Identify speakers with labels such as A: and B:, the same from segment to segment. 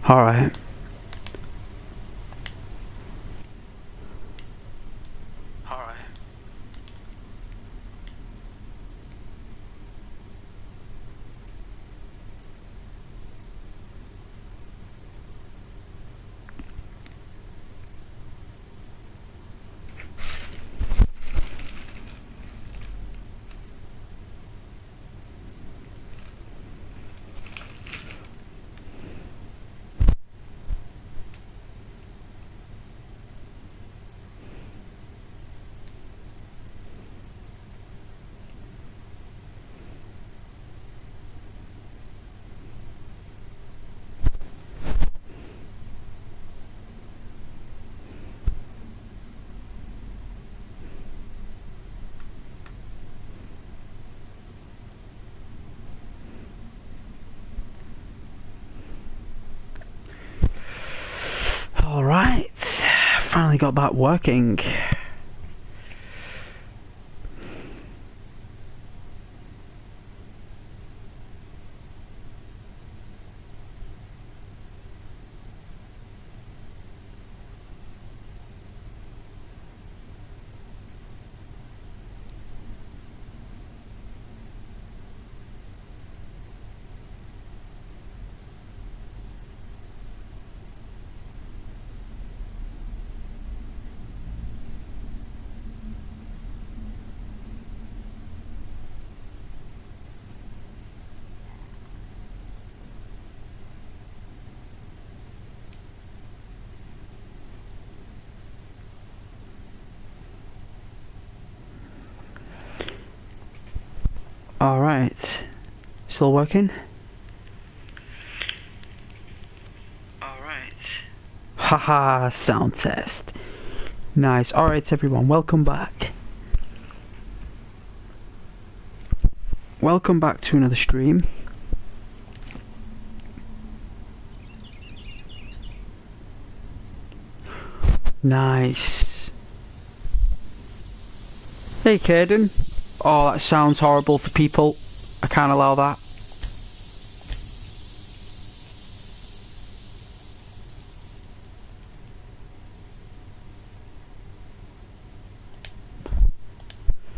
A: Alright. Alright, finally got that working. Alright, still working? Alright. Haha, sound test. Nice. Alright everyone, welcome back. Welcome back to another stream. Nice. Hey Caden. Oh, that sounds horrible for people. I can't allow that.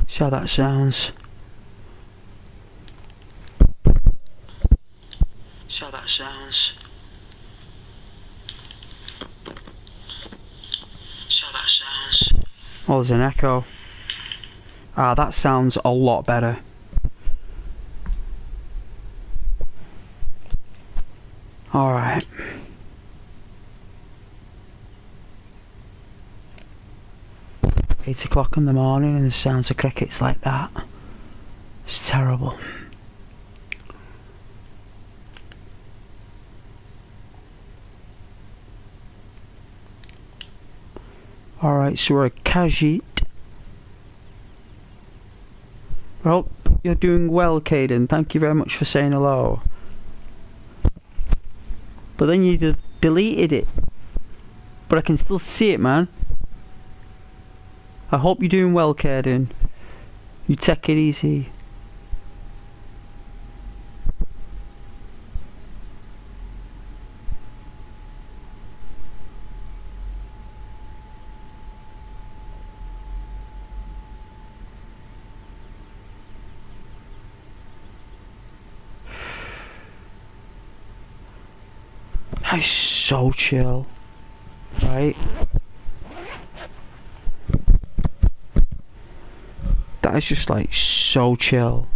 A: See how that sounds. See how that sounds. See how that sounds. Oh, there's an echo. Ah, that sounds a lot better. Alright. £8 in the morning and the sounds of crickets like that. It's terrible. Alright, so we're a Khajiit. Well, you're doing well, Caden. Thank you very much for saying hello. But then you deleted it. But I can still see it, man. I hope you're doing well, Caden. You take it easy. That is so chill, right? That is just like so chill.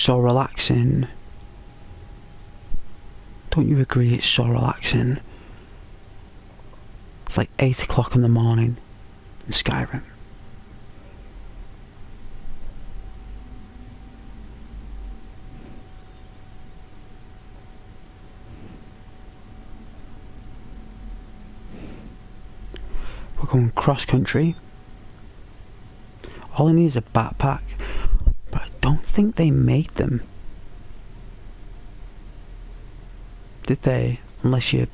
A: so relaxing. Don't you agree it's so relaxing? It's like 8 o'clock in the morning in Skyrim. We're going cross country. All I need is a backpack, but I don't think they made them. Did they? Unless you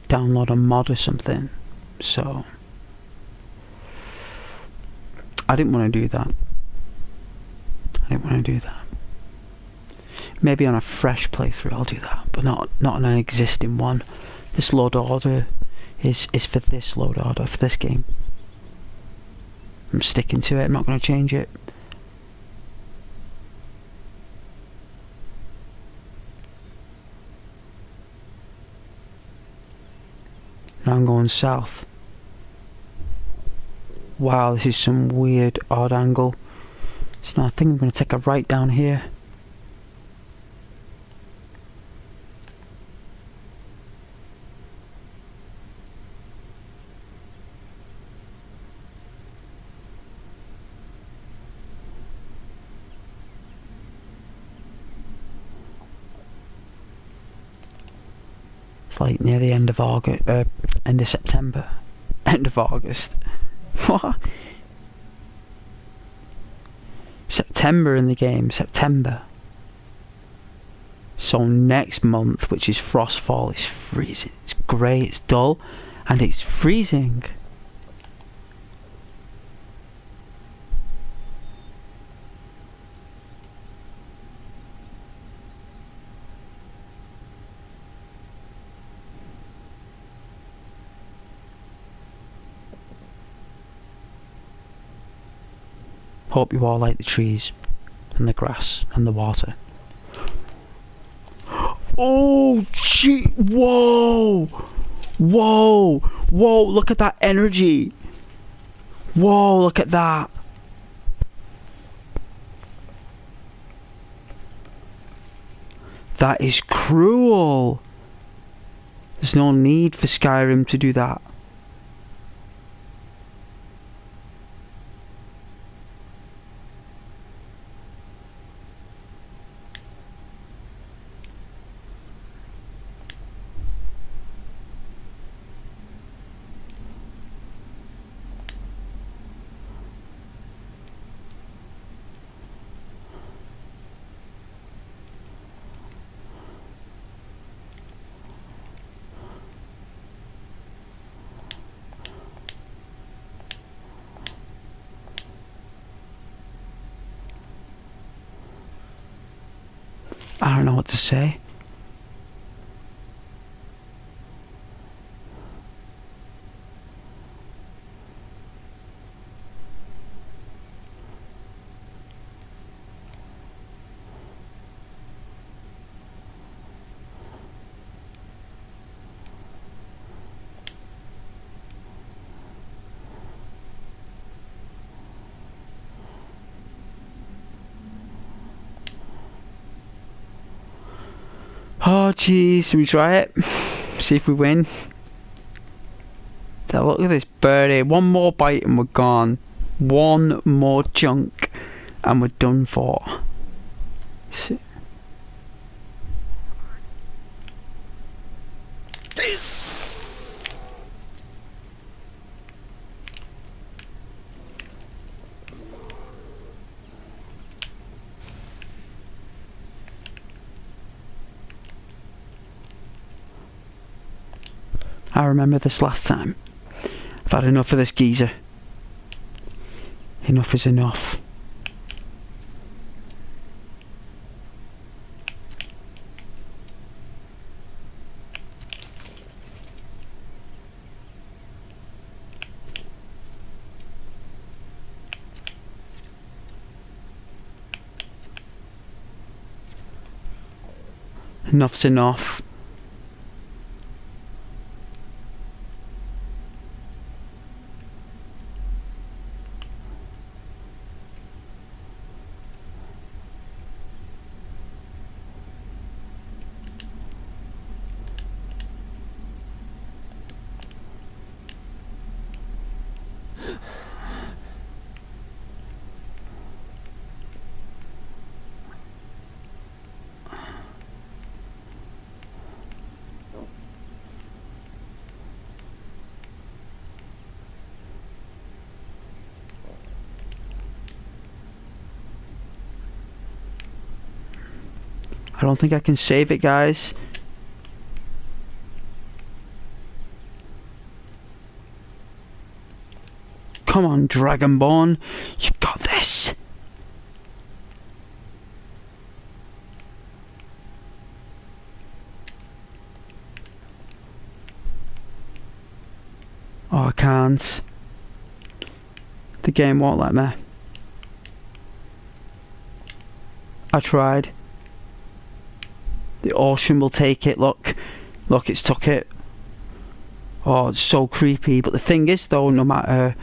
A: download a mod or something. So I didn't want to do that. Maybe on a fresh playthrough I'll do that, but not on an existing one. This load order is for this load order, for this game. I'm sticking to it, I'm not going to change it. Now I'm going south. Wow, this is some weird, odd angle. So now I think I'm going to take a right down here. It's like near the end of August, end of September. End of August. What? September in the game, September. So next month, which is Frostfall, is freezing. It's grey, it's dull, and it's freezing. Hope you all like the trees, and the grass, and the water. Oh, gee, whoa! Whoa! Whoa, look at that energy! Whoa, look at that! That is cruel! There's no need for Skyrim to do that. I don't know what to say. Oh jeez, should we try it? See if we win. So look at this birdie. One more bite and we're gone. One more chunk and we're done for. So I remember this last time. I've had enough of this geezer. Enough is enough. Enough's enough. I don't think I can save it, guys. Come on, Dragonborn. You got this. Oh, I can't. The game won't let me. I tried. The ocean will take it. Look, it's took it. Oh, it's so creepy. But the thing is, though, no matter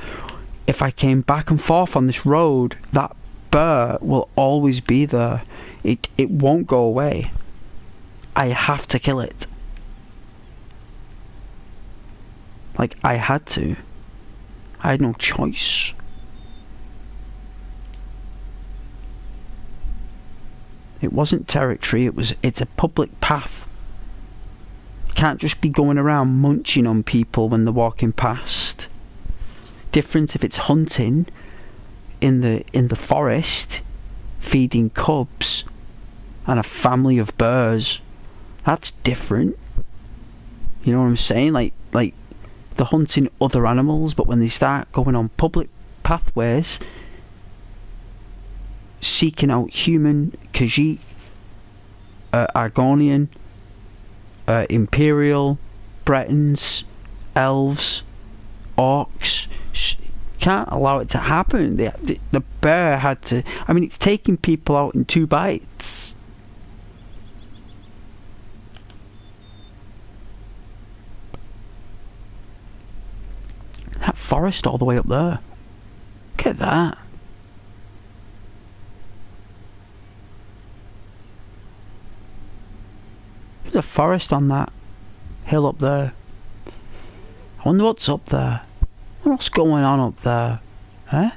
A: if I came back and forth on this road, that bear will always be there. It won't go away. I have to kill it. Like, I had to. I had no choice. It wasn't territory, it's a public path. You can't just be going around munching on people when they're walking past. Different if it's hunting in the forest, feeding cubs and a family of bears. That's different. You know what I'm saying? Like they're hunting other animals, but when they start going on public pathways, seeking out human, Khajiit, Argonian, Imperial, Bretons, Elves, Orcs, can't allow it to happen. The bear had to. I mean, it's taking people out in 2 bites. That forest all the way up there. Look at that. There's a forest on that hill up there. I wonder what's up there. What's going on up there? Huh?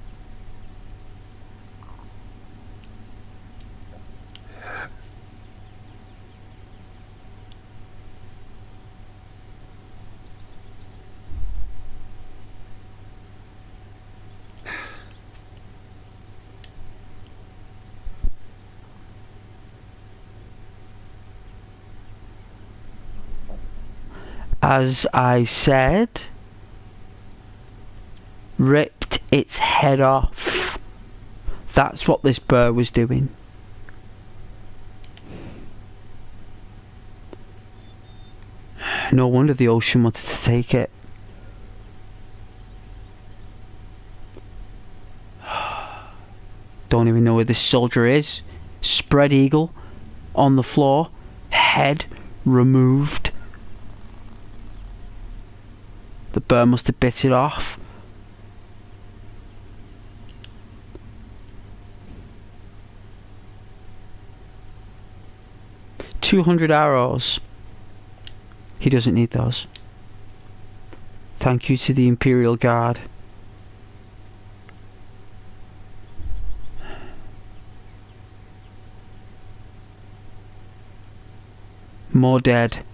A: As I said, ripped its head off. That's what this bear was doing. No wonder the ocean wanted to take it. Don't even know where this soldier is. Spread eagle on the floor, head removed. The bear must have bit it off. $200 arrows. He doesn't need those. Thank you to the Imperial Guard. More dead.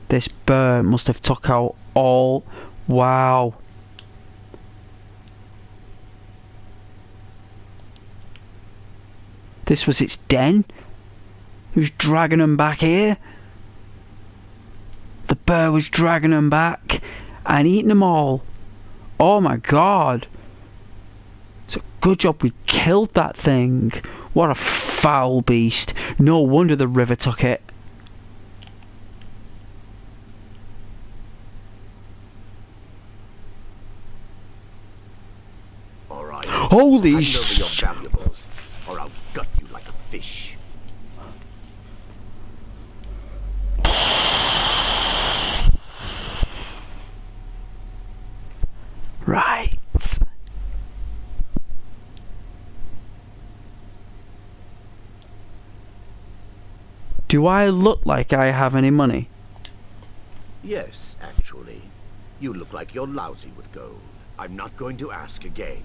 A: This bear must have took out all... Wow. This was its den? Who's dragging them back here? The bear was dragging them back and eating them all. Oh my god. It's a good job we killed that thing. What a foul beast. No wonder the river took it.
B: Alright.
A: Holy
B: Hand over your valuables, or I'll gut you like a fish.
A: Right. Do I look like I have any money?
B: Yes, actually. You look like you're lousy with gold. I'm not going to ask again.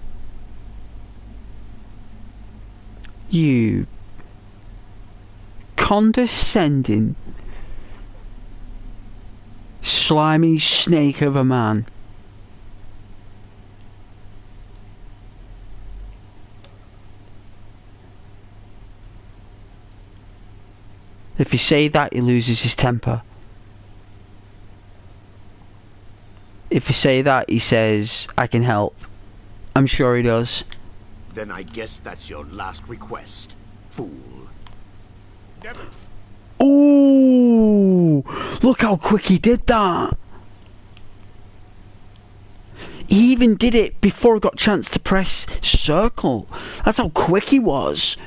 A: You condescending, slimy snake of a man. If you say that, he loses his temper. If you say that, he says, I can help. I'm sure he does.
B: Then I guess that's your last request, fool. Never.
A: Ooh! Look how quick he did that! He even did it before I got a chance to press circle. That's how quick he was.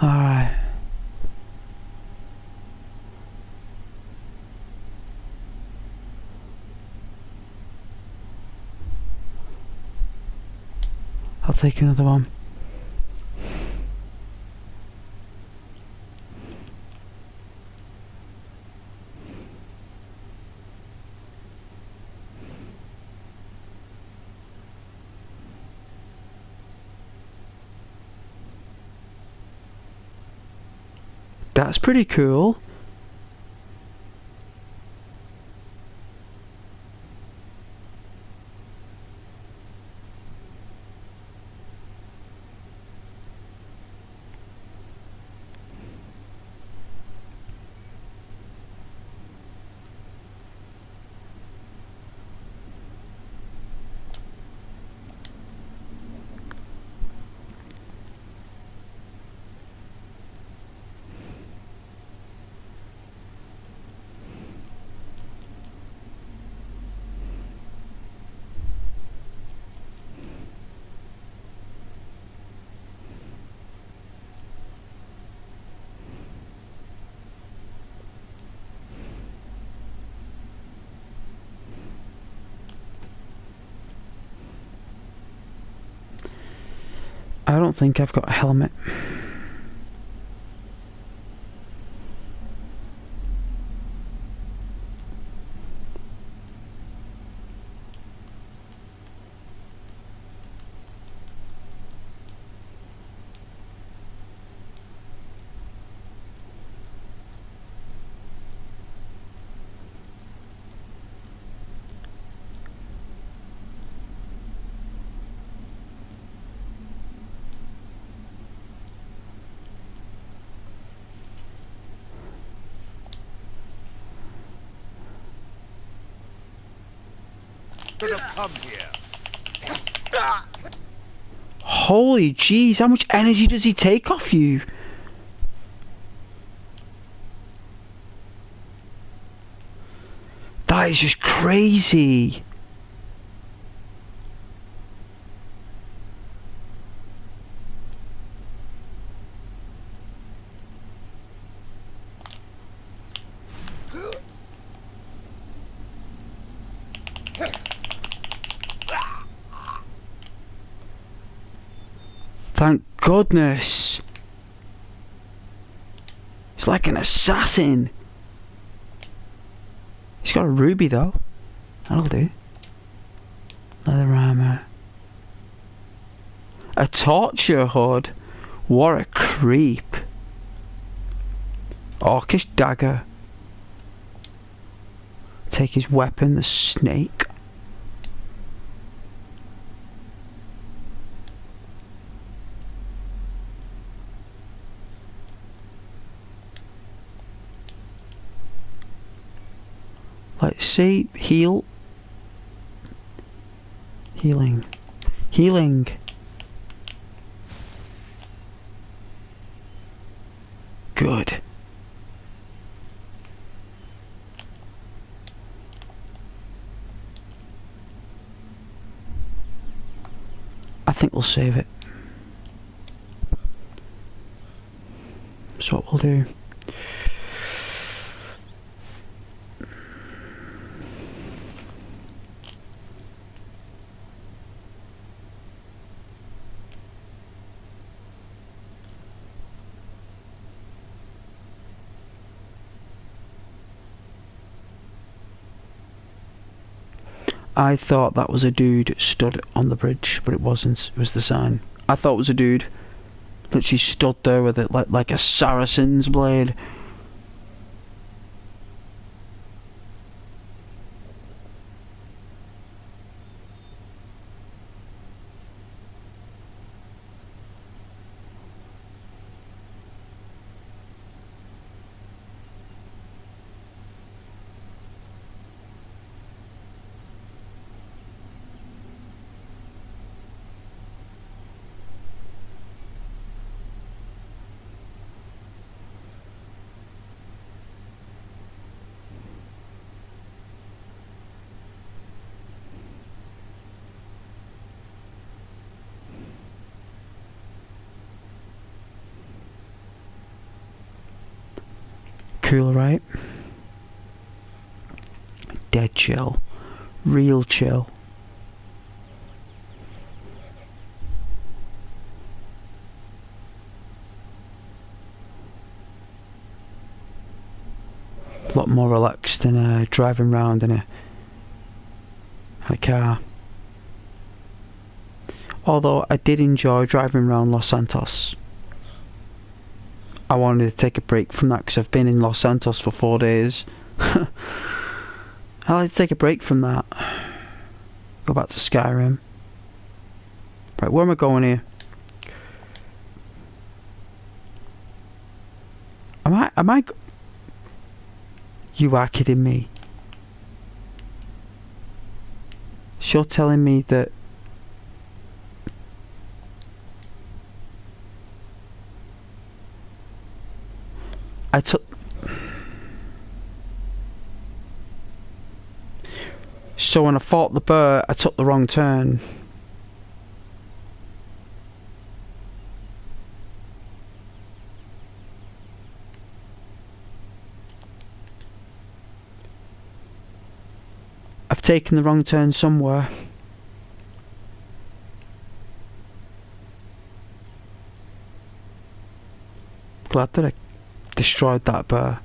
A: Alright. I'll take another one. That's pretty cool. I don't think I've got a helmet.
B: Should have come here.
A: Holy jeez, how much energy does he take off you? That is just crazy. Thank goodness. He's like an assassin. He's got a ruby though. That'll do. Leather armor. A torture hood. What a creep. Orcish dagger. Take his weapon, the snake. Let's see. Heal. Healing. Healing. think we'll save it. That's what we'll do. I thought that was a dude stood on the bridge, but it wasn't. It was the sign. I thought it was a dude. Literally stood there with it like a Saracen's blade. Cool, right? Dead chill. Real chill. A lot more relaxed than driving around in a car. Although I did enjoy driving around Los Santos. I wanted to take a break from that because I've been in Los Santos for 4 days. I like to take a break from that. Go back to Skyrim. Right, where am I going here? Am I You are kidding me. So you're telling me that I took... So when I fought the bear, I took the wrong turn. I've taken the wrong turn somewhere. Glad that I destroyed that bear.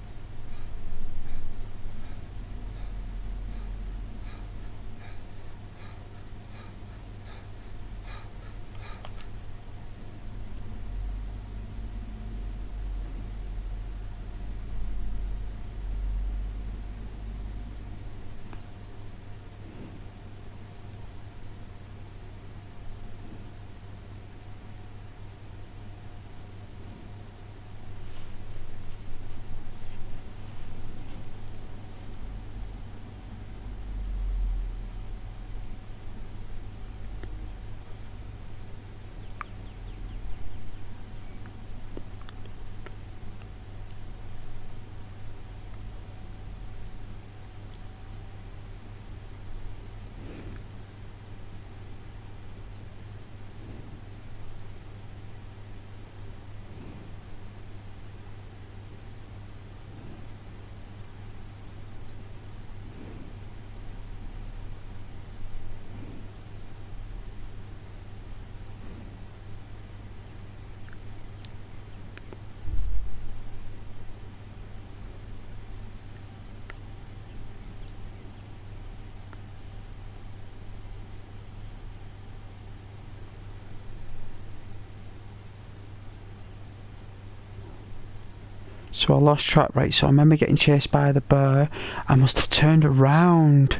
A: So I lost track, right? So I remember getting chased by the bear. I must have turned around.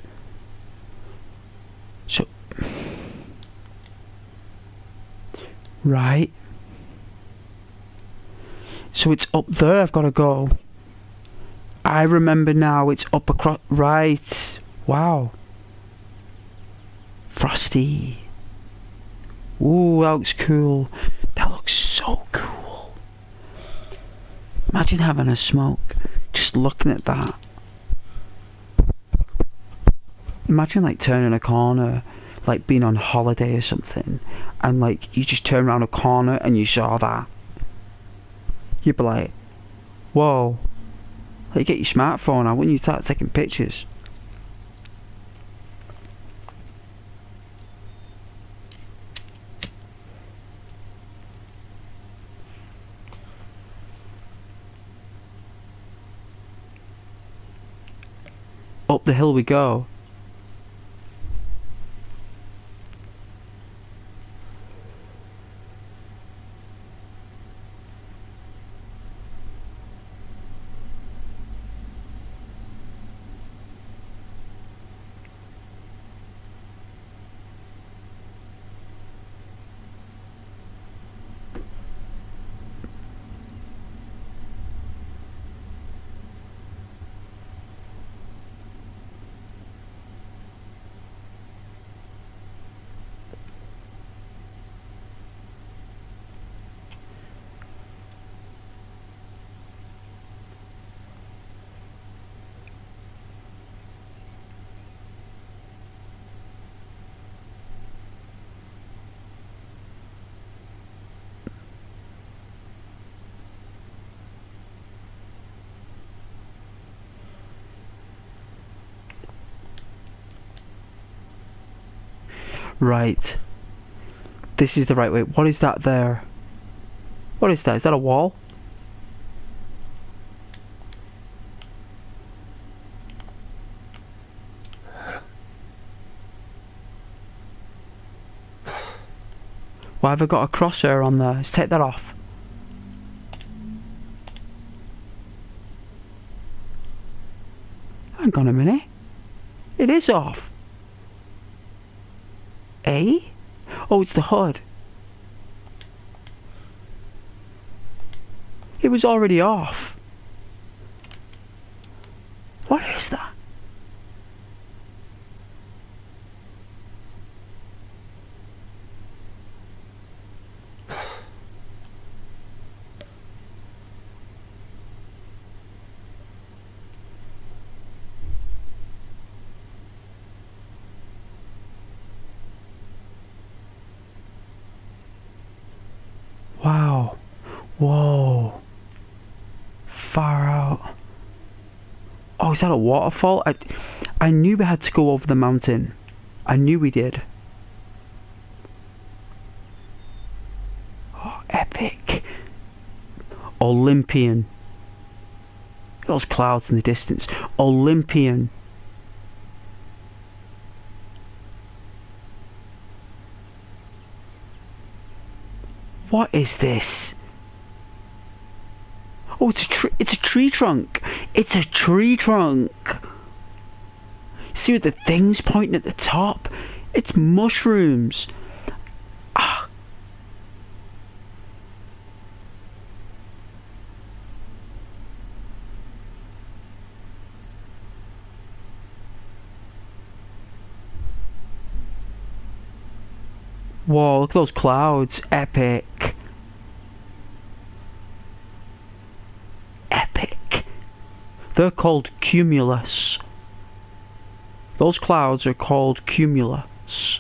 A: So... Right. So it's up there I've got to go. I remember now, it's up across... Right. Wow. Frosty. Ooh, that looks cool. That looks so cool. Imagine having a smoke, just looking at that. Imagine like turning a corner, like being on holiday or something, and like you just turn around a corner and you saw that, you'd be like, whoa. Like, you get your smartphone out when you start taking pictures. Up the hill we go. Right. This is the right way. What is that there? What is that? Is that a wall? Why have I got a crosshair on there? Let's take that off. Hang on a minute. It is off. Eh? Oh, it's the HUD. It was already off. What is that? Wow. Whoa. Far out. Oh, is that a waterfall? I knew we had to go over the mountain. I knew we did. Oh, epic. Olympian. Those clouds in the distance. Olympian. What is this? Oh, it's a tree trunk. It's a tree trunk. See with the things pointing at the top? It's mushrooms. Ah. Whoa, look at those clouds. Epic. Epic. They're called cumulus. Those clouds are called cumulus.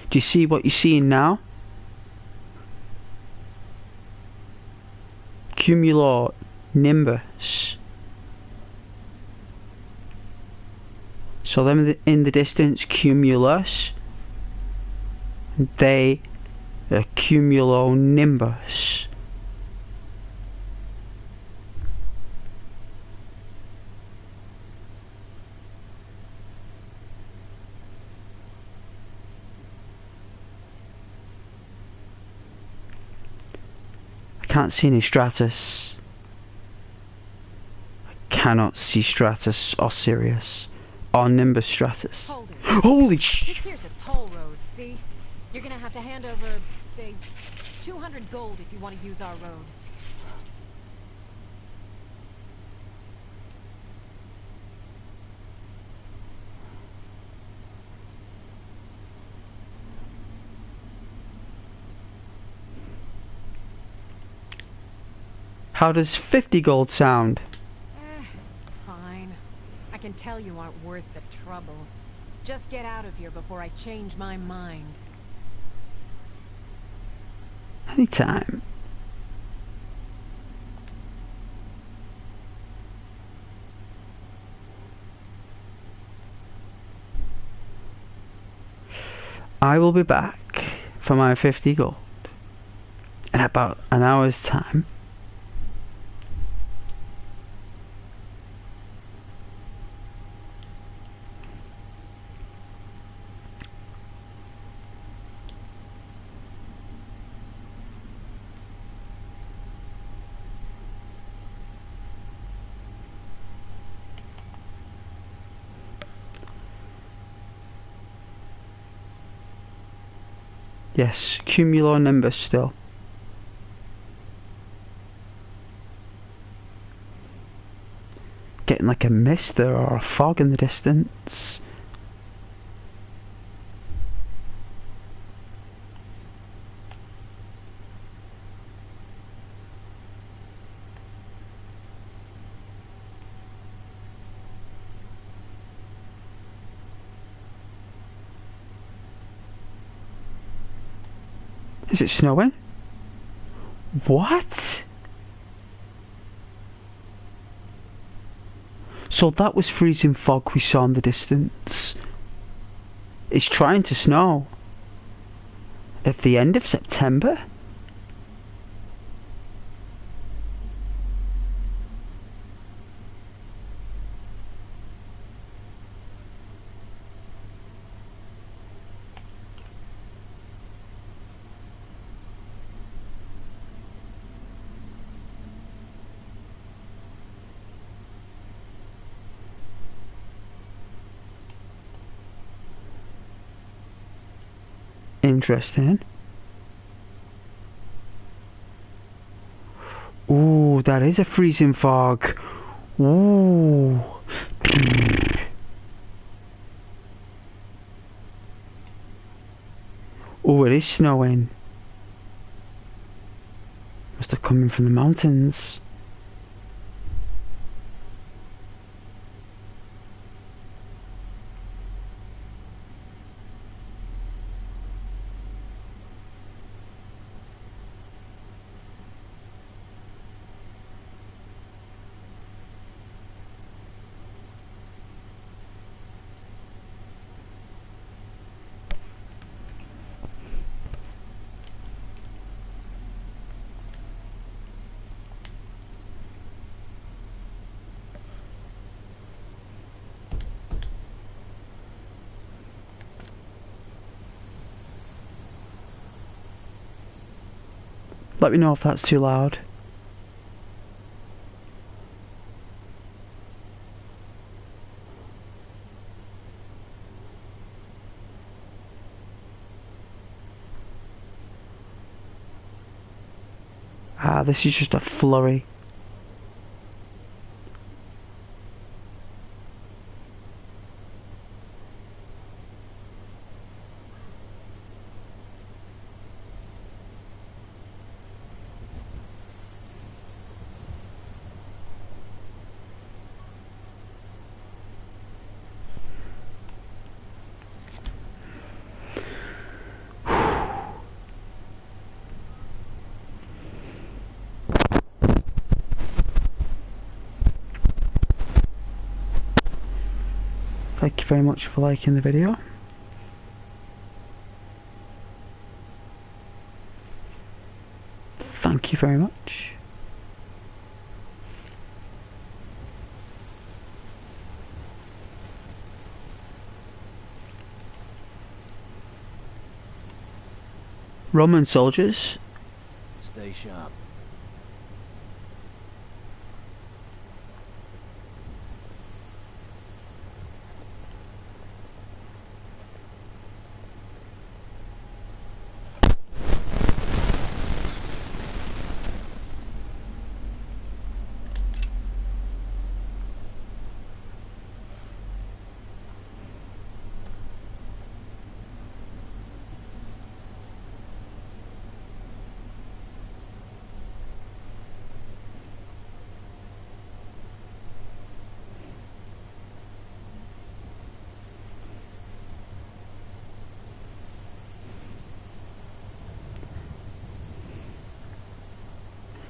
A: Do you see what you're seeing now? Cumulonimbus. So them in the distance, cumulus. They are cumulonimbus. I can't see any stratus. I cannot see stratus or Sirius. Or Nimbus Stratus.
C: Hold it.
A: Holy sh!
C: This here's a toll road, see? You're gonna have to hand over, say, 200 gold if you want to use our road.
A: How does 50 gold sound?
C: Fine. I can tell you aren't worth the trouble. Just get out of here before I change my mind.
A: Anytime. I will be back for my 50 gold in about an hour's time. Yes, cumulonimbus still. Getting like a mist there or a fog in the distance. Is it snowing? What? So that was freezing fog we saw in the distance. It's trying to snow. At the end of September? Interesting. Ooh, that is a freezing fog. Ooh. Ooh, it is snowing. Must have come in from the mountains. Let me know if that's too loud. Ah, this is just a flurry. Thank you very much for liking the video. Thank you very much. Roman soldiers.
D: Stay sharp.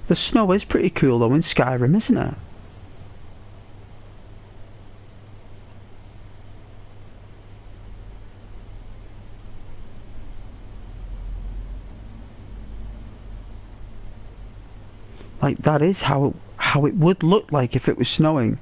A: The snow is pretty cool though in Skyrim, isn't it? Like, that is how it would look like if it was snowing.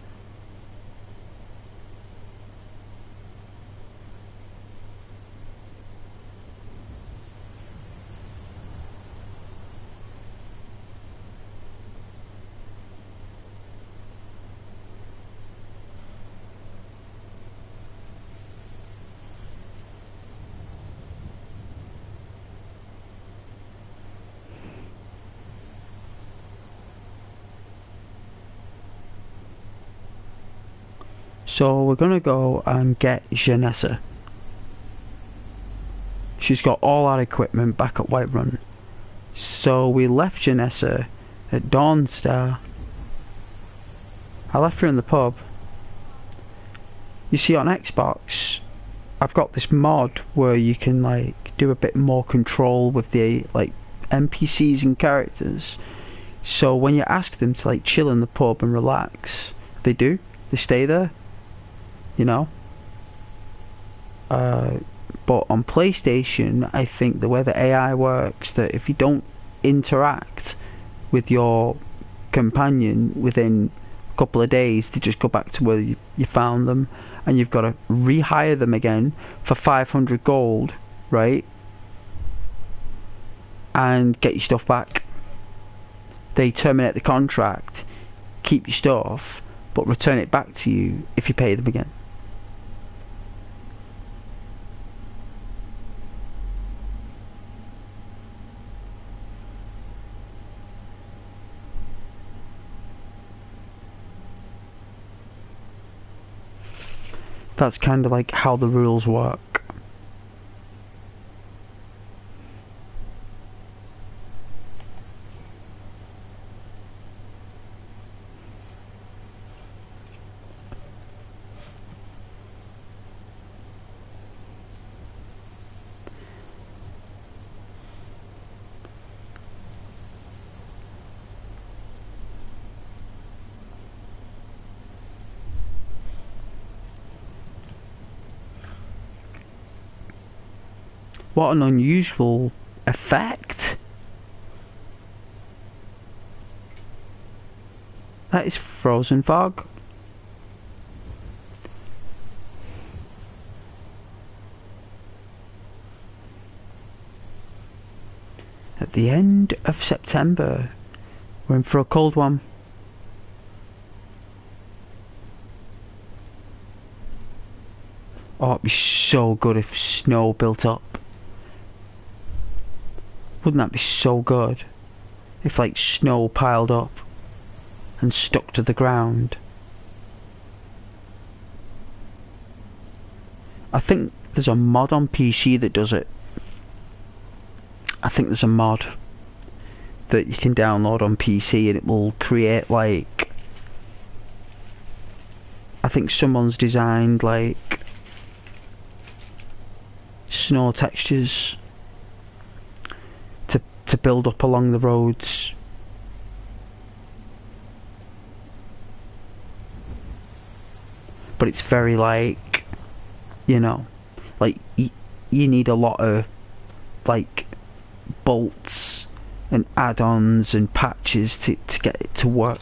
A: So we're gonna go and get Janessa. She's got all our equipment back at Whiterun. So we left Janessa at Dawnstar. I left her in the pub. You see, on Xbox, I've got this mod where you can like do a bit more control with the like NPCs and characters. So when you ask them to like chill in the pub and relax, they do. They stay there. You know? But on PlayStation, I think the way the AI works, that if you don't interact with your companion within a couple of days, they just go back to where you found them, and you've got to rehire them again for 500 gold, right? And get your stuff back. They terminate the contract, keep your stuff, but return it back to you if you pay them again. That's kind of like how the rules work. What an unusual effect. That is frozen fog. At the end of September, we're in for a cold one. Oh, it'd be so good if snow built up. Wouldn't that be so good? If like snow piled up and stuck to the ground. I think there's a mod on PC that does it. I think there's a mod that you can download on PC and it will create like... I think someone's designed like snow textures to build up along the roads. But it's very like, you know, like you need a lot of like bolts and add-ons and patches to get it to work.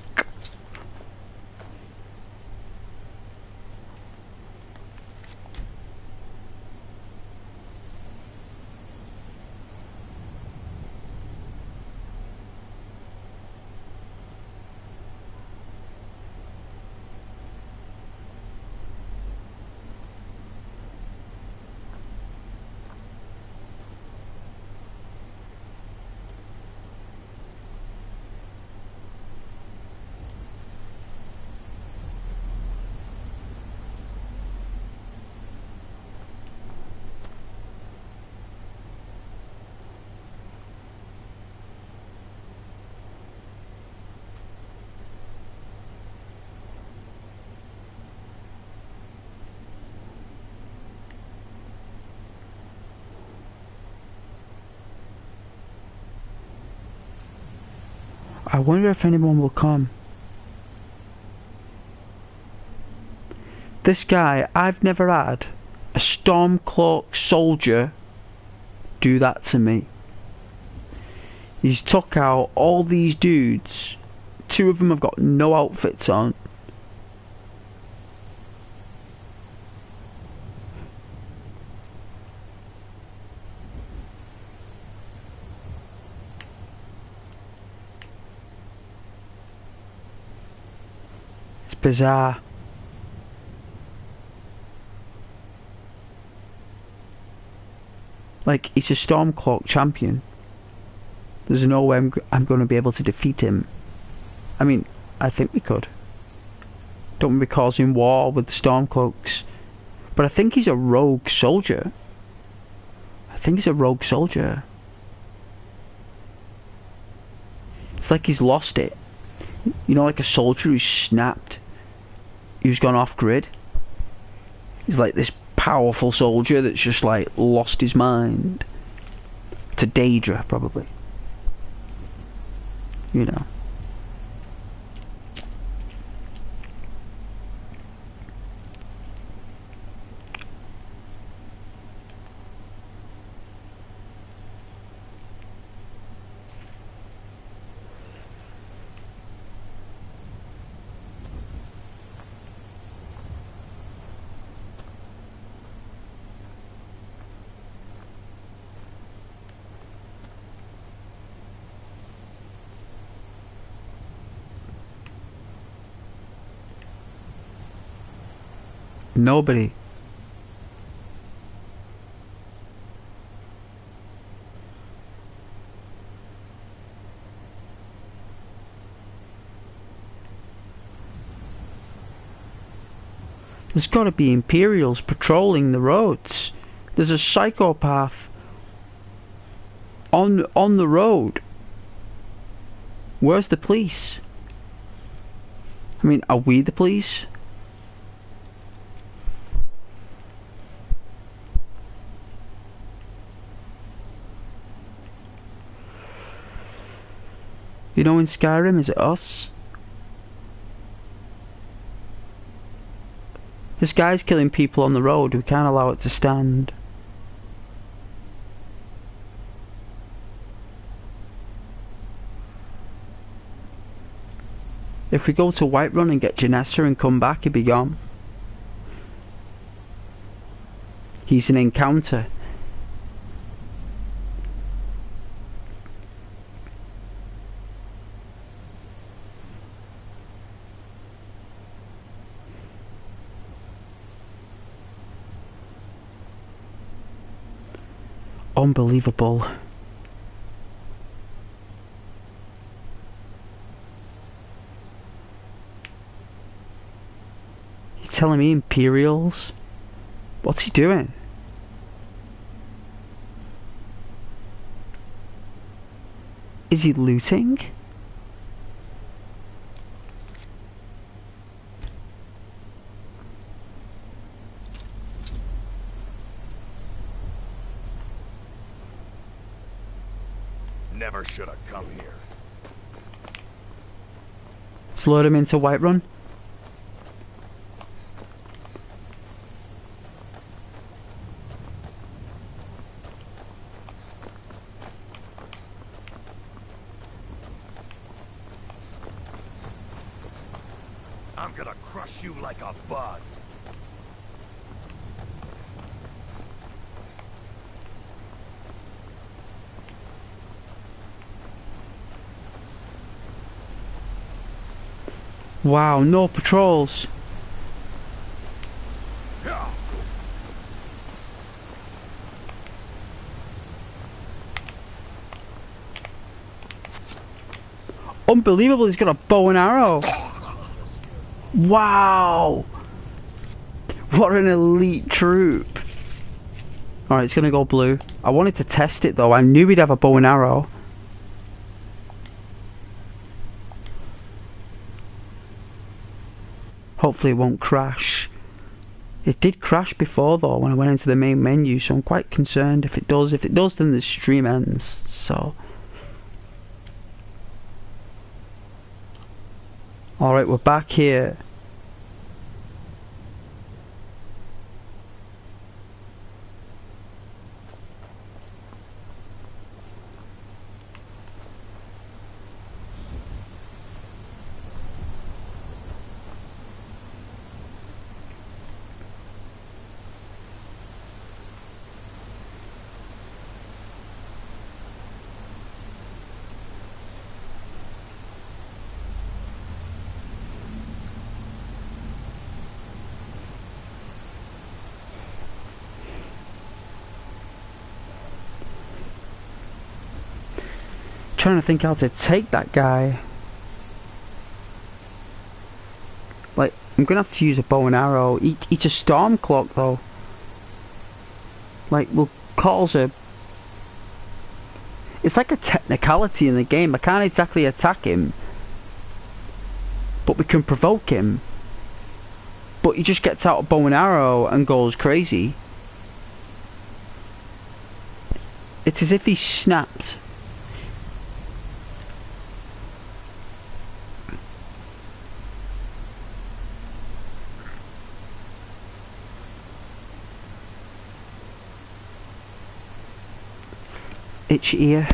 A: I wonder if anyone will come. This guy, I've never had a Stormcloak soldier do that to me. He's took out all these dudes. 2 of them have got no outfits on. It's bizarre. Like, he's a Stormcloak champion. There's no way I'm going to be able to defeat him. I mean, I think we could. Don't want to be causing war with the Stormcloaks. But I think he's a rogue soldier. I think he's a rogue soldier. It's like he's lost it. You know, like a soldier who's snapped. Who's gone off grid. He's like this powerful soldier that's just like lost his mind. To Daedra, probably. You know. Nobody. There's got to be Imperials patrolling the roads. There's a psychopath on the road. Where's the police? I mean, are we the police? You know, in Skyrim, is it us? This guy's killing people on the road. We can't allow it to stand. If we go to Whiterun and get Janessa and come back, he'd be gone. He's an encounter. Unbelievable. You're telling me Imperials? What's he doing? Is he looting?
E: Never should have come here.
A: Let's load him into Whiterun.
E: I'm gonna crush you like a bug.
A: Wow, no patrols. Unbelievable, he's got a bow and arrow. Wow. What an elite troop. Alright, it's gonna go blue. I wanted to test it though. I knew he'd have a bow and arrow. Hopefully it won't crash. It did crash before though when I went into the main menu, so I'm quite concerned if it does. If it does, then the stream ends. So Alright, we're back here. Trying to think how to take that guy. Like, I'm gonna have to use a bow and arrow. It's a storm cloak though. Like, we'll cause a... It's like a technicality in the game. I can't exactly attack him, but we can provoke him. But he just gets out a bow and arrow and goes crazy. It's as if he's snapped. Itchy ear.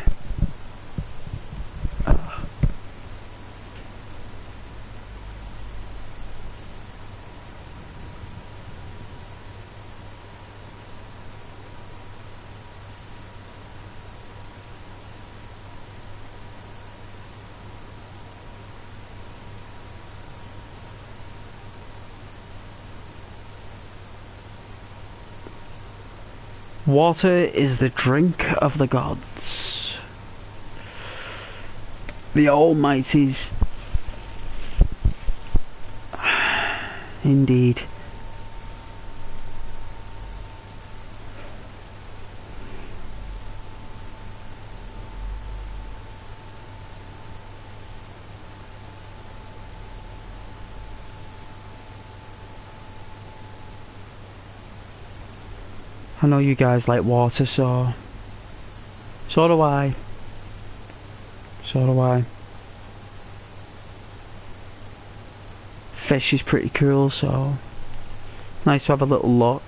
A: Water is the drink of the gods. The Almighties. Indeed. I know you guys like water, so do I. So do I. Fish is pretty cool, so nice to have a little look.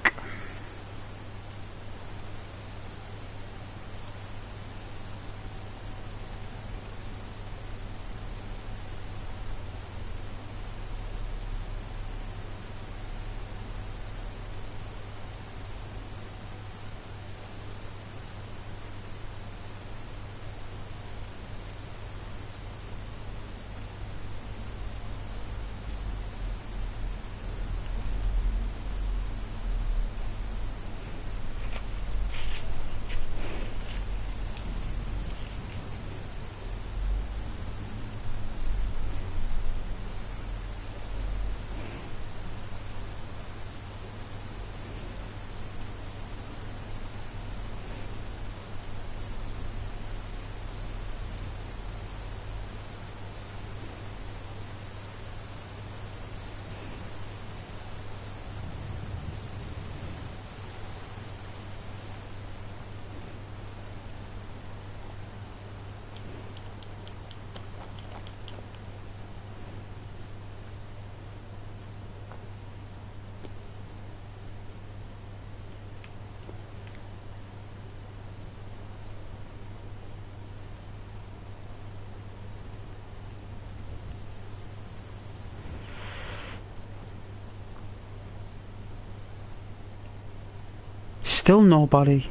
A: Still nobody.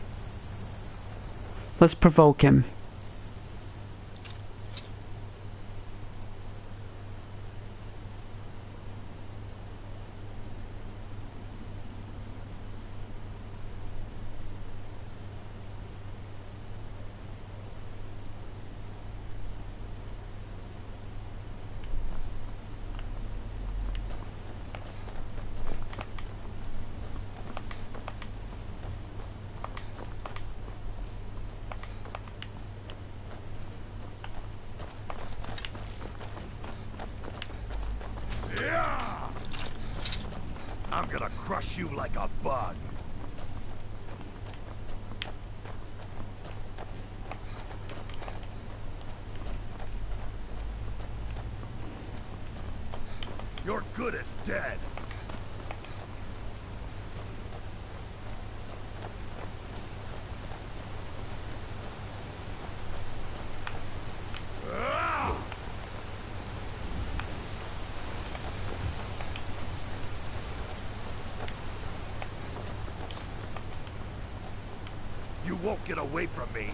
A: Let's provoke him.
E: I'm gonna crush you like a bug. is dead. You won't get away from me.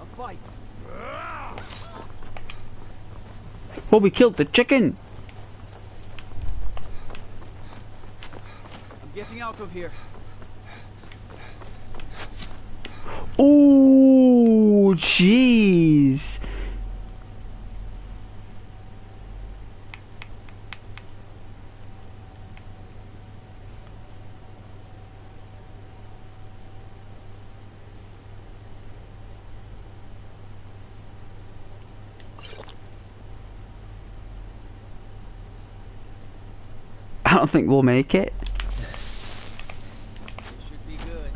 D: A fight.
A: Well, we killed the chicken.
D: I'm getting out of here.
A: Oh, jeez. I don't think we'll make it.
D: This should be good.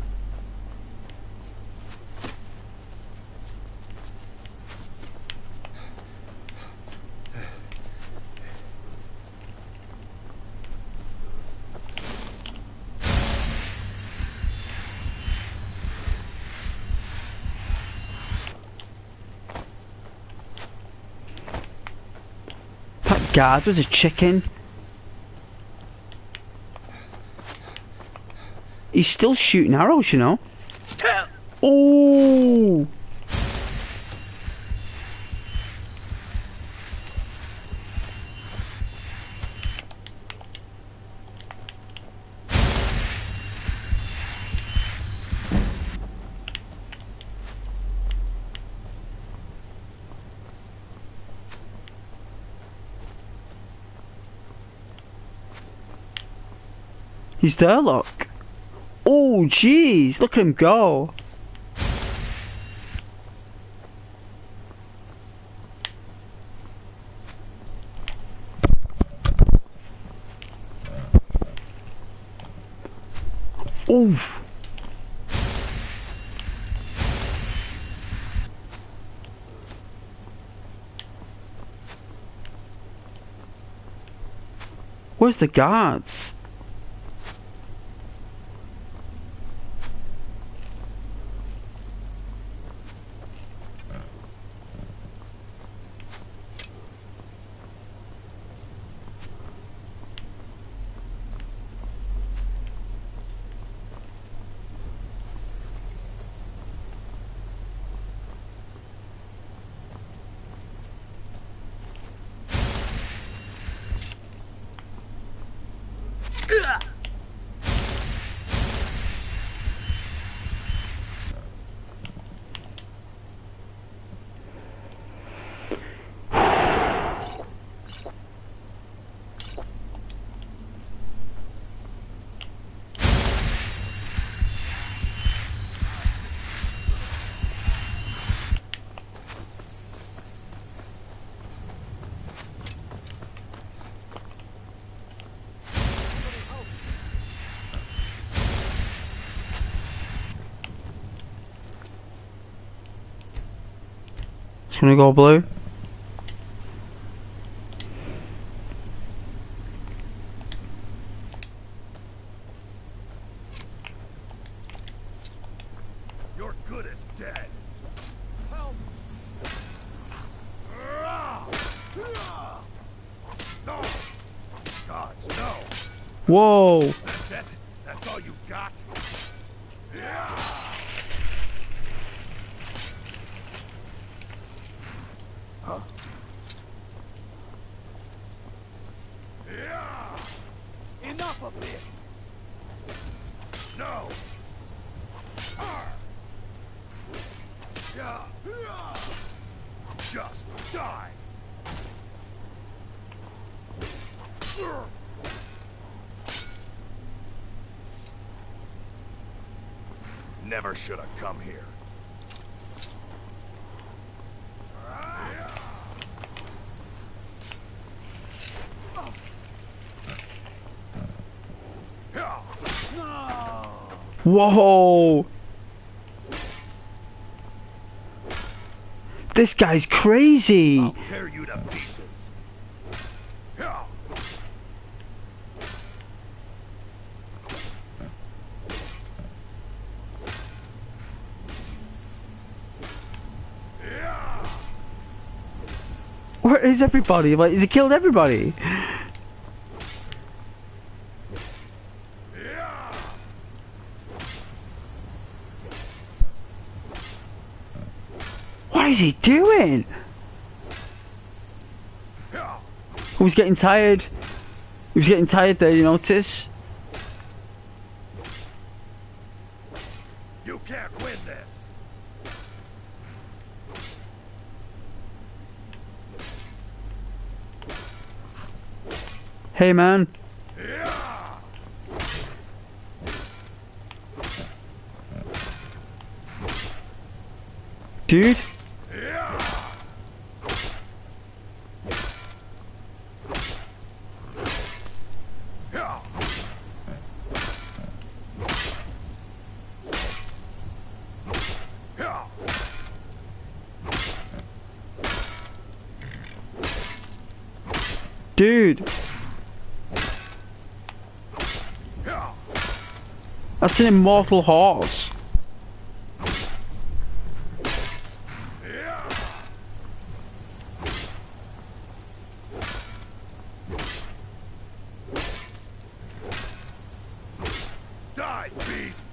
A: That guard was a chicken. He's still shooting arrows, you know. Oh! He's there, look. Oh, jeez, look at him go. Oh. Where's the guards? Just gonna go blue.
E: You're good as dead.
D: Help!
E: No! Gods, no!
A: Whoa!
E: That's it? That's all you got?
D: Huh? Enough of this!
E: No! Just die! Never should have come here.
A: Whoa! This guy's crazy.
E: I'll tear you to pieces. Yeah. Yeah.
A: Where is everybody? Like, has he killed everybody?
E: Yeah.
A: What is he doing?
E: Yeah.
A: He was getting tired. He was getting tired there, you notice?
E: You can't win this.
A: Hey, man.
E: Yeah.
A: Dude?
E: Yeah. Yeah. Yeah.
A: Dude.
E: Yeah.
A: That's an immortal horse.
E: Yeah. Die, beast.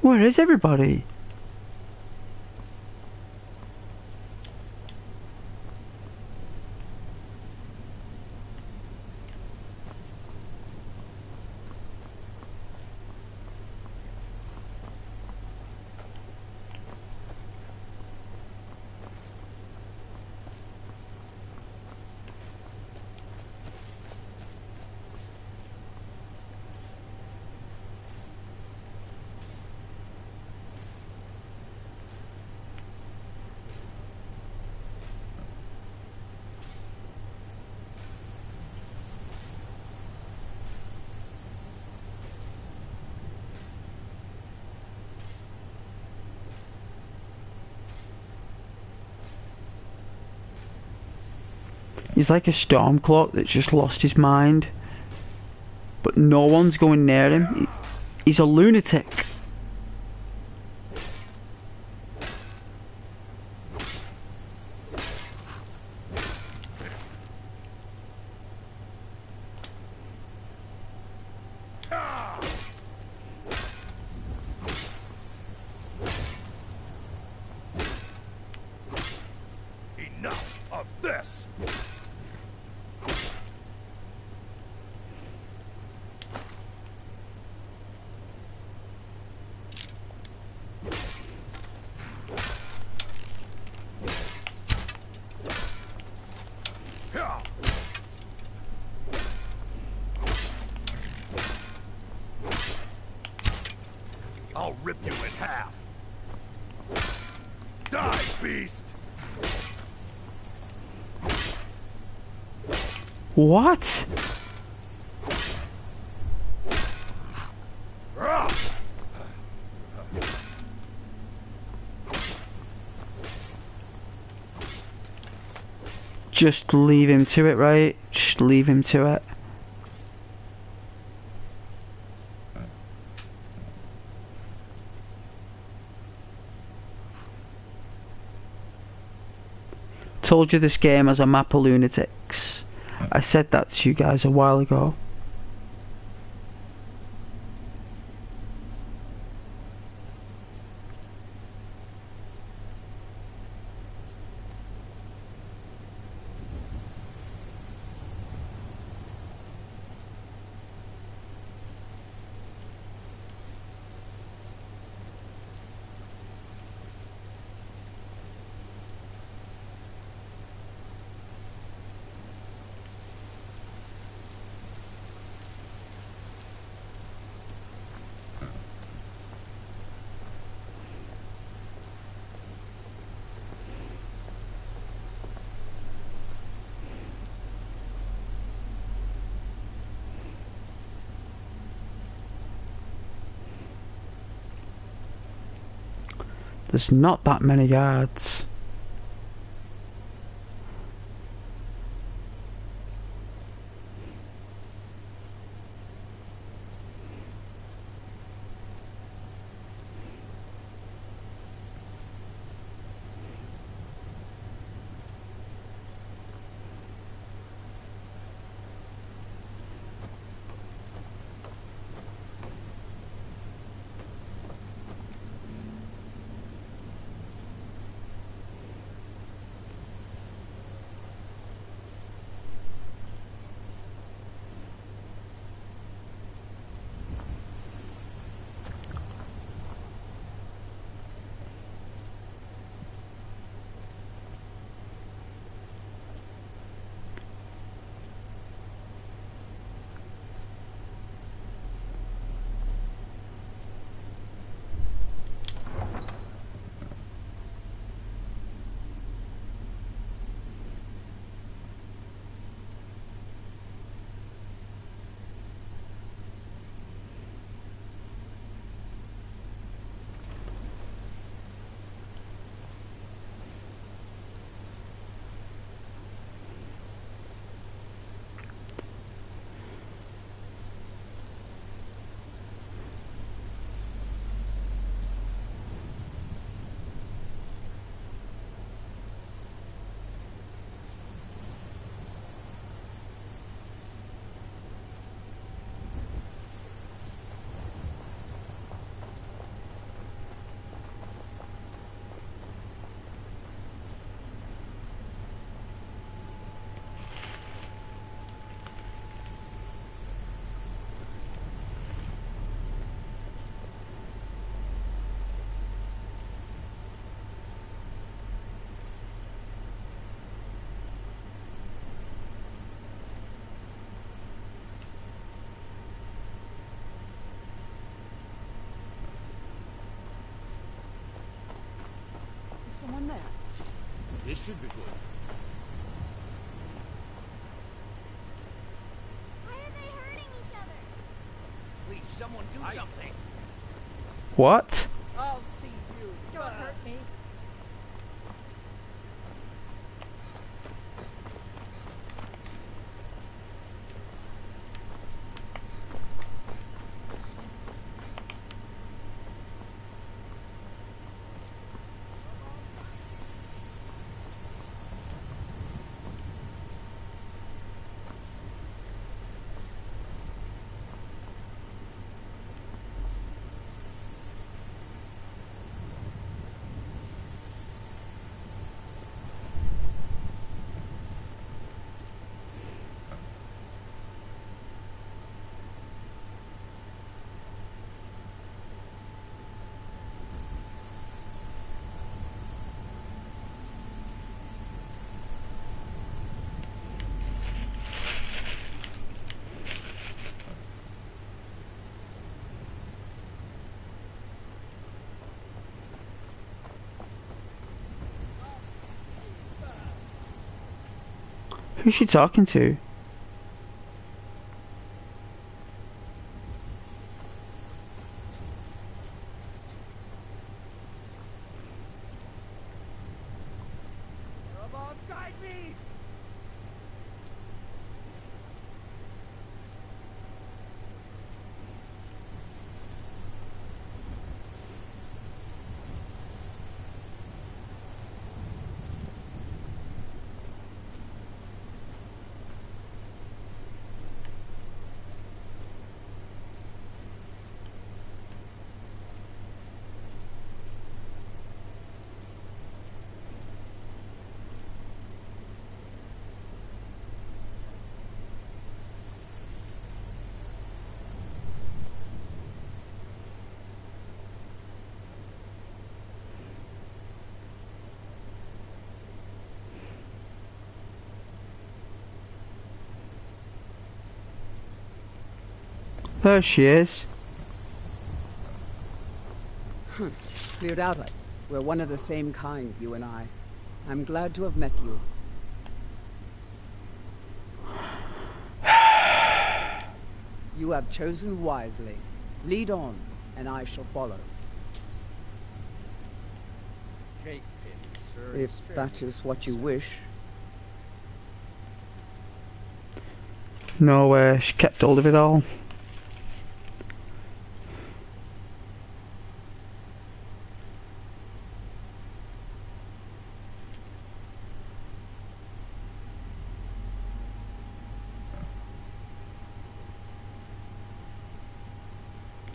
A: Where is everybody? He's like a stormcloak that's just lost his mind. But no one's going near him. He's a lunatic.
E: Enough of this. Yeah. I'll rip you in half. Die, beast.
A: What?
E: Ah!
A: Just leave him to it, right? Just leave him to it. Told you this game has a map of lunatics. I said that to you guys a while ago. There's not that many guards.
F: Someone there.
D: This should be good.
G: Why are they hurting each other?
D: Please, someone do something.
A: What?
F: I'll see you. Don't hurt me.
A: Who's she talking to?
D: Come on, guide me!
A: There she is.
F: Cleared out. We're one of the same kind, you and I. I'm glad to have met you. You have chosen wisely. Lead on, and I shall follow.
D: Take pity, sir.
F: If
D: Spare
F: that
D: me
F: is
D: for
F: what
D: a
F: you
D: second.
F: wish.
A: No, she kept hold of it all.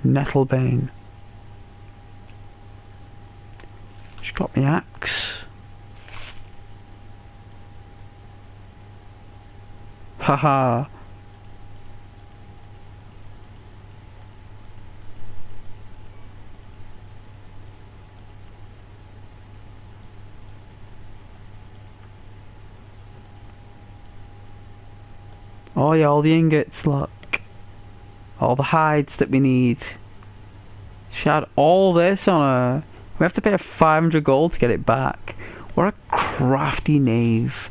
A: Nettlebane. She got me axe. Haha. Oh yeah, all the ingots, look. All the hides that we need. She had all this on her. We have to pay her 500 gold to get it back. What a crafty knave.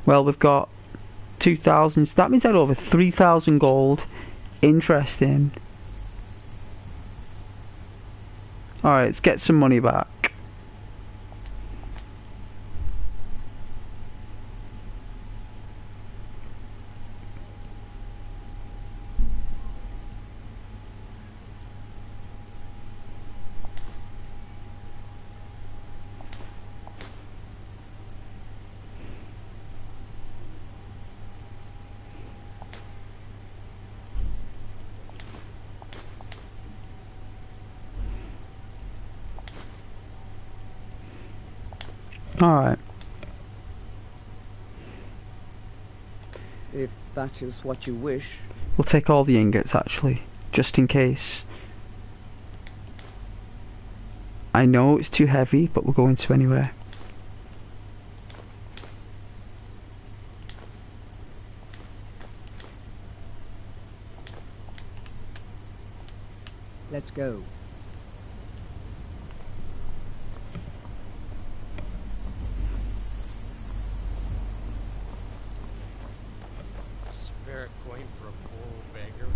A: Well, we've got 2,000. So that means I had over 3,000 gold. Interesting. Alright, let's get some money back. Alright.
F: If that is what you wish.
A: We'll take all the ingots, actually. Just in case. I know it's too heavy, but we'll go into anyway.
F: Let's go.
D: Spare a coin for a poor old beggar.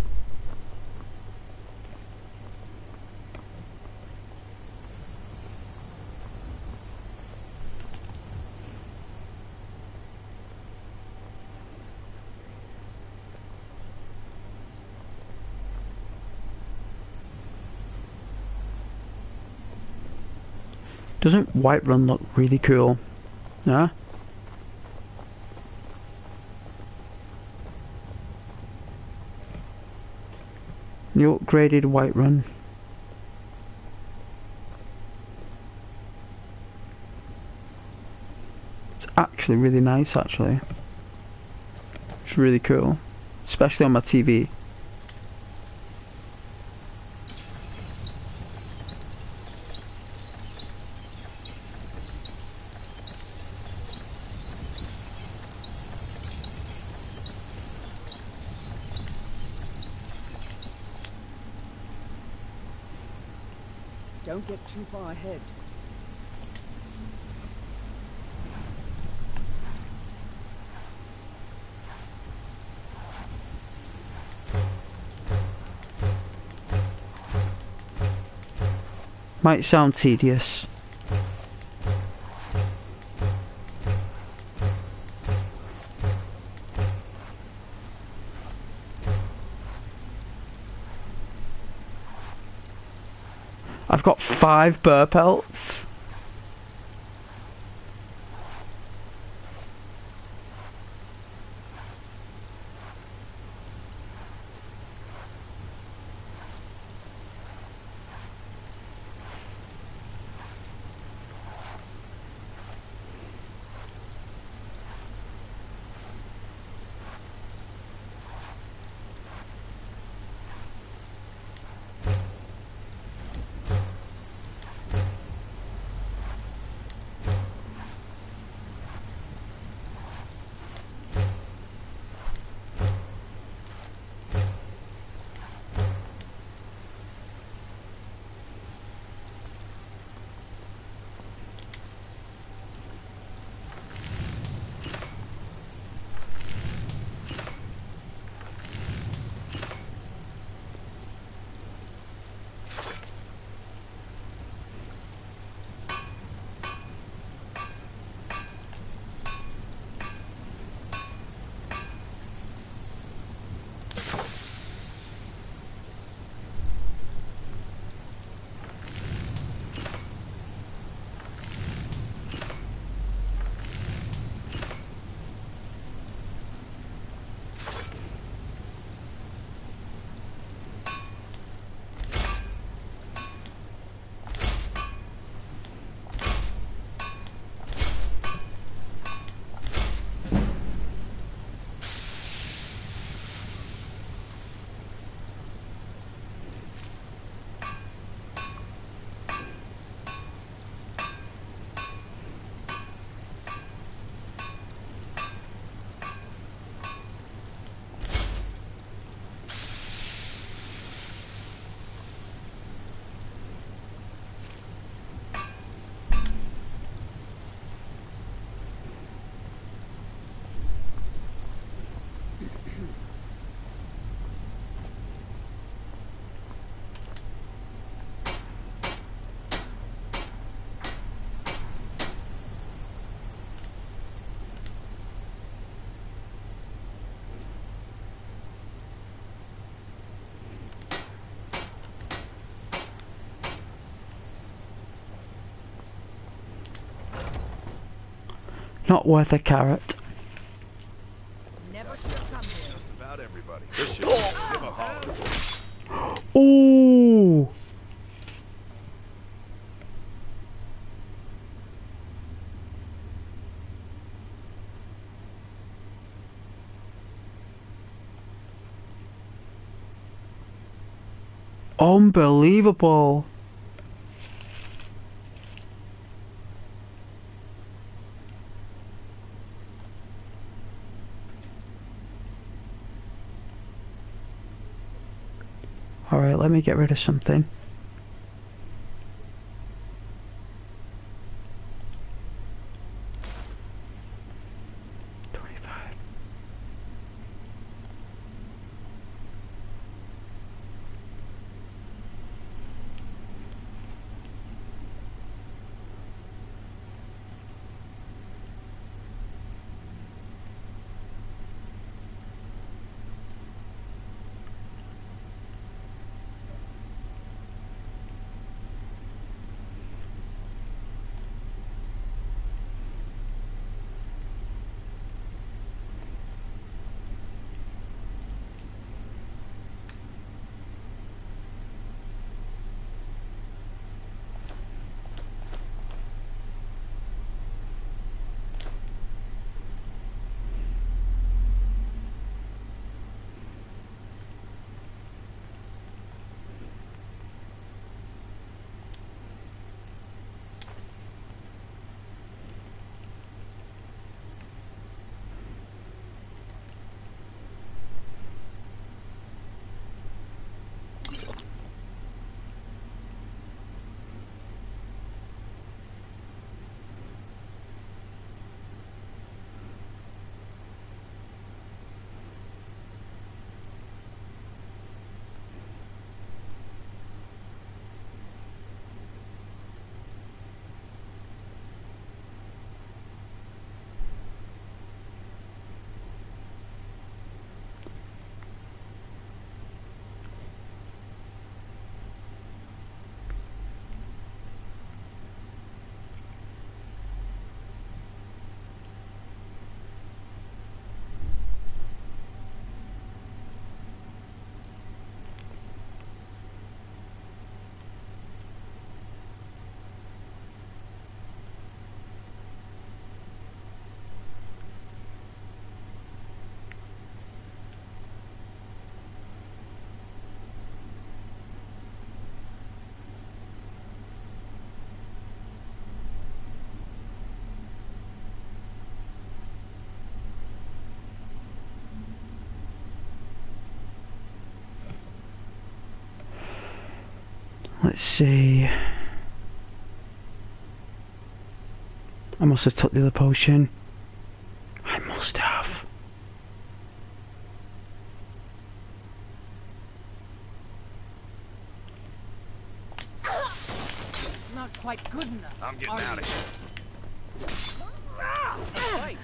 A: Doesn't Whiterun look really cool? Yeah? New upgraded Whiterun. It's actually really nice, actually. It's really cool. Especially on my TV.
F: Don't get too far ahead.
A: Might sound tedious. I've got 5 burr pelts. Not worth a carrot.
C: Never should come here.
E: Just about everybody. This should give a holler.
A: Ooh! Unbelievable. Alright, let me get rid of something. Let's see. I must have took the other potion. I must have.
F: Not quite good enough.
E: I'm getting out of here.
F: That's right.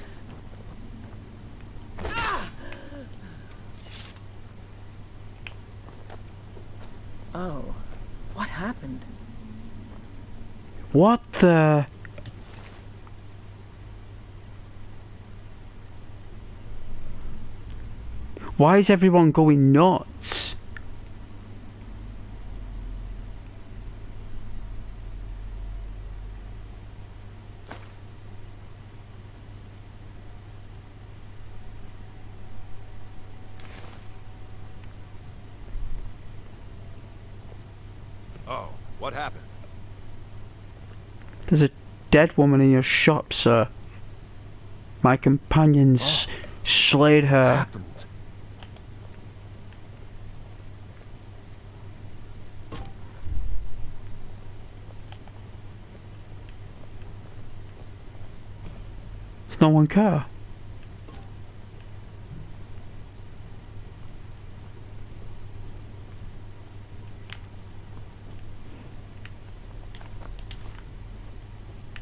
F: Oh, what happened?
A: What the? Why is everyone going nuts?
E: Oh, what happened?
A: There's a dead woman in your shop, sir. My companions slayed her.
E: Happened.
A: Does no one care?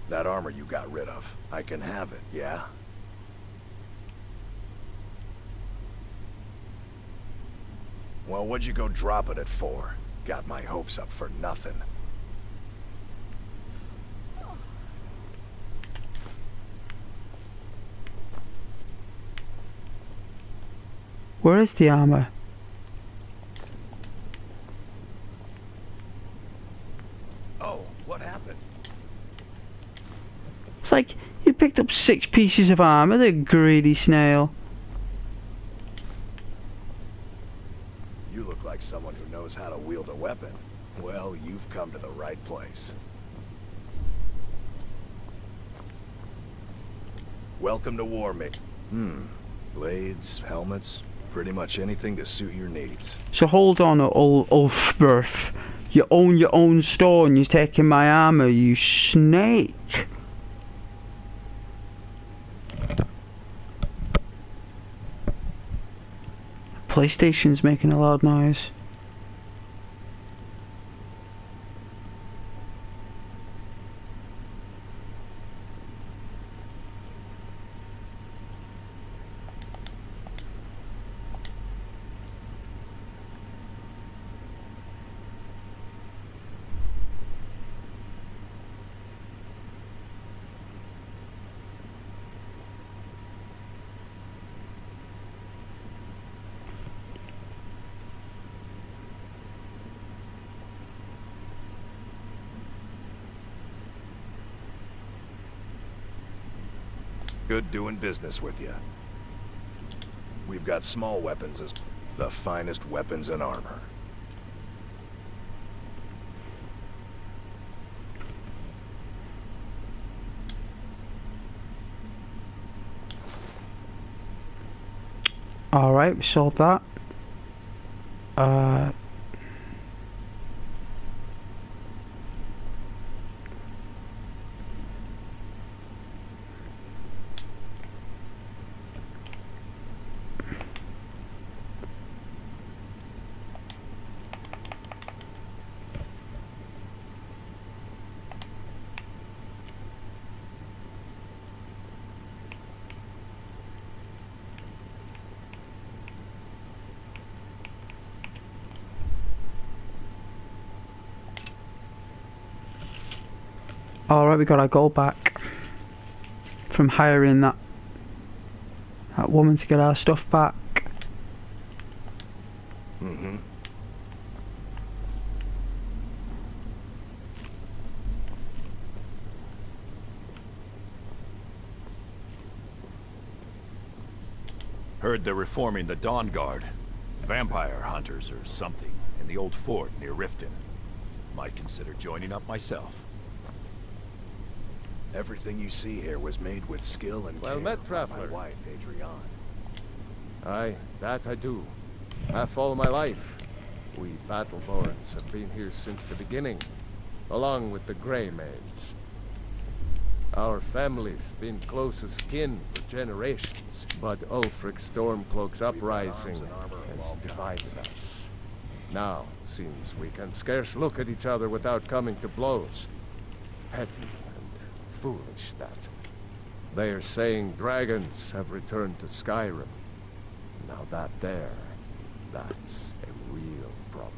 E: That armor you got rid of. I can have it, yeah? Well, what'd you go dropping it for? Got my hopes up for nothing.
A: Where is the armor?
E: Oh, what happened?
A: It's like you picked up 6 pieces of armor, the greedy snail.
E: You look like someone who knows how to wield a weapon. Well, you've come to the right place. Welcome to War, mate. Blades, helmets, pretty much anything to suit your needs.
A: So hold on, Ulfberth. You own your own store and you're taking my armor, you snake. PlayStation's making a loud noise.
E: Good doing business with you. We've got small weapons as the finest weapons and armor.
A: Alright, we sold that. Alright, we got our gold back from hiring that woman to get our stuff back.
H: Heard they're reforming the Dawn Guard. Vampire hunters or something in the old fort near Riften. Might consider joining up myself.
E: Everything you see here was made with skill and
D: Well
E: care
D: met,
E: by
D: traveler.
E: my wife, Adrienne.
D: Aye, that I do. Half all my life. We Battleborns have been here since the beginning, along with the Greymaids. Our family's been close as kin for generations, but Ulfric Stormcloak's uprising
E: and armor of
D: has
E: all
D: divided
E: kinds.
D: us. Now, seems we can scarce look at each other without coming to blows. Petty and foolish, that. They are saying dragons have returned to Skyrim. Now that's a real problem.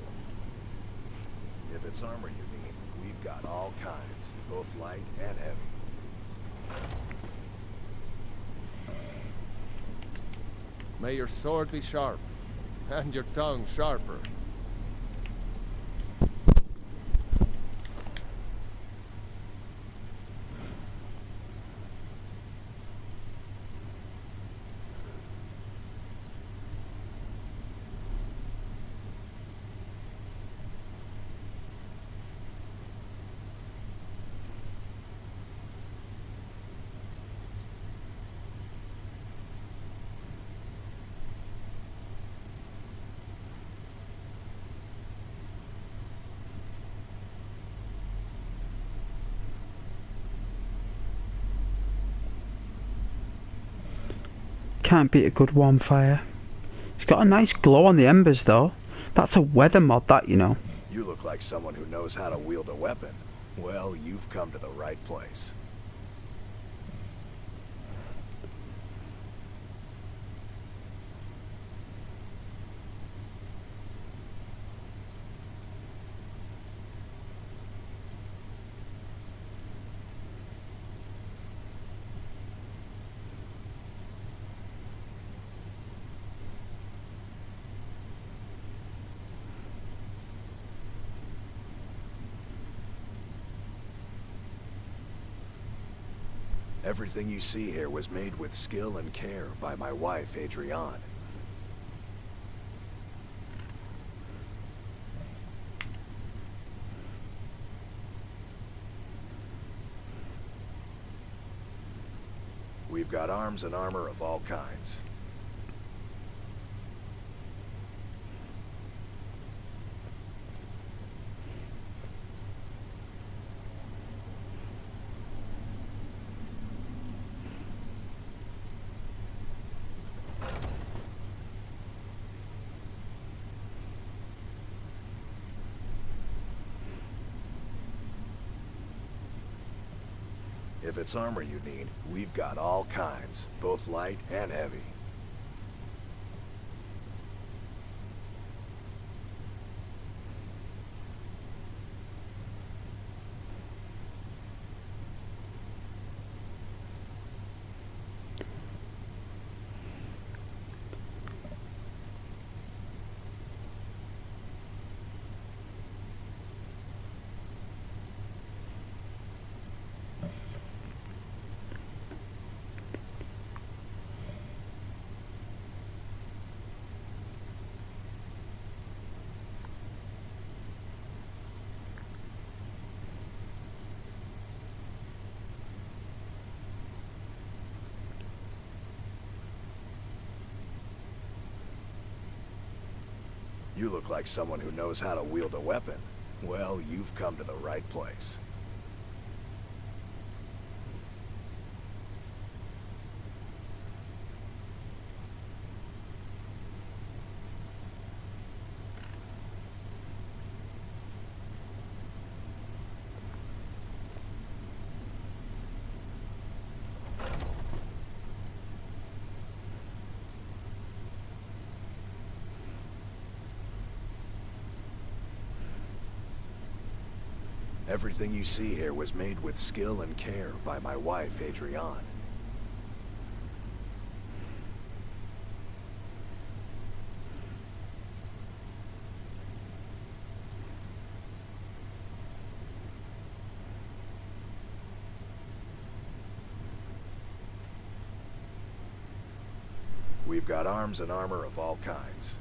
E: If it's armor you mean, we've got all kinds, both light and heavy.
D: May your sword be sharp, and your tongue sharper.
A: Can't beat a good bonfire. It's got a nice glow on the embers though. That's a weather mod, that, you know.
E: You look like someone who knows how to wield a weapon. Well, you've come to the right place. Everything you see here was made with skill and care by my wife, Adrienne. We've got arms and armor of all kinds. If it's armor you need, we've got all kinds, both light and heavy. You look like someone who knows how to wield a weapon. Well, you've come to the right place. Everything you see here was made with skill and care by my wife, Adrienne. We've got arms and armor of all kinds.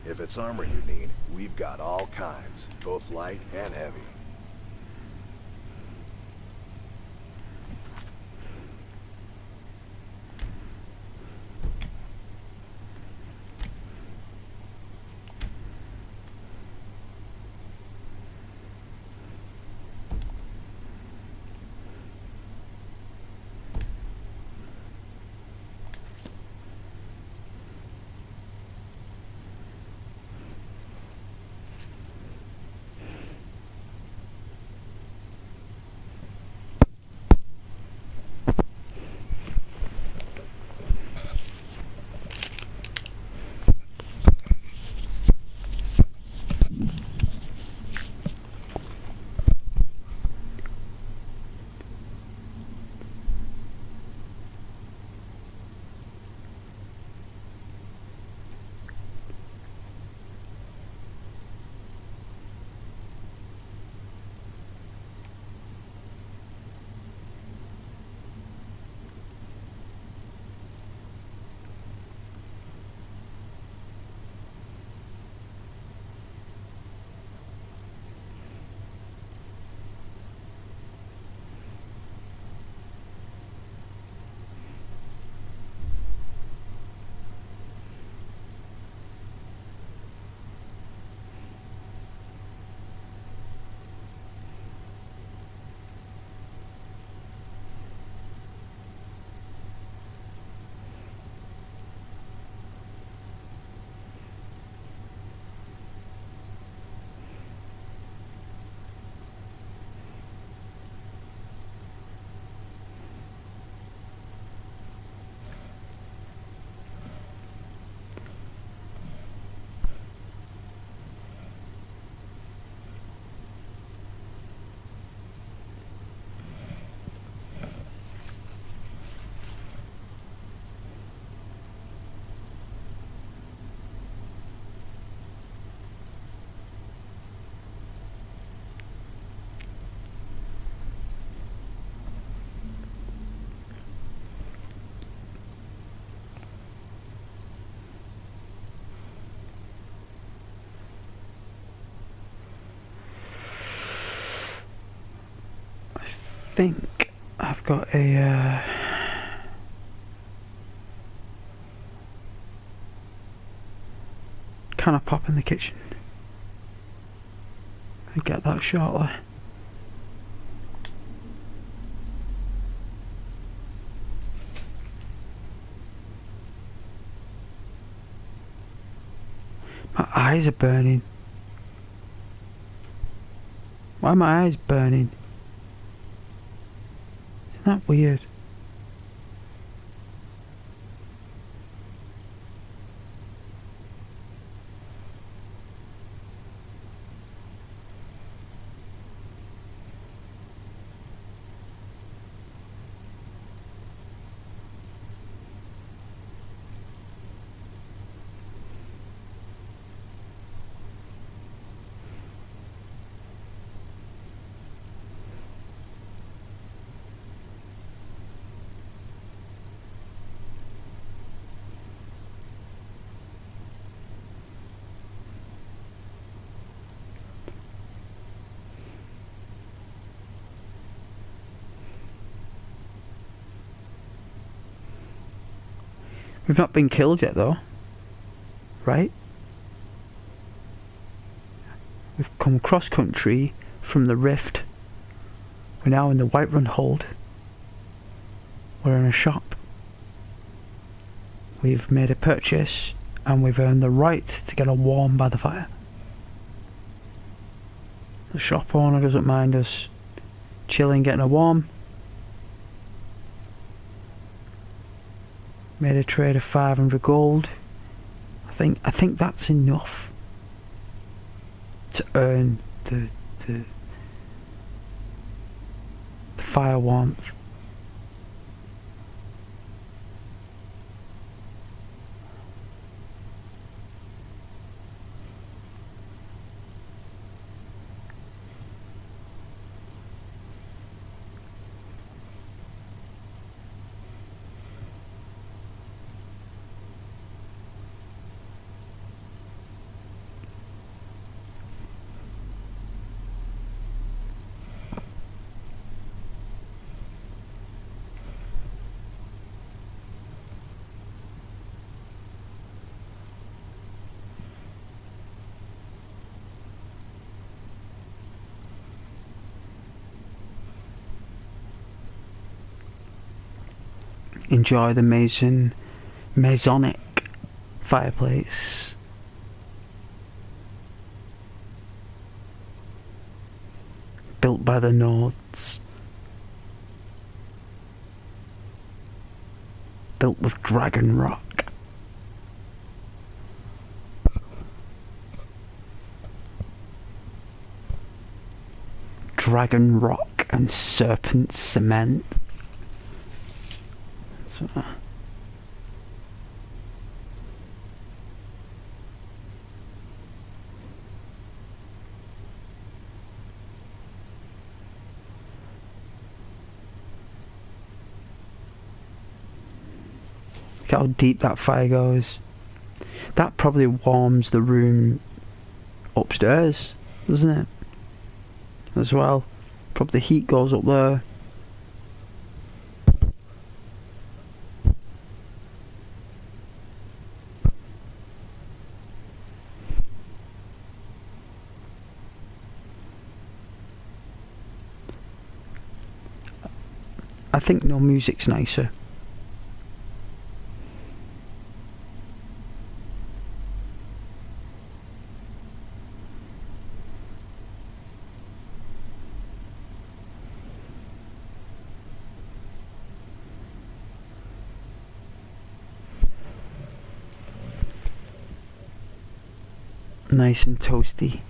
E: If it's armor you need, we've got all kinds, both light and heavy.
A: think I've got a can of pop in the kitchen. I'll get that shortly. My eyes are burning. Why are my eyes burning? Isn't that weird? We've not been killed yet though, right? We've come cross country from the rift. We're now in the Whiterun hold. We're in a shop. We've made a purchase and we've earned the right to get a warm by the fire. The shop owner doesn't mind us chilling, getting a warm. Made a trade of 500 gold. I think that's enough to earn the fire warmth. Enjoy the Masonic fireplace. Built by the Nords. Built with dragon rock. Dragon rock and serpent cement. Look how deep that fire goes. That probably warms the room upstairs, doesn't it? As well. Probably the heat goes up there. I think no music's nicer. Nice and toasty.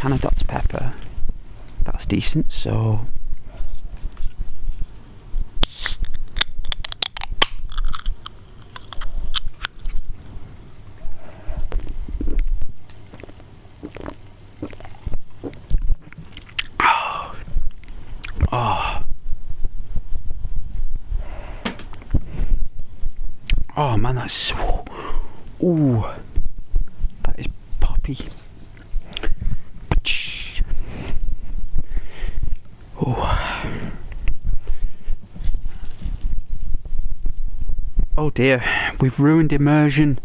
A: can of Dr. Pepper. That's decent, so... Oh man, that's so... Ooh. That is poppy. Oh dear, we've ruined immersion.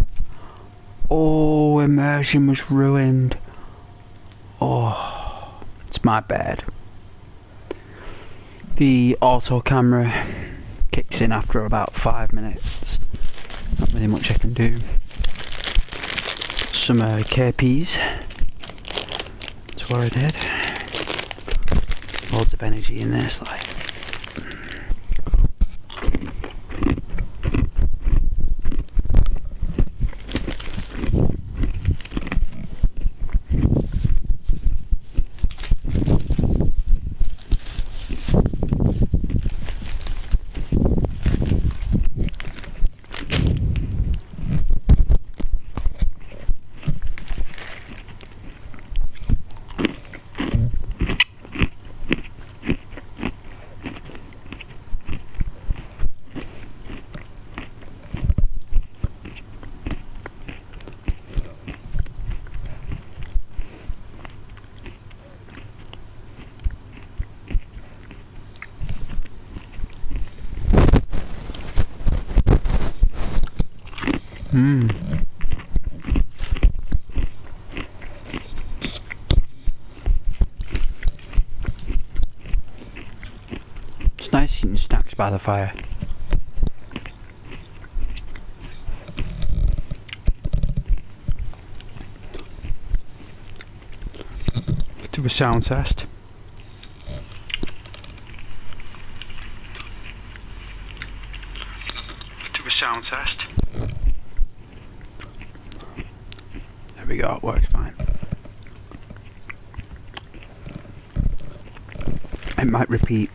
A: Oh, immersion was ruined. Oh, it's my bad. The auto camera kicks in after about 5 minutes. Not really much I can do. Some KPs. That's what I did. Loads of energy in this, like. It's nice eating snacks by the fire. Do a sound test. Do a sound test. There we go, it works fine. It might repeat.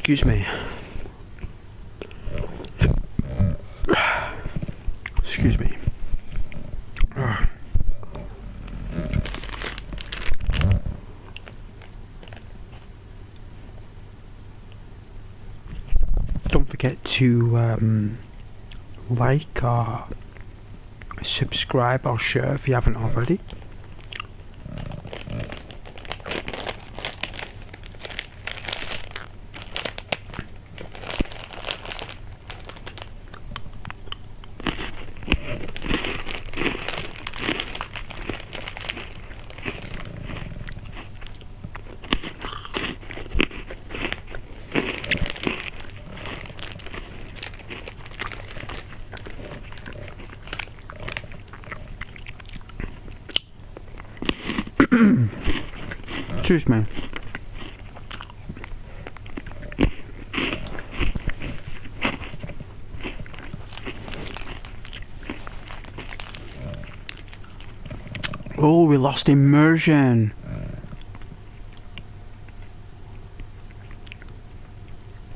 A: Excuse me. Excuse me. Don't forget to like or subscribe or share if you haven't already. Excuse me. Oh, we lost immersion.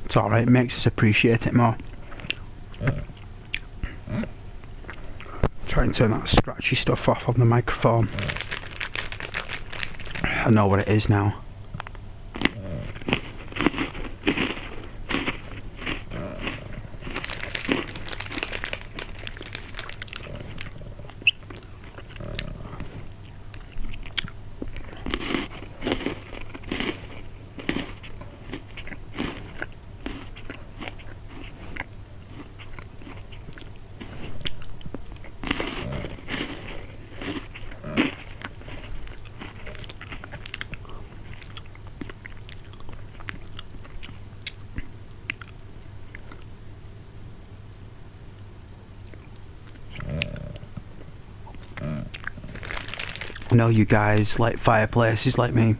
A: It's alright, it makes us appreciate it more. Try and turn that scratchy stuff off on the microphone. I know what it is now. I know you guys like fireplaces like me.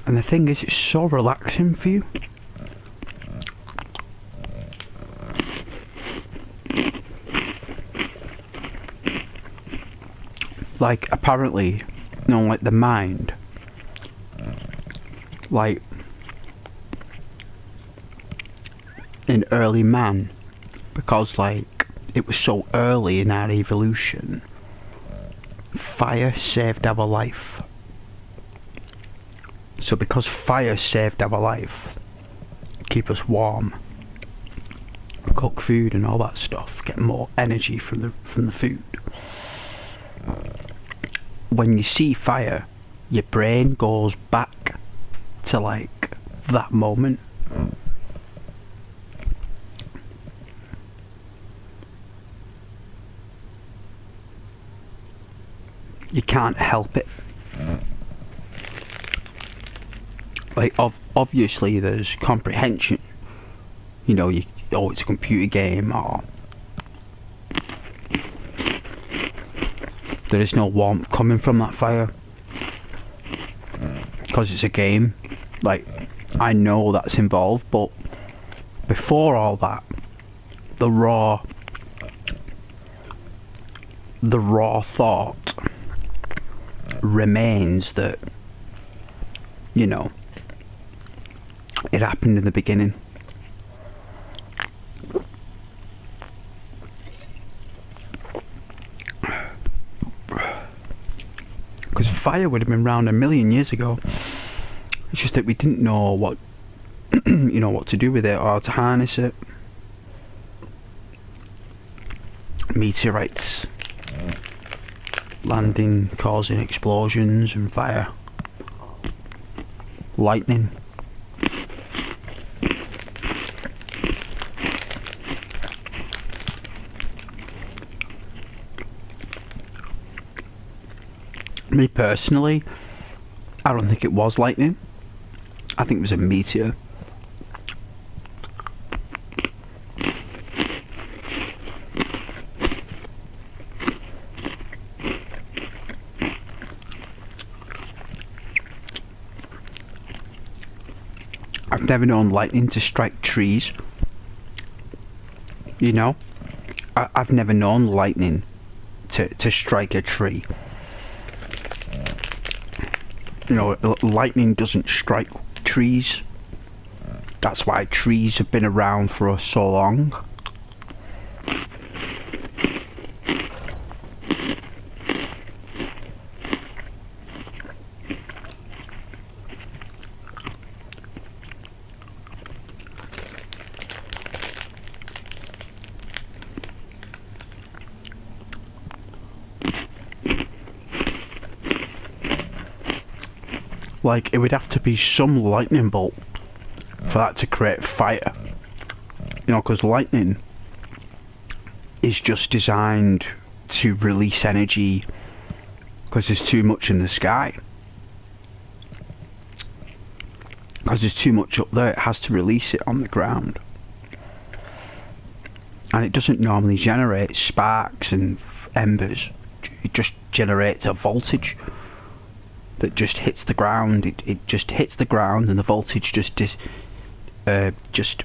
A: And the thing is, it's so relaxing for you. Like, apparently, you know, like the mind, like in early man, because like it was so early in our evolution, fire saved our life. So because fire saved our life, keep us warm, cook food and all that stuff, get more energy from the food. When you see fire, your brain goes back to like that moment. You can't help it. Like, obviously there's comprehension. You know, it's a computer game, or there is no warmth coming from that fire because it's a game. Like, I know that's involved, but before all that, the raw thought remains that, you know, it happened in the beginning. Because fire would have been around a million years ago. It's just that we didn't know what you know, what to do with it or how to harness it. Meteorites landing, causing explosions and fire. Lightning. Me personally, I don't think it was lightning. I think it was a meteor. I've never known lightning to strike trees. You know? I've never known lightning to strike a tree. You know, lightning doesn't strike trees. That's why trees have been around for so long. Like, it would have to be some lightning bolt for that to create fire. You know, because lightning is just designed to release energy because there's too much in the sky. Because there's too much up there, it has to release it on the ground. And it doesn't normally generate sparks and embers. It just generates a voltage that just hits the ground. It just hits the ground, and the voltage just just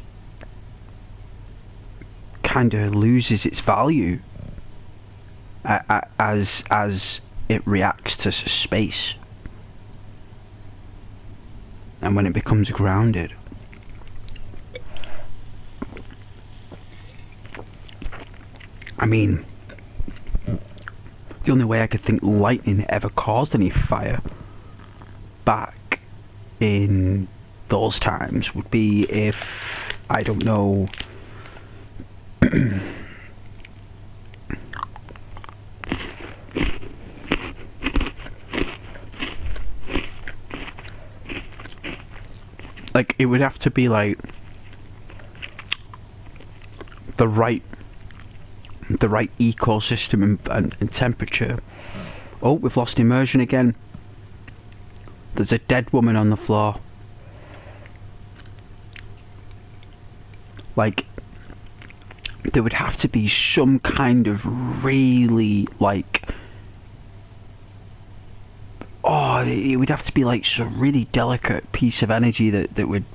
A: kind of loses its value as it reacts to space, and when it becomes grounded. I mean, the only way I could think lightning ever caused any fire back in those times would be if, I don't know, like, it would have to be like the right ecosystem and temperature. Oh, we've lost immersion again. There's a dead woman on the floor. Like, there would have to be some kind of really, like, oh, it would have to be like some really delicate piece of energy that would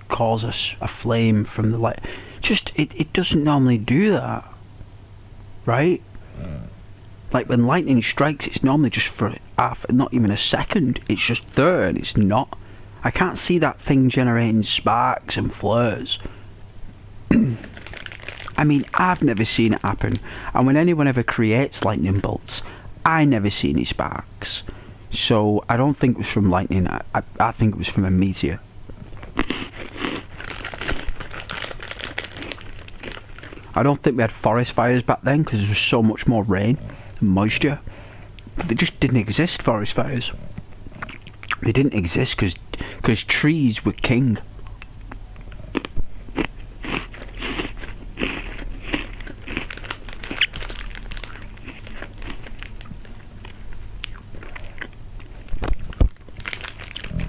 A: cause us a flame from the light. Just, it doesn't normally do that, right? Like, when lightning strikes, it's normally just for not even a second. It's just there, and it's not. I can't see that thing generating sparks and flares. I mean, I've never seen it happen, and when anyone ever creates lightning bolts, I never see any sparks. So I don't think it was from lightning. I think it was from a meteor. I don't think we had forest fires back then because there was so much more rain and moisture. But they just didn't exist, forest fires. They didn't exist because trees were king.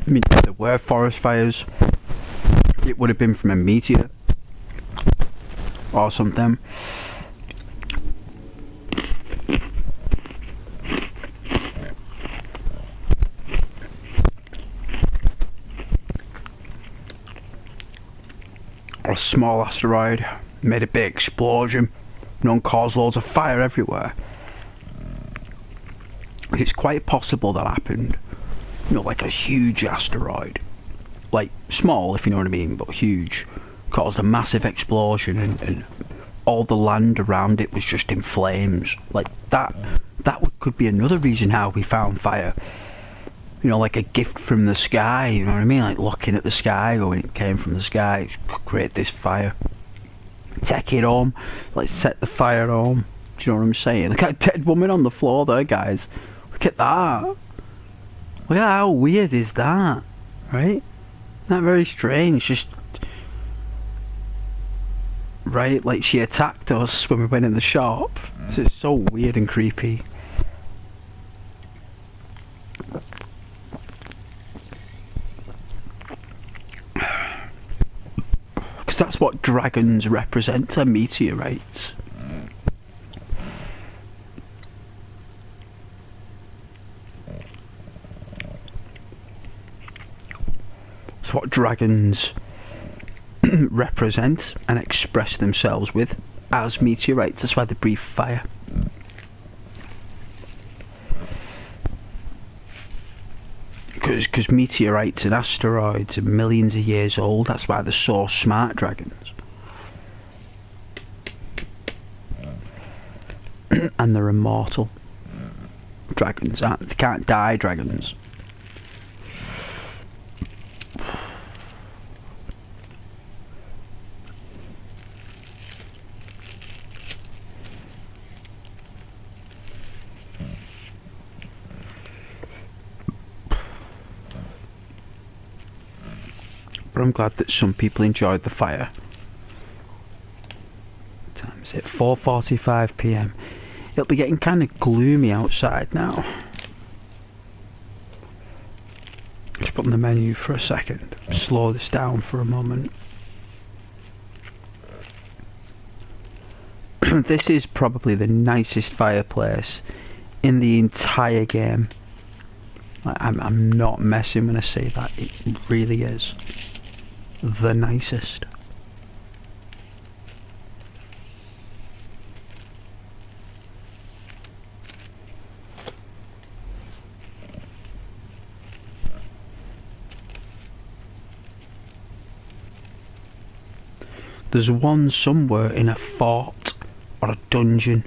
A: I mean, if there were forest fires, it would have been from a meteor or something. Or a small asteroid made a big explosion, caused loads of fire everywhere. It's quite possible that happened. You know, like a huge asteroid, like small, if you know what I mean, but huge, caused a massive explosion, and all the land around it was just in flames. Like that could be another reason how we found fire. You know, like a gift from the sky, you know what I mean? Like looking at the sky, going, it came from the sky, it could create this fire. Take it home, let's set the fire home. Do you know what I'm saying? Look at a dead woman on the floor there, guys. Look at that. Look at how weird is that, right? Not very strange, just... Right, like she attacked us when we went in the shop. It's so weird and creepy. Because that's what dragons represent, are meteorites. It's what dragons represent and express themselves with as meteorites. That's why they breathe fire. Because meteorites and asteroids are millions of years old. That's why they're so smart, dragons. And they're immortal. Dragons aren't. They can't die, dragons. But I'm glad that some people enjoyed the fire. What time is it? 4:45 PM. It'll be getting kind of gloomy outside now. Just put on the menu for a second. Slow this down for a moment. This is probably the nicest fireplace in the entire game. I'm not messing when I say that. It really is. the nicest. There's one somewhere in a fort or a dungeon,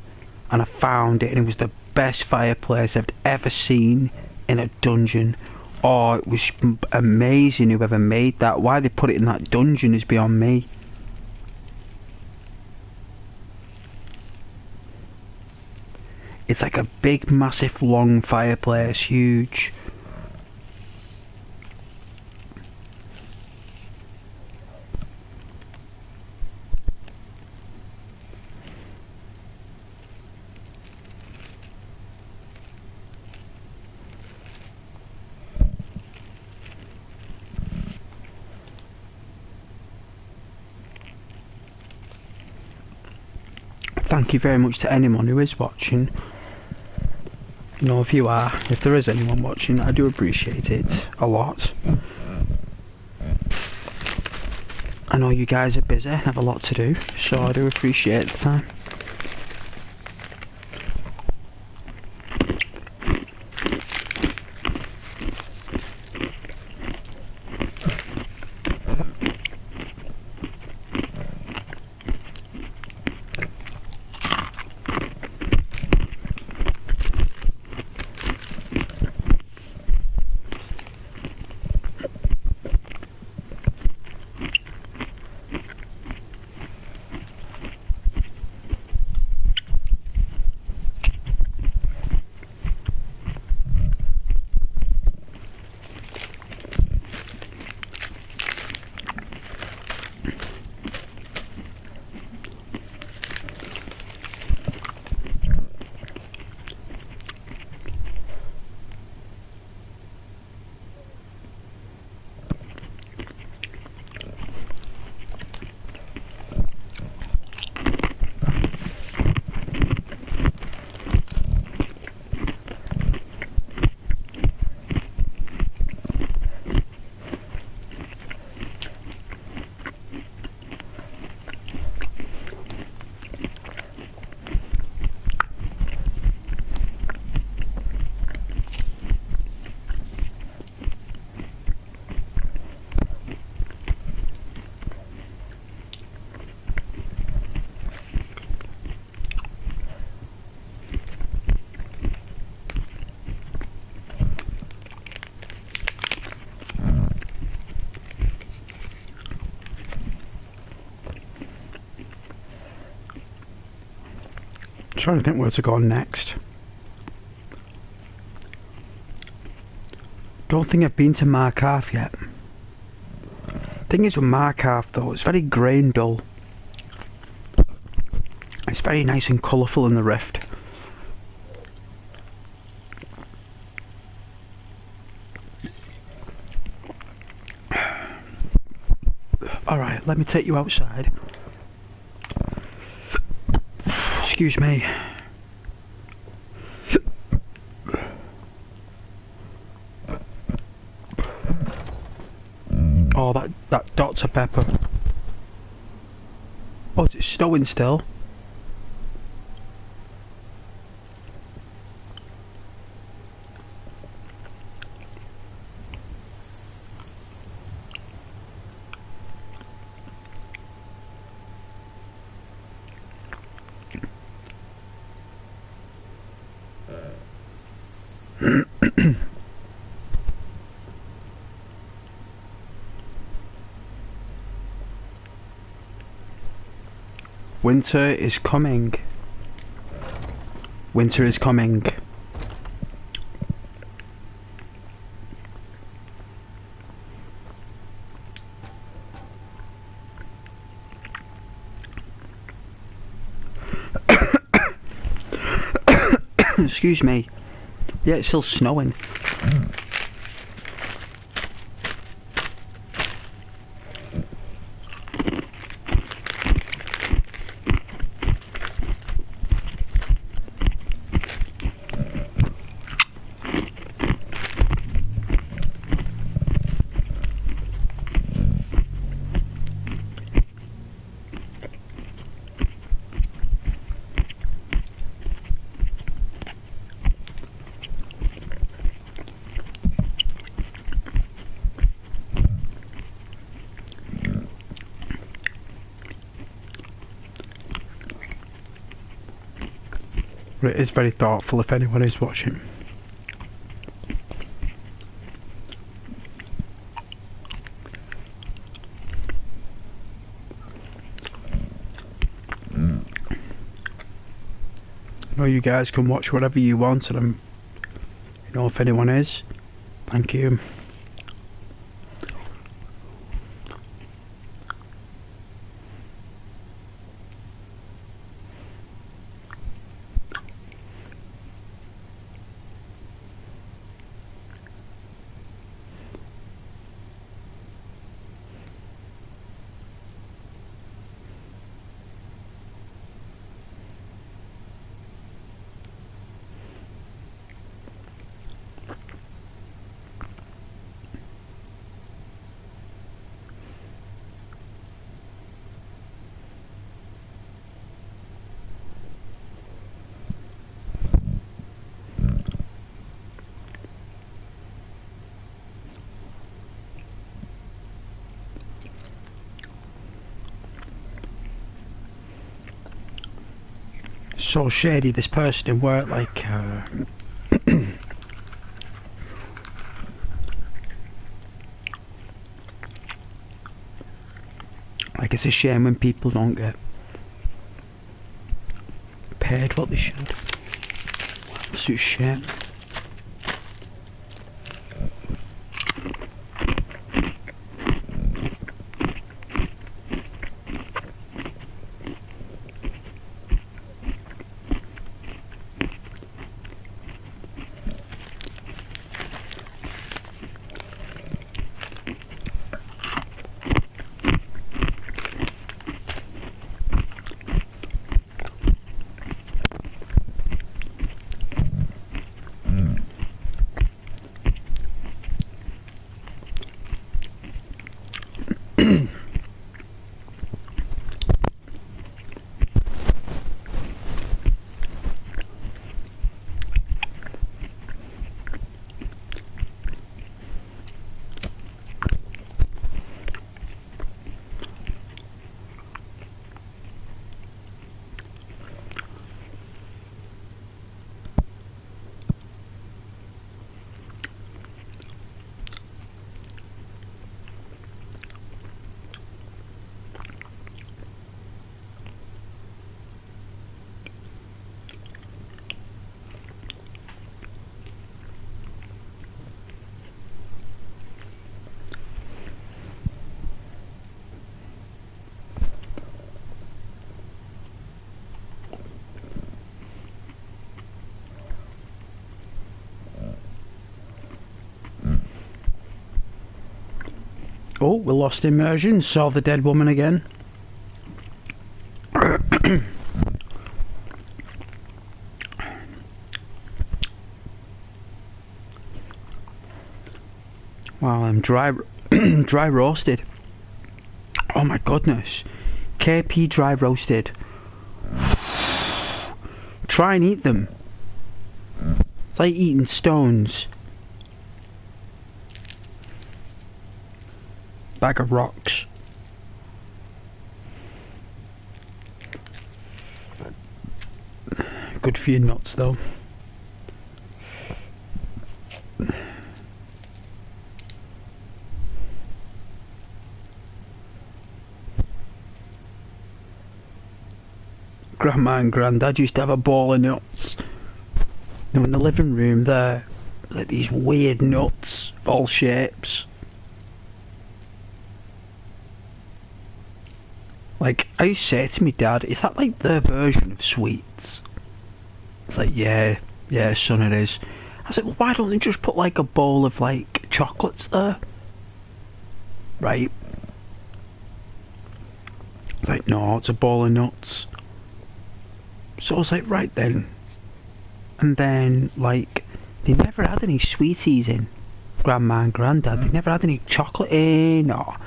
A: and I found it, and it was the best fireplace I've ever seen in a dungeon. Oh, it was amazing whoever made that. Why they put it in that dungeon is beyond me. It's like a big, massive, long fireplace, huge. Thank you very much to anyone who is watching. You know, if you are, if there is anyone watching, I do appreciate it a lot. I know you guys are busy, have a lot to do, so I do appreciate the time. Trying to think where to go next. Don't think I've been to Markarth yet. Thing is with Markarth though, it's very grey and dull. It's very nice and colourful in the Rift. Alright, let me take you outside. Excuse me. Oh, that Dr. Pepper. Oh, it's snowing still. Winter is coming. Winter is coming. Excuse me. Yeah, it's still snowing. But it is very thoughtful if anyone is watching. I know you guys can watch whatever you want, and you know, if anyone is, thank you. So shady, this person in work, like, like, it's a shame when people don't get paid what they should. Absolute shame. Oh, we lost immersion, saw the dead woman again. Wow, I'm dry roasted. Oh my goodness. KP dry roasted. Try and eat them. It's like eating stones. Bag of rocks. Good for your nuts though. Grandma and Granddad used to have a ball of nuts. Now in the living room there, like these weird nuts, all shapes. Like, I used to say to me dad, is that like their version of sweets? It's like, yeah, son, it is. I said, well, why don't they just put like a bowl of like chocolates there? Right? It's like, no, it's a bowl of nuts. So I was like, right then. And then, like, they never had any sweeties in. Grandma and Granddad, they never had any chocolate in, or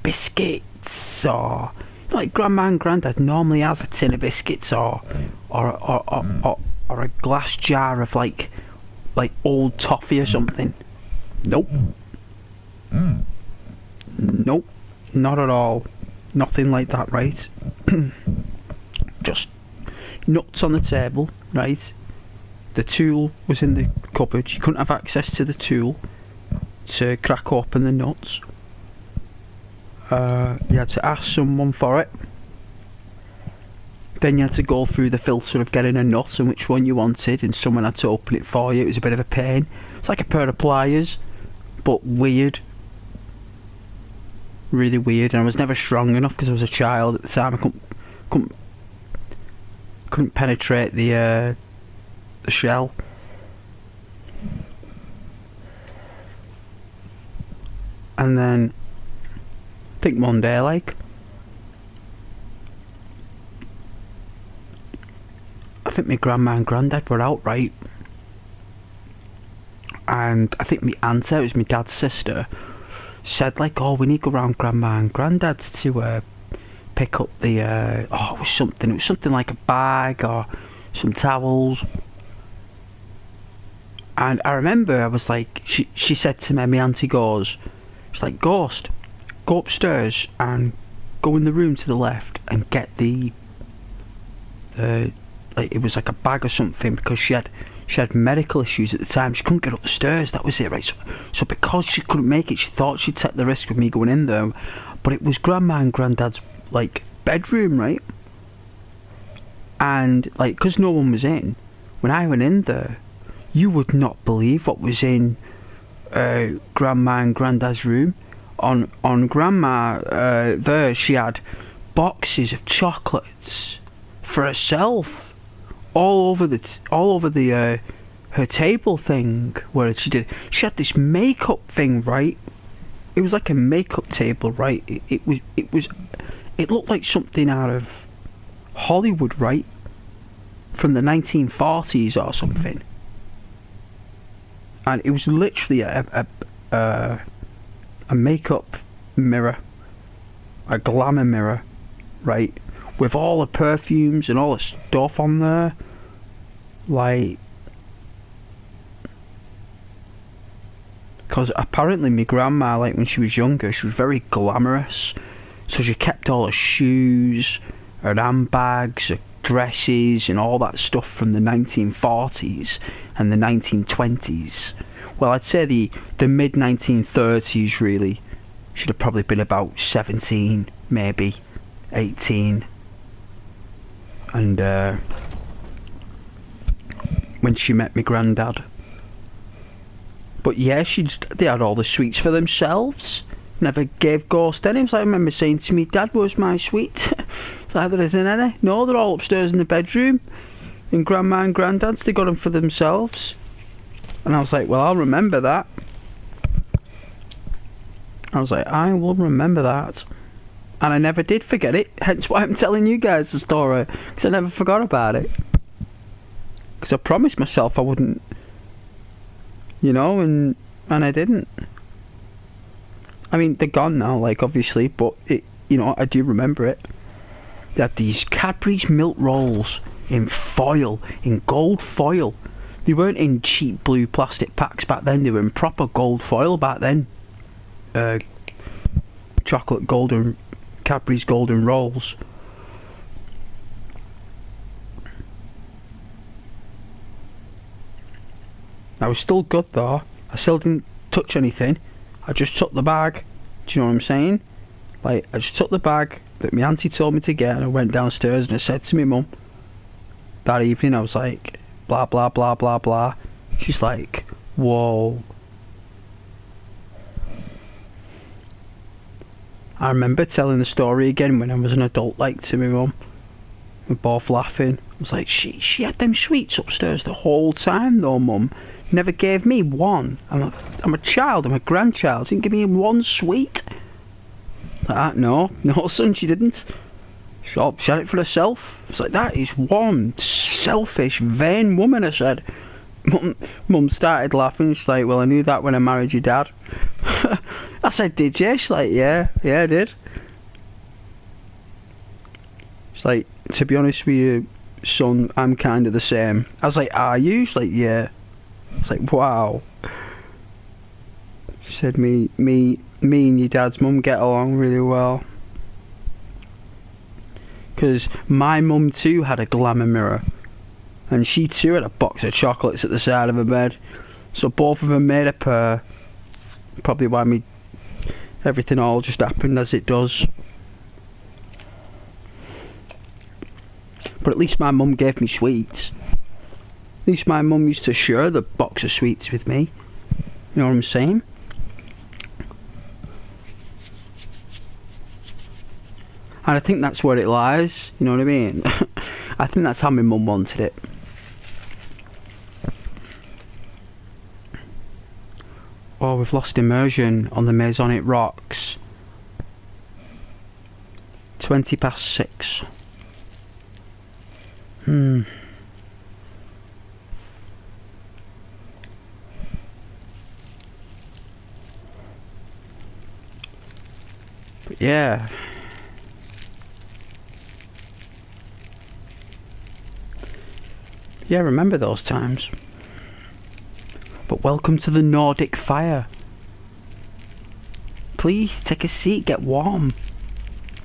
A: biscuits, or... Like, Grandma and Granddad normally has a tin of biscuits, or a glass jar of, like old toffee or something. Nope. Nope. Not at all. Nothing like that, right? nuts on the table, right? The tool was in the cupboard. You couldn't have access to the tool to crack open the nuts. You had to ask someone for it. Then you had to go through the filter of getting a nut and which one you wanted, and someone had to open it for you. It was a bit of a pain. It's like a pair of pliers, but weird. Really weird. And I was never strong enough because I was a child at the time. I couldn't penetrate the shell. And then I think one day, like, I think my grandma and granddad were out, right? And I think my aunt, it was my dad's sister, said like, oh, we need to go round grandma and granddad's to pick up the it was something like a bag or some towels. And I remember I was like, she said to me, my auntie goes, she's like, Ghost, go upstairs and go in the room to the left and get the like, it was like a bag or something, because she had medical issues at the time. She couldn't get up the stairs, that was it, right? So because she couldn't make it, she thought she'd take the risk of me going in there, but it was grandma and granddad's like bedroom, right? And like, because no one was in, when I went in there, you would not believe what was in grandma and granddad's room. On grandma there, she had boxes of chocolates for herself all over the her table thing where she had this makeup thing, right? It was like a makeup table, right? It looked like something out of Hollywood, right? From the 1940s or something. And it was literally a makeup mirror, a glamour mirror, right? With all the perfumes and all the stuff on there. Like, because apparently my grandma, like when she was younger, she was very glamorous. So she kept all her shoes, her handbags, her dresses and all that stuff from the 1940s and the 1920s. Well, I'd say the mid 1930s really. Should have probably been about 17, maybe 18. And when she met my granddad. But yeah, they had all the sweets for themselves. Never gave Ghost any. I remember saying to me, Dad, where's my sweets? It's like, there isn't any. No, they're all upstairs in the bedroom. And grandma and granddad's, they got them for themselves. And I was like, well, I'll remember that. I was like, I will remember that. And I never did forget it, hence why I'm telling you guys the story, because I never forgot about it. Because I promised myself I wouldn't, you know, and I didn't. I mean, they're gone now, like, obviously, but it, you know, I do remember it. They had these Cadbury's milk rolls in foil, in gold foil. They weren't in cheap blue plastic packs back then, they were in proper gold foil back then. Chocolate golden, Cadbury's golden rolls. I was still good though. I still didn't touch anything. I just took the bag. Do you know what I'm saying? Like, I just took the bag that my auntie told me to get, and I went downstairs and I said to my mum that evening, I was like, blah blah blah blah blah. She's like, whoa. I remember telling the story again when I was an adult, like, to my mum. We're both laughing. I was like, she had them sweets upstairs the whole time though, Mum. Never gave me one. I'm a child, I'm a grandchild. She didn't give me one sweet. Like that, no, son, she didn't. She had it for herself. It's like, that is one selfish, vain woman, I said. Mum started laughing. She's like, well, I knew that when I married your dad. I said, did you? She's like, yeah, I did. She's like, to be honest with you, son, I'm kind of the same. I was like, are you? She's like, yeah. I was like, wow. She said, me and your dad's mum get along really well. Because my mum too had a glamour mirror. And she too had a box of chocolates at the side of her bed. So both of them made a pair. Probably why everything all just happened as it does. But at least my mum gave me sweets. At least my mum used to share the box of sweets with me. You know what I'm saying? And I think that's where it lies. You know what I mean? I think that's how my mum wanted it. Oh, we've lost immersion on the Masonic Rocks. 6:20. But yeah. Yeah, remember those times. But welcome to the Nordic fire. Please take a seat, get warm,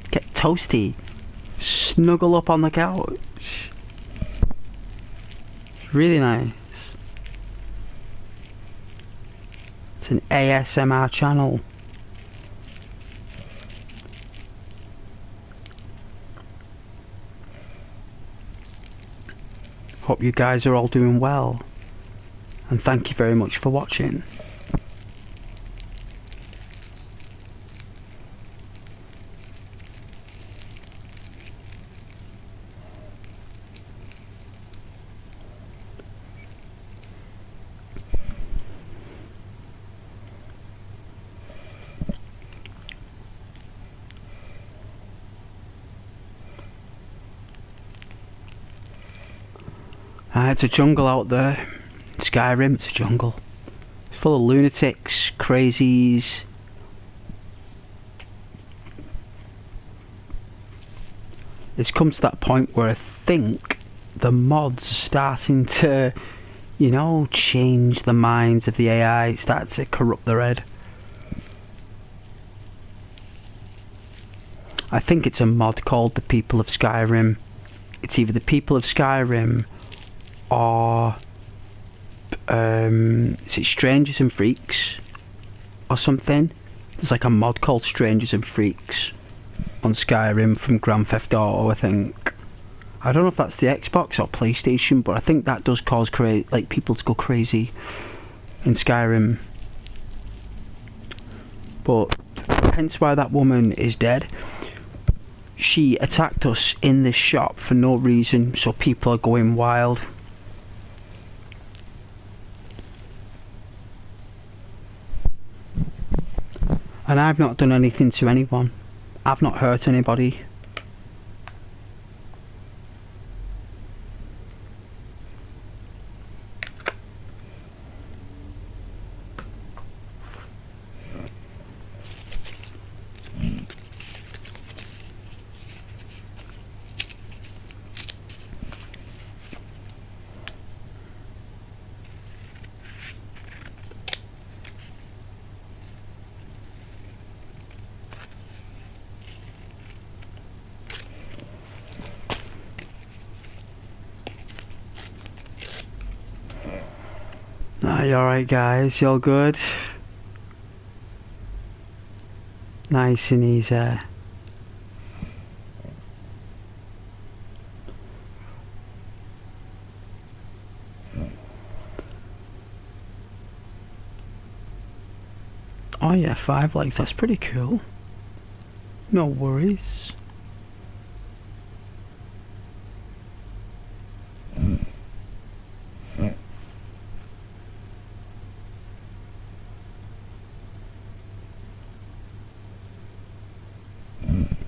A: get toasty, snuggle up on the couch. Really nice. It's an ASMR channel. Hope you guys are all doing well. And thank you very much for watching. It's a jungle out there. Skyrim, it's a jungle. It's full of lunatics, crazies. It's come to that point where I think the mods are starting to, you know, change the minds of the AI, start to corrupt their head. I think it's a mod called the People of Skyrim. It's either the People of Skyrim or is it Strangers and Freaks or something? There's like a mod called Strangers and Freaks on Skyrim from Grand Theft Auto, I think. I don't know if that's the Xbox or PlayStation, but I think that does cause people to go crazy in Skyrim. But hence why that woman is dead. She attacked us in this shop for no reason, so people are going wild. And I've not done anything to anyone. I've not hurt anybody. Are you alright, guys? You all good? Nice and easy. Oh yeah, 5 legs, that's pretty cool. No worries.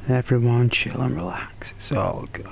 A: Everyone chill and relax, it's all good.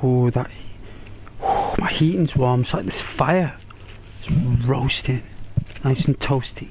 A: Oh, that. Oh, my heating's warm. It's like this fire. It's roasting. Nice and toasty.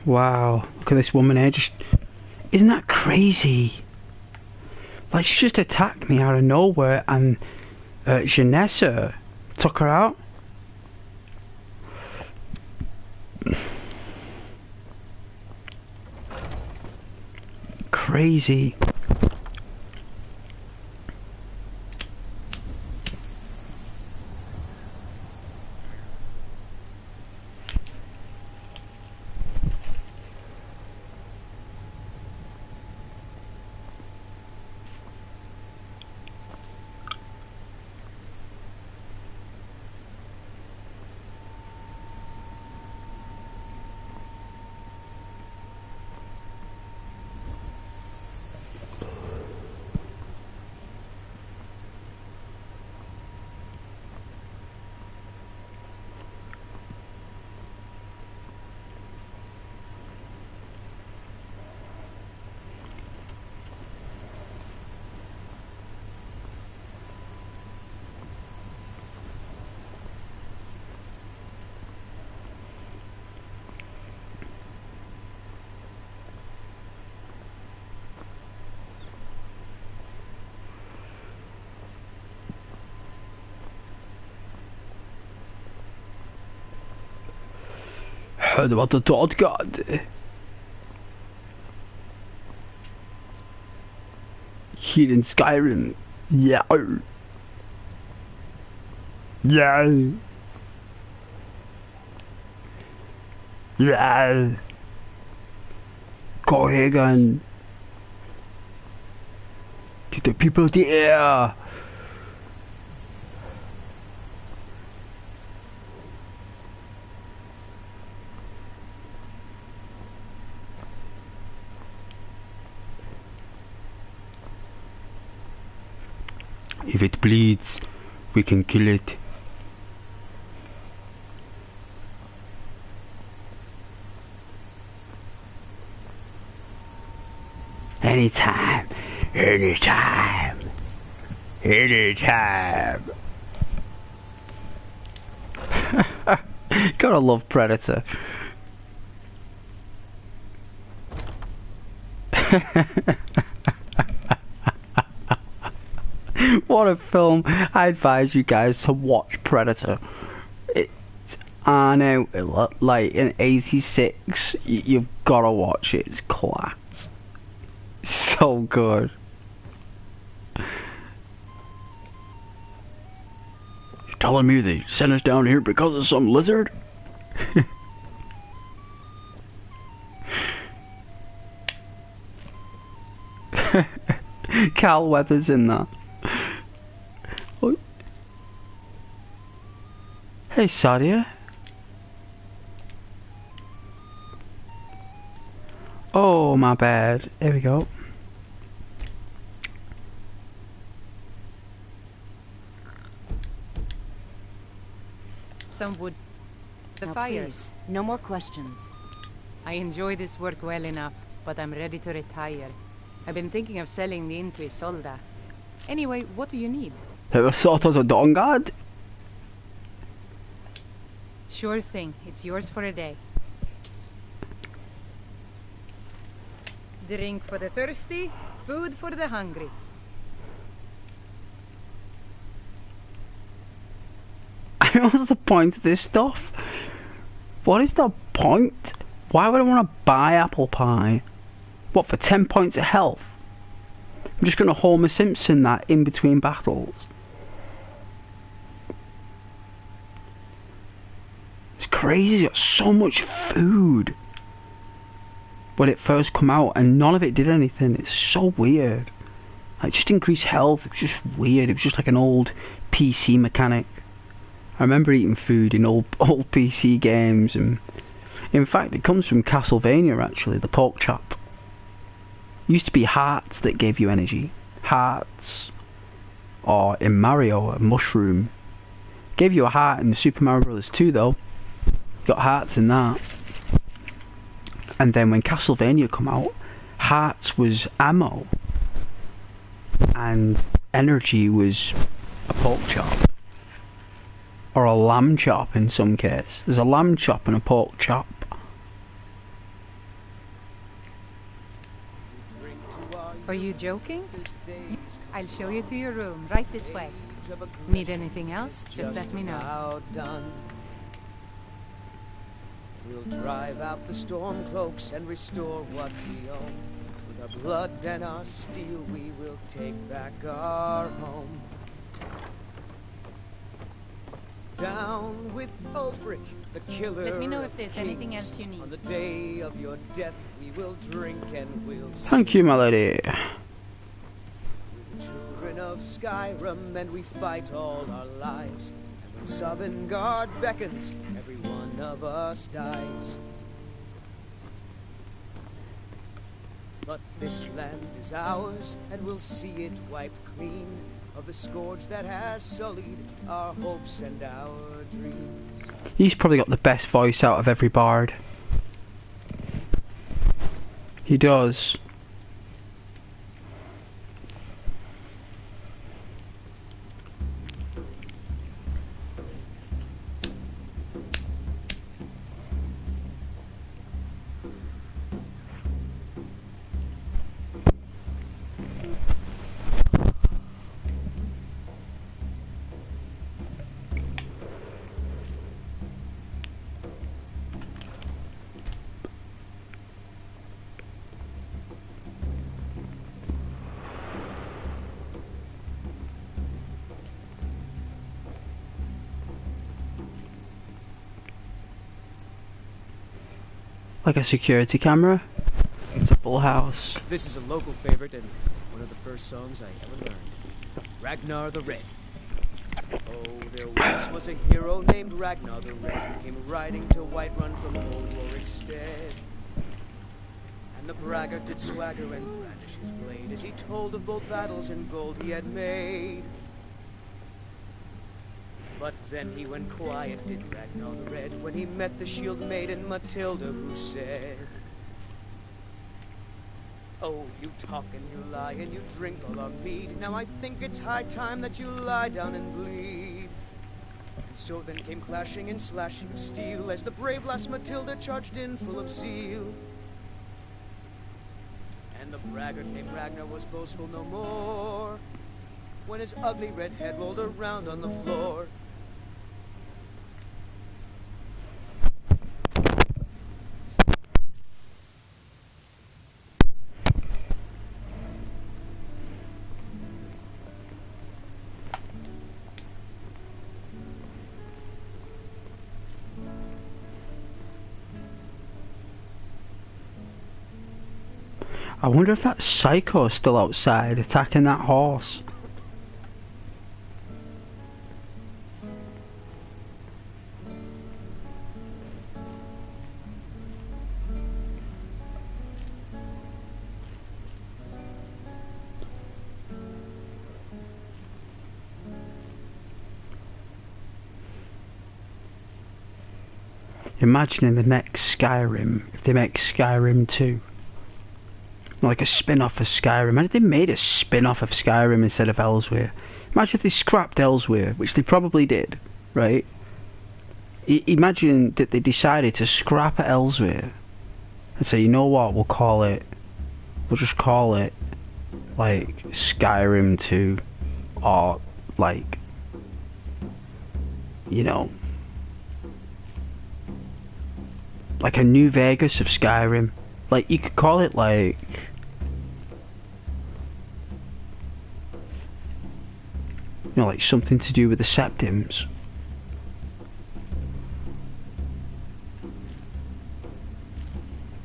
A: Wow, look at this woman here, just... Isn't that crazy? Like, she just attacked me out of nowhere and Janessa took her out. Crazy. Heard about the Dot God. Here in Skyrim. Yeah. Yeah. Yeah. Go Hagen. Get the people there. If it bleeds, we can kill it. Anytime. Anytime. Anytime. Gotta love Predator. What a film. I advise you guys to watch Predator. I know, like in '86, you've gotta watch it. It's class. So good. You're telling me they sent us down here because of some lizard? Carl Weathers in that. Oh. Hey, Sadia. Oh, my bad. There we go.
I: Some wood. The
J: Now,
I: fires.
J: please, no more questions.
I: I enjoy this work well enough, but I'm ready to retire. I've been thinking of selling the inn to Isolda. Anyway, what do you need?
A: Have you thought of the Dawn Guard?
I: Sure thing. It's yours for a day. Drink for the thirsty, food for the hungry.
A: What's the point of this stuff? What is the point? Why would I want to buy apple pie? What, for 10 points of health? I'm just going to Homer Simpson that in between battles. It's crazy, it's got so much food. When it first come out and none of it did anything. It's so weird. Like, just increased health. It was just weird. It was just like an old PC mechanic. I remember eating food in old PC games, and in fact it comes from Castlevania actually, the pork chop. Used to be hearts that gave you energy. Hearts. Or in Mario, a mushroom. Gave you a heart in the Super Mario Bros. 2 though. Got hearts in that. And then when Castlevania come out, hearts was ammo. And energy was a pork chop. Or a lamb chop in some case. There's a lamb chop and a pork chop.
I: Are you joking? I'll show you to your room, right this way. Need anything else? Just let me know.
K: We'll drive out the storm cloaks and restore what we own. With our blood and our steel, we will take back our home. Down with Ulfric, the killer.
I: Let me know if there's
K: of
I: anything
K: kings.
I: else you need.
K: On the day of your death, we will drink and we'll
A: Thank you, my lady.
K: We're the children of Skyrim, and we fight all our lives. And when Sovngarde beckons, every one of us dies. But this land is ours, and we'll see it wiped clean of the scourge that has sullied our hopes and our dreams.
A: He's probably got the best voice out of every bard. He does. Like a security camera. It's a full house.
K: This is a local favorite and one of the first songs I ever learned. Ragnar the Red. Oh, there once was a hero named Ragnar the Red who came riding to Whiterun from old Warwickstead. And the braggart did swagger and brandish his blade as he told of bold battles and gold he had made. But then he went quiet, did Ragnar the Red, when he met the shield maiden Matilda, who said, Oh, you talk and you lie and you drink all our mead. Now I think it's high time that you lie down and bleed. And so then came clashing and slashing of steel as the brave lass Matilda charged in full of zeal. And the braggart named Ragnar was boastful no more when his ugly red head rolled around on the floor.
A: I wonder if that psycho's still outside attacking that horse. Imagine in the next Skyrim, if they make Skyrim 2. Like a spin-off of Skyrim. Imagine if they made a spin-off of Skyrim instead of Elsewhere. Imagine if they scrapped Elsewhere, which they probably did, right? Imagine that they decided to scrap Elsewhere and say, you know what, we'll just call it, like, Skyrim 2, or, like, you know, like a New Vegas of Skyrim. Like, you could call it, like, you know, like something to do with the Septims.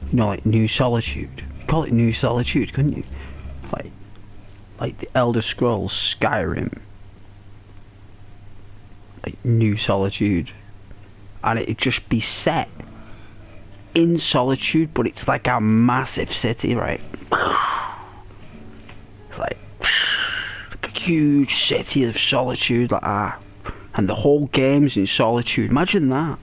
A: You know, like New Solitude. Call it New Solitude, couldn't you? Like the Elder Scrolls Skyrim. Like New Solitude. And it'd just be set in Solitude, but it's like a massive city, right? It's like a huge city of Solitude, like that. And the whole game's in Solitude. Imagine that.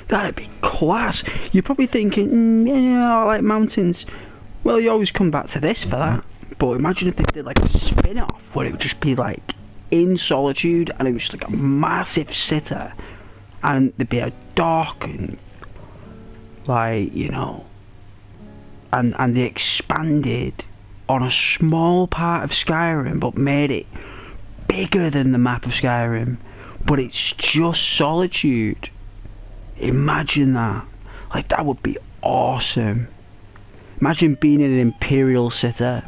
A: That'd be class. You're probably thinking, yeah, I like mountains. Well, you always come back to this for that. But imagine if they did like a spin-off where it would just be like in Solitude and it was like a massive city. And there'd be a dock and like, you know, and they expanded on a small part of Skyrim but made it bigger than the map of Skyrim, but it's just Solitude. Imagine that. Like, that would be awesome. Imagine being in an Imperial city.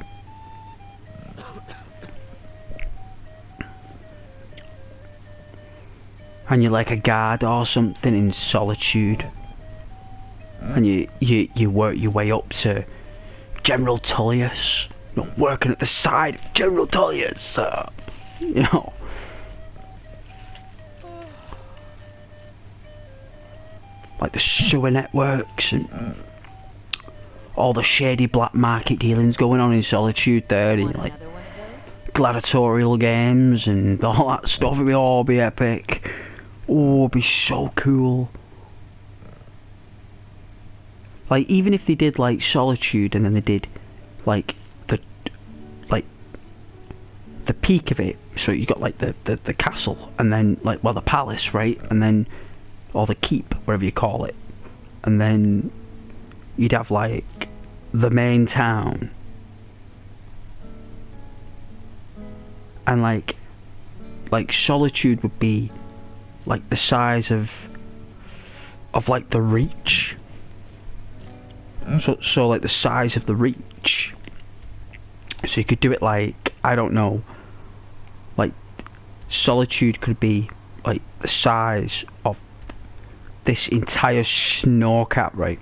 A: And you're like a guard or something in Solitude. And you work your way up to General Tullius. You know, working at the side of General Tullius. You know. Like the sewer networks and all the shady black market dealings going on in Solitude there. And like gladiatorial games and all that stuff. It'd all be epic. Oh, it'd be so cool. Like, even if they did like Solitude and then they did like the peak of it, so you got like the castle and then like, well, the palace, right? And then, or the keep, whatever you call it, and then you'd have like the main town, and like Solitude would be like the size of like the Reach. So like the size of the Reach. So you could do it like, I don't know, like Solitude could be like the size of this entire snow cap, right?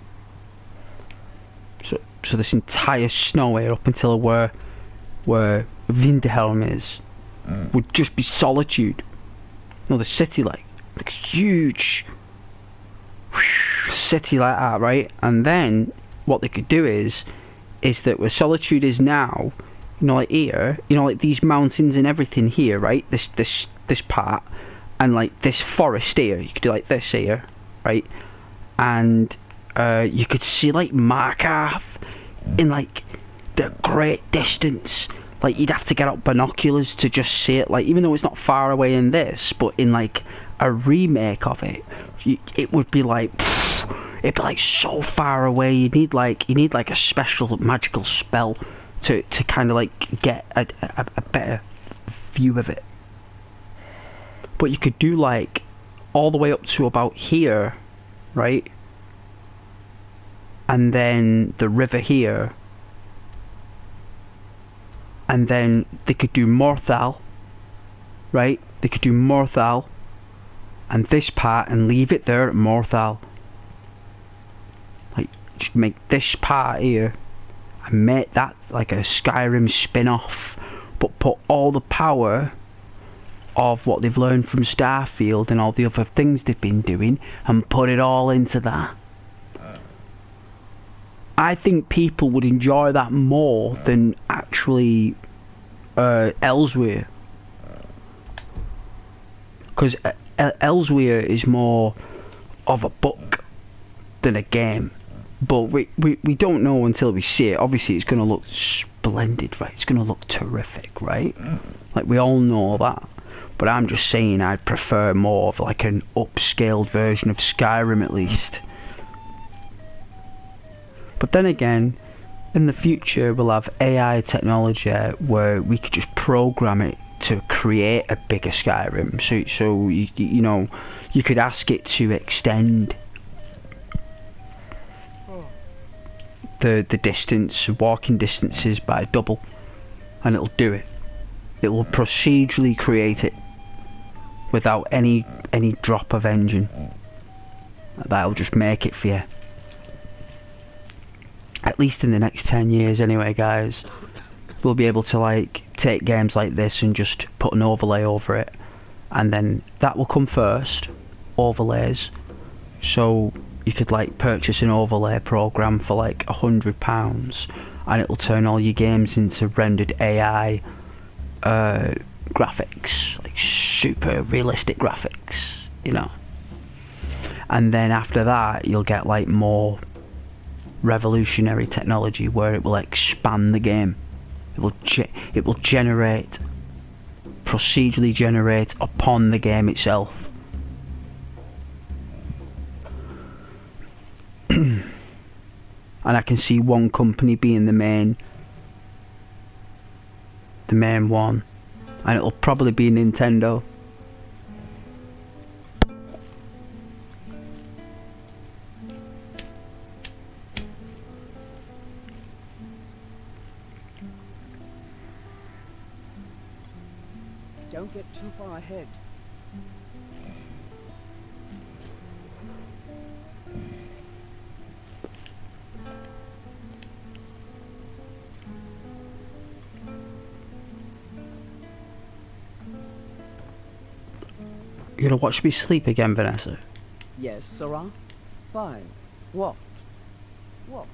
A: So this entire snow area up until where Vinderhelm is would just be Solitude. You know, the city like huge city like that, right? And then what they could do is that where Solitude is now, you know, like here, you know, like these mountains and everything here, right? This part, and like this forest here, you could do like this here, right? And you could see like Markarth in like the great distance. Like you'd have to get out binoculars to just see it. Like even though it's not far away in this, but in like a remake of it, it would be like it'd be like so far away. You need like a special magical spell to kind of like get a better view of it. But you could do like all the way up to about here, right? And then the river here. And then they could do Morthal, right? They could do Morthal and this part and leave it there at Morthal. Like, just make this part here and make that like a Skyrim spin-off, but put all the power of what they've learned from Starfield and all the other things they've been doing and put it all into that. I think people would enjoy that more than actually Elsewhere, because Elsewhere is more of a book than a game. But we don't know until we see it. Obviously it's going to look splendid, right? It's going to look terrific, right? Like we all know that. But I'm just saying I'd prefer more of like an upscaled version of Skyrim at least. But then again, in the future we'll have AI technology where we could just program it to create a bigger Skyrim. So you know, you could ask it to extend the distance, walking distances by double, and it'll do it. It will procedurally create it without any drop of engine. That'll just make it for you. At least in the next 10 years anyway, guys. We'll be able to like take games like this and just put an overlay over it, and then that will come first, overlays. So you could like purchase an overlay program for like £100 and it'll turn all your games into rendered AI graphics, like super realistic graphics, you know. And then after that you'll get like more revolutionary technology where it will expand the game. It will generate, procedurally generate upon the game itself. And I can see one company being the main one, and it'll probably be Nintendo.
F: Don't get too far ahead.
A: You're gonna watch me sleep again, Vanessa?
F: Yes, Sarah? Fine. What? What?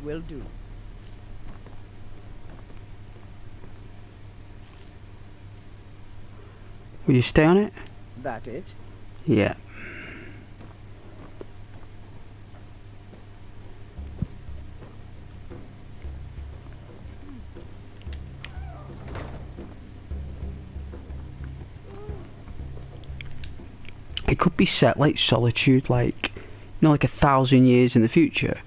F: Will do.
A: Will you stay on it?
F: That it?
A: Yeah. It could be set like Solitude, like, you know, like 1,000 years in the future.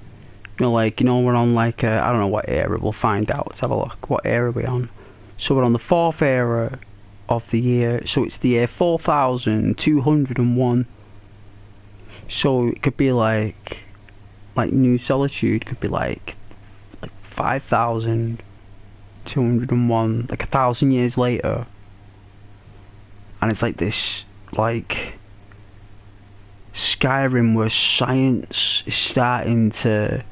A: You know, like, you know, we're on like I don't know what era. We'll find out. Let's have a look. What era are we on? So we're on the 4th era of the year. So it's the year 4201. So it could be like New Solitude could be like 5201, like 1,000 years later. And it's like this, like Skyrim where science is starting to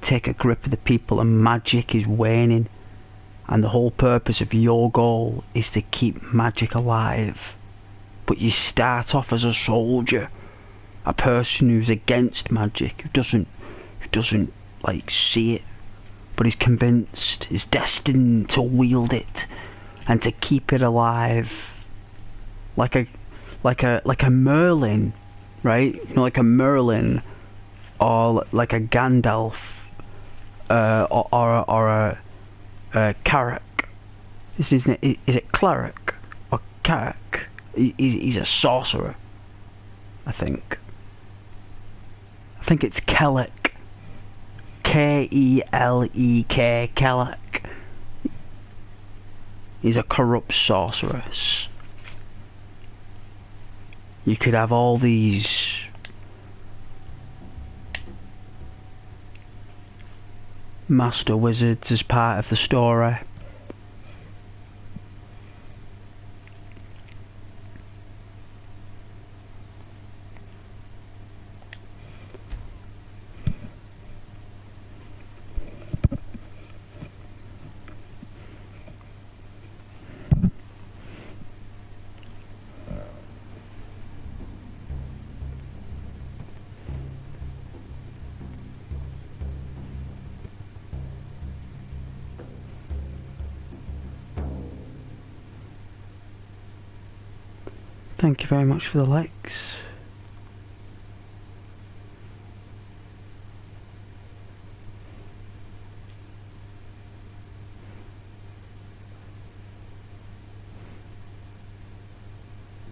A: take a grip of the people and magic is waning, and the whole purpose of your goal is to keep magic alive. But you start off as a soldier, a person who's against magic, who doesn't like see it, but is convinced, is destined to wield it and to keep it alive, like a Merlin right? You know, like a Merlin or like a Gandalf, or a Carrick. Is it Cleric or Carrick? He's a sorcerer, I think. I think it's Kellic. Kelek. Kellic. He's a corrupt sorceress. You could have all these master wizards as part of the story. Thank you very much for the likes.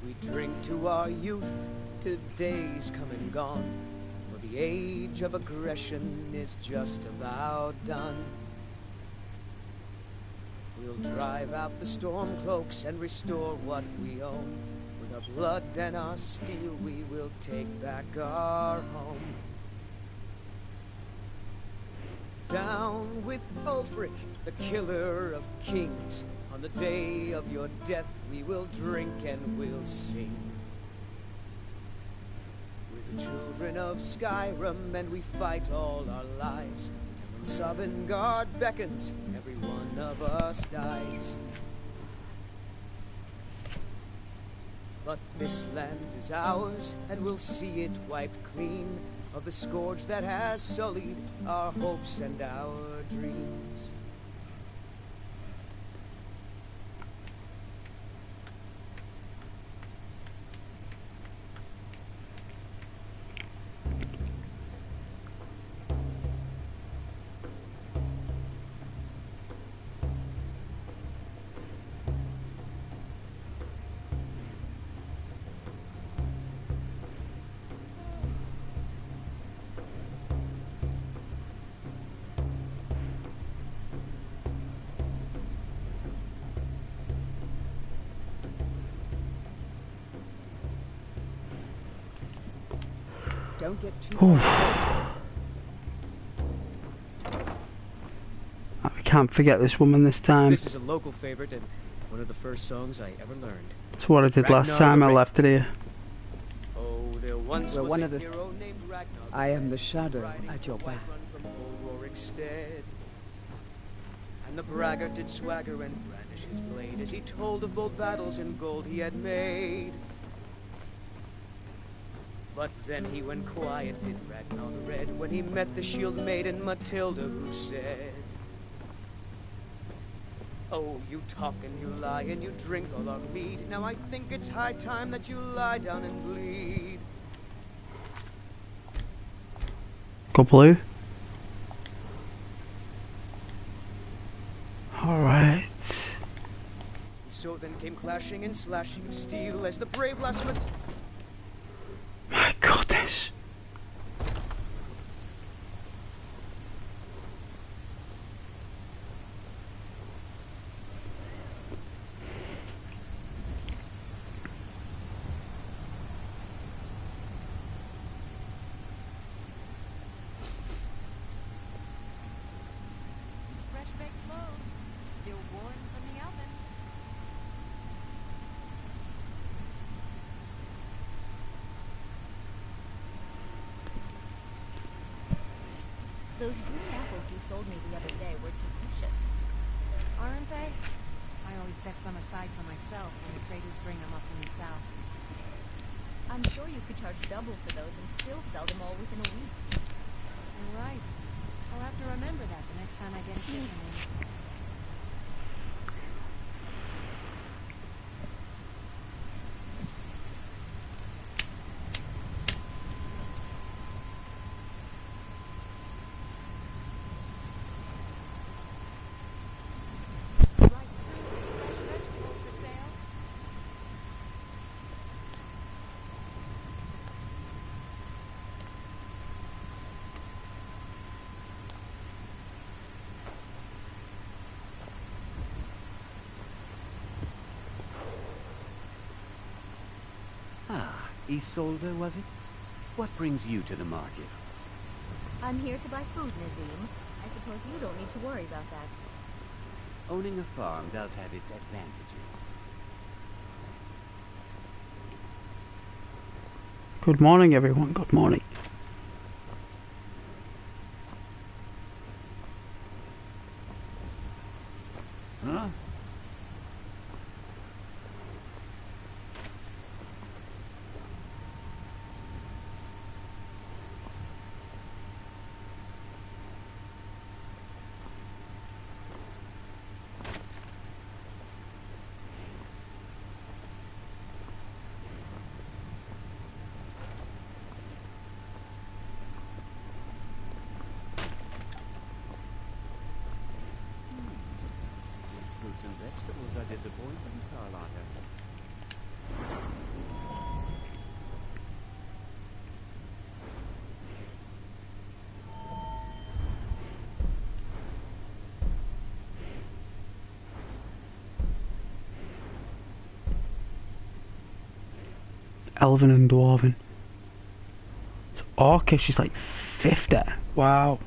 K: We drink to our youth, today's come and gone, for the age of aggression is just about done. We'll drive out the storm cloaks and restore what we own. With our blood and our steel, we will take back our home. Down with Ulfric, the killer of kings. On the day of your death, we will drink and we'll sing. We're the children of Skyrim, and we fight all our lives. And when Sovngarde beckons, every one of us dies. But this land is ours, and we'll see it wiped clean of the scourge that has sullied our hopes and our dreams.
F: Don't get too
A: We can't forget this woman this time.
K: This is a local favorite and one of the first songs I ever learned.
A: It's what I did last time I left it here.
K: Oh, there once
F: We're
K: was
F: one
K: a
F: of the
K: hero named Ragnar.
F: I am the shadow
K: riding
F: at your
K: to White
F: back.
K: Run from old Rorik's stead. And the braggart did swagger and brandish his blade as he told of bold battles in gold he had made. But then he went quiet, did Ragnar the Red, when he met the shield maiden Matilda, who said, "Oh, you talk and you lie and you drink all our mead. Now I think it's high time that you lie down and bleed."
A: Go blue. Alright.
K: So then came clashing and slashing of steel as the brave last
A: My goodness.
C: Fresh baked loaves, still warm from the oven.
G: Those green apples you sold me the other day were delicious.
C: Aren't they? I always set some aside for myself when the traders bring them up from the south.
G: I'm sure you could charge double for those and still sell them all within a week.
C: You're right. I'll have to remember that the next time I get a shipment in.
L: Isolde, was it? What brings you to the market?
G: I'm here to buy food, Nazim. I suppose you don't need to worry about that.
L: Owning a farm does have its advantages.
A: Good morning, everyone. Good morning.
L: Huh? Fruits and vegetables are disappointing, Carlotta.
A: Elven and Dwarven. So Orcish is like 50. Wow.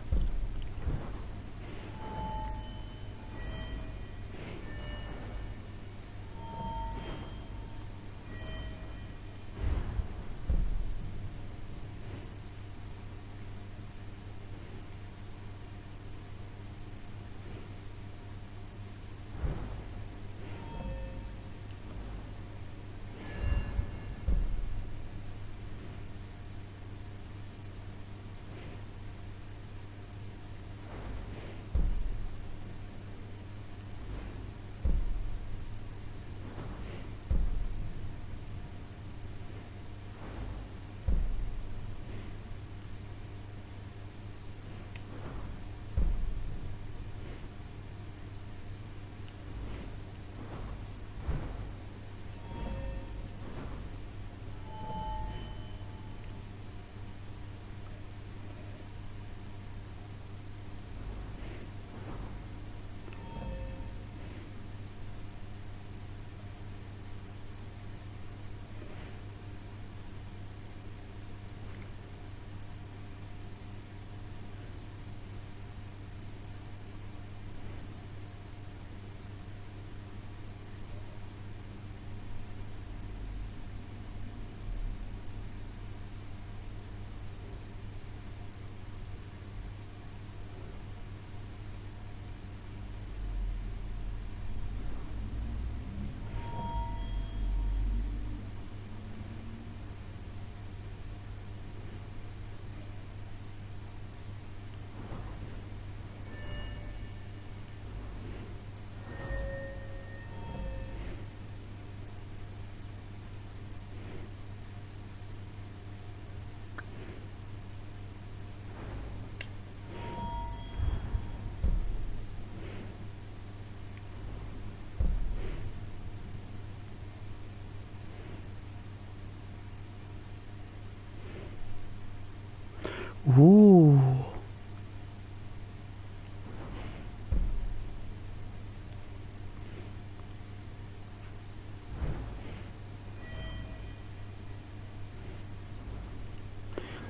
A: Ooh.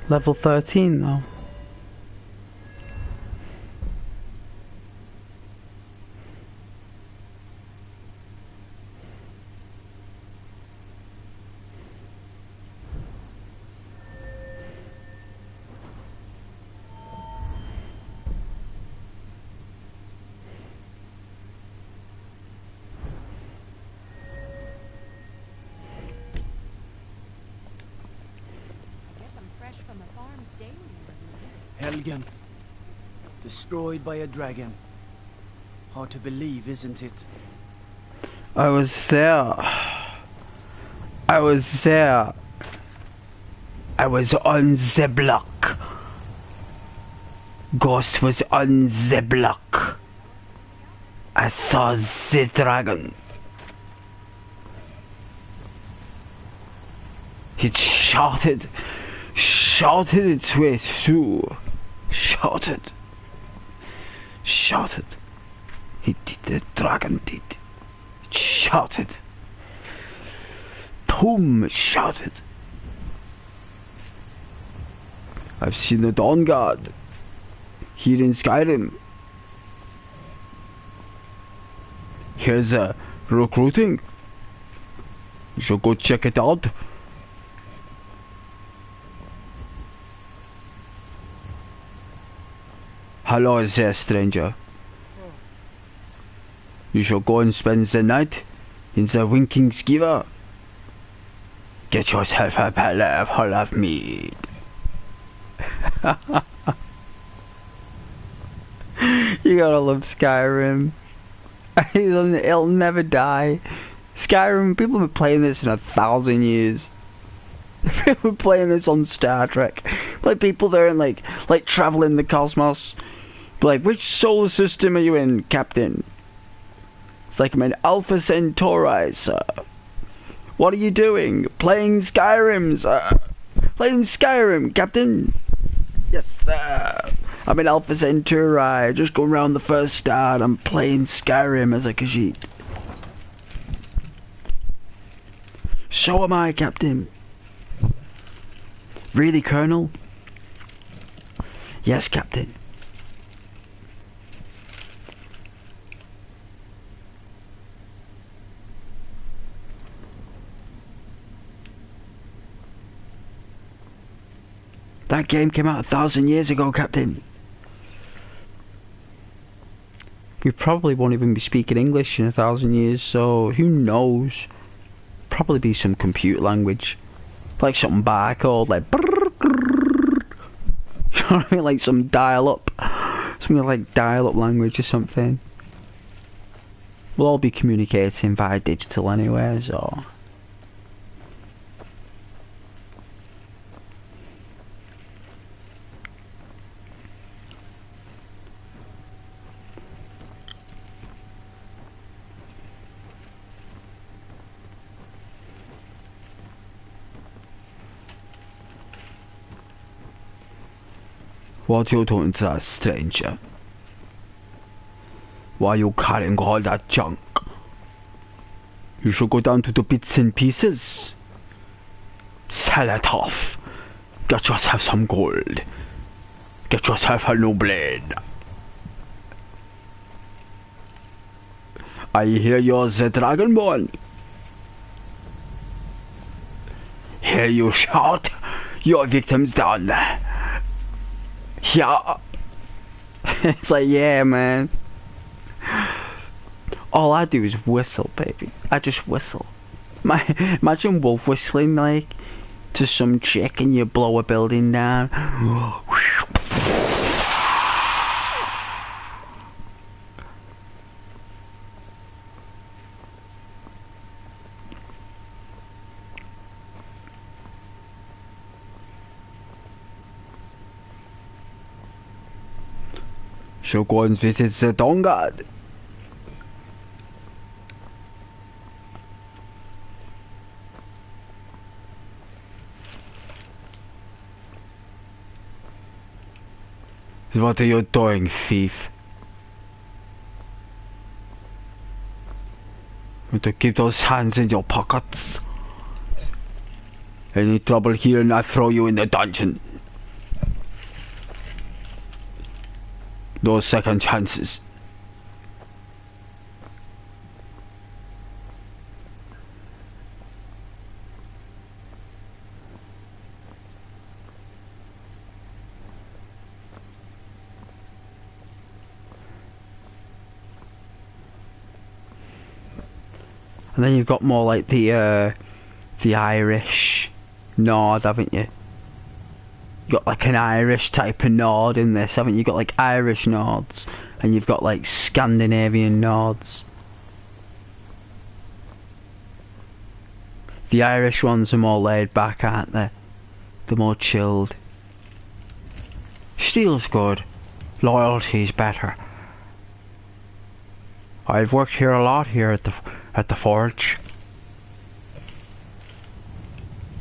A: Level 13 though.
M: Helgen. Destroyed by a dragon. Hard to believe, isn't it?
A: I was there. I was there. I was on the block. Ghost was on the block. I saw the dragon. It shouted its way through. Shouted. He did, the dragon did. It shouted. Boom, shouted. I've seen the Dawn Guard here in Skyrim. Here's recruiting. You should go check it out. Hello there, stranger. You shall go and spend the night in the winking skewer. Get yourself a pallet full of meat. You gotta love Skyrim. It'll never die. Skyrim, people have been playing this in 1,000 years. People have been playing this on Star Trek. Like people there and like traveling the cosmos. Like, which solar system are you in, Captain? It's like I'm in Alpha Centauri, sir. What are you doing? Playing Skyrim, sir. Playing Skyrim, Captain. Yes, sir. I'm in Alpha Centauri, just going around the first star and I'm playing Skyrim as a Khajiit. So am I, Captain. Really, Colonel? Yes, Captain. That game came out 1,000 years ago, Captain. We probably won't even be speaking English in 1,000 years, so who knows? Probably be some computer language. Like something barcode, like you know what I mean? Like some dial-up. Something like dial-up language or something. We'll all be communicating via digital anyway, so... What you doing to that stranger? Why are you carrying all that junk? You should go down to the bits and pieces. Sell it off. Get yourself some gold. Get yourself a new blade. I hear you're the Dragonborn. Hear you shout. Your victim's done. Yeah. It's like, yeah, man. All I do is whistle, baby. I just whistle. Imagine Wolf whistling, like, to some chick and you blow a building down. So go and visit the Dawn Guard. What are you doing, thief? You have to keep those hands in your pockets. Any trouble here and I throw you in the dungeon. No second chances. And then you've got more like the Irish nod, haven't you? You got like an Irish type of nod in this, haven't you? You've got like Irish nods, and you've got like Scandinavian nods. The Irish ones are more laid back, aren't they? They're more chilled. Steel's good. Loyalty's better. I've worked here a lot here at the forge.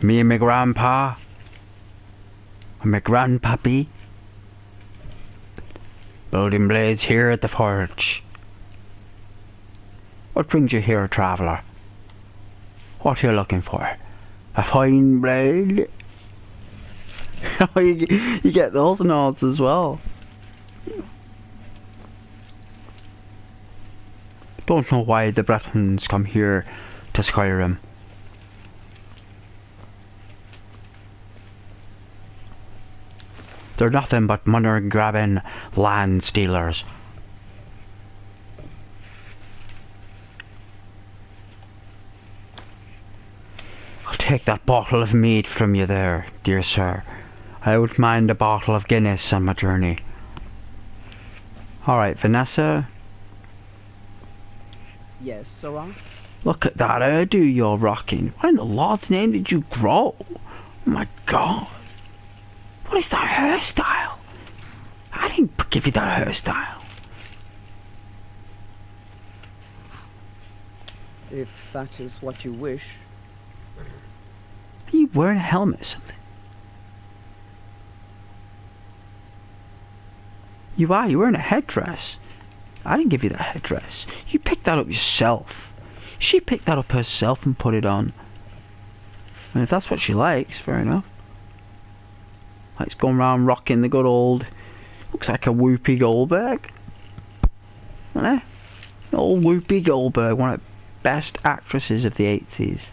A: Me and my grandpa and my grandpappy building blades here at the forge. What brings you here, traveller? What are you looking for? A fine blade? Oh, you get those nods as well. Don't know why the Bretons come here to Skyrim. They're nothing but money-grabbing land stealers. I'll take that bottle of mead from you there, dear sir. I wouldn't mind a bottle of Guinness on my journey. Alright, Vanessa.
F: Yes, Sirrah?
A: Look at that hairdo you're rocking. What in the Lord's name did you grow? Oh my god. What is that hairstyle? I didn't give you that hairstyle.
F: If that is what you wish.
A: Are you wearing a helmet or something? You are, you're wearing a headdress. I didn't give you that headdress. You picked that up yourself. She picked that up herself and put it on. And if that's what she likes, fair enough. Likes going around rocking the good old... Looks like a Whoopi Goldberg. Eh? Old Whoopi Goldberg, one of the best actresses of the 80s.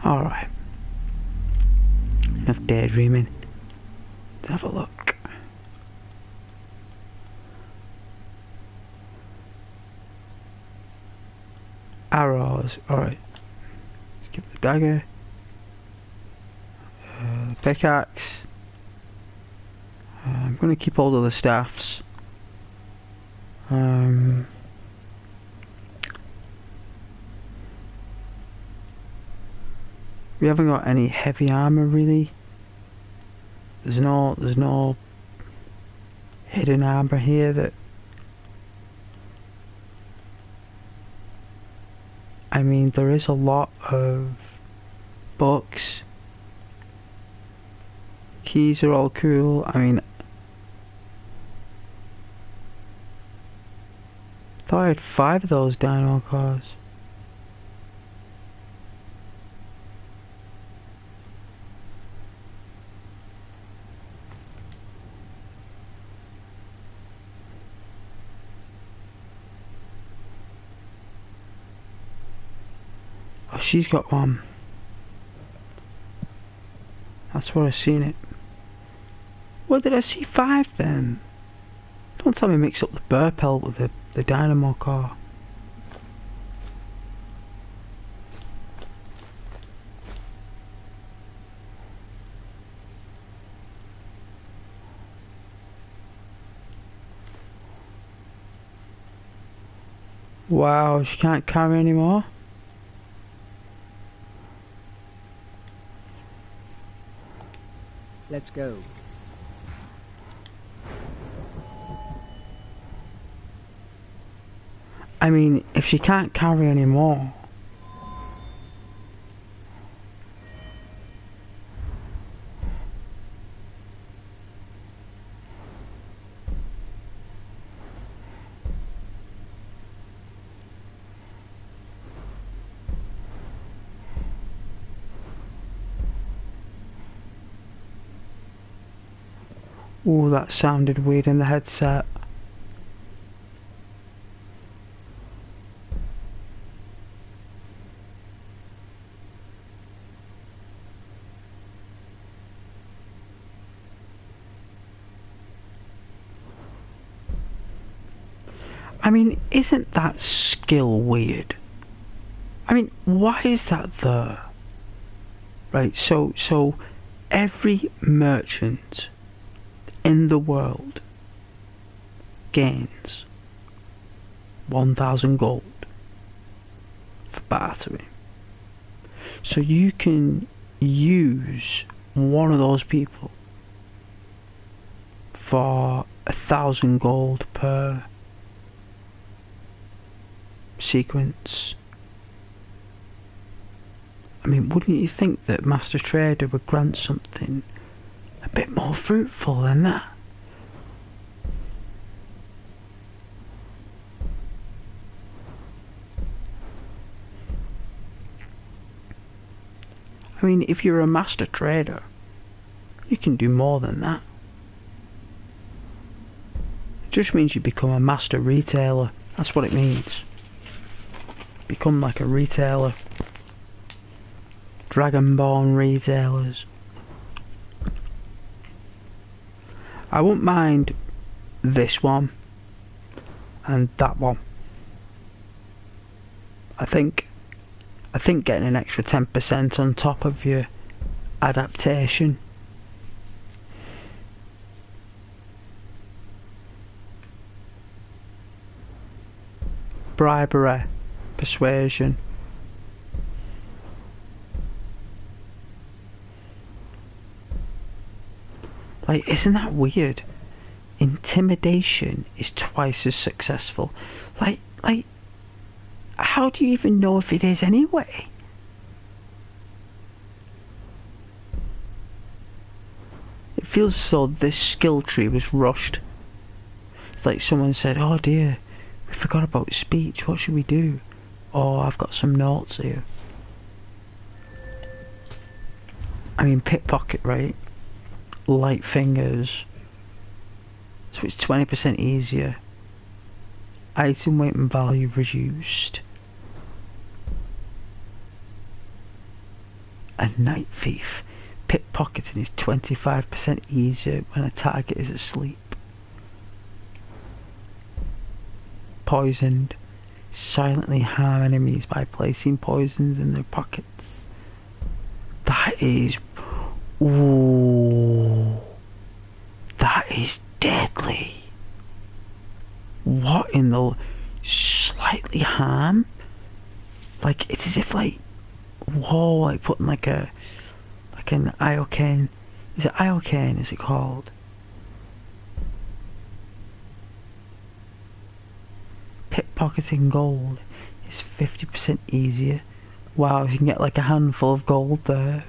A: Alright. Enough daydreaming. Let's have a look. Arrows. Alright. Let's give the dagger. Pickaxe. I'm going to keep hold of the staffs. We haven't got any heavy armor really. There's no hidden armor here that... I mean, there is a lot of books. Keys are all cool. I mean, I thought I had 5 of those dino cars. Oh, she's got one. That's where I seen it. Where did I see 5 then? Don't tell me mix up the Burpelt with the dynamo car. Wow, she can't carry anymore.
F: Let's go.
A: I mean, if she can't carry anymore. Ooh, that sounded weird in the headset. I mean, isn't that skill weird? I mean, why is that there? Right, so every merchant in the world gains 1,000 gold for bartering. So you can use one of those people for 1,000 gold per sequence. I mean, wouldn't you think that Master Trader would grant something a bit more fruitful than that? I mean, if you're a Master Trader, you can do more than that. It just means you become a Master Retailer. That's what it means. Become like a retailer. Dragonborn retailers. I wouldn't mind this one and that one. I think getting an extra 10% on top of your adaptation. Bribery, persuasion. Like, isn't that weird? Intimidation is twice as successful. Like, how do you even know if it is anyway? It feels as though this skill tree was rushed. It's like someone said, oh dear, we forgot about speech, what should we do? Oh, I've got some notes here. I mean, pickpocket, right? Light fingers. So it's 20% easier. Item weight and value reduced. A night thief. Pickpocketing is 25% easier when a target is asleep. Poisoned. Silently harm enemies by placing poisons in their pockets. That is... Ooh. That is deadly. What in the... Slightly harm? Like, it's as if, like... Whoa, like putting like an iocane. Is it iocane, is it called? Pickpocketing gold is 50% easier. Wow, you can get like a handful of gold there.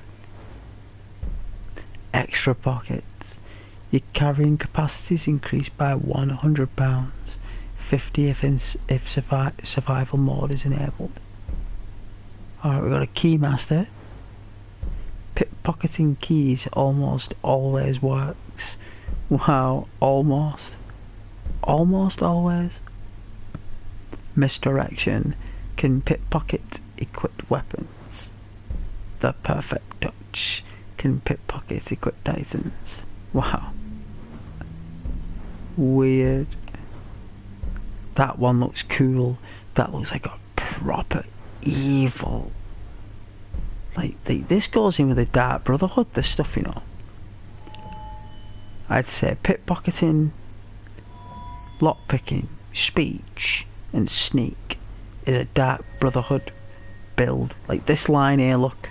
A: Extra pockets. Your carrying capacity is increased by £100. 50 if survival mode is enabled. Alright, we've got a keymaster. Pickpocketing keys almost always works. Wow, almost. Almost always. Misdirection can pickpocket equipped weapons. The perfect touch can pickpocket equipped items. Wow. Weird. That one looks cool. That looks like a proper evil. Like, this goes in with the Dark Brotherhood, this stuff, you know. I'd say pickpocketing, lockpicking, speech, and sneak is a Dark Brotherhood build. Like, this line here, look.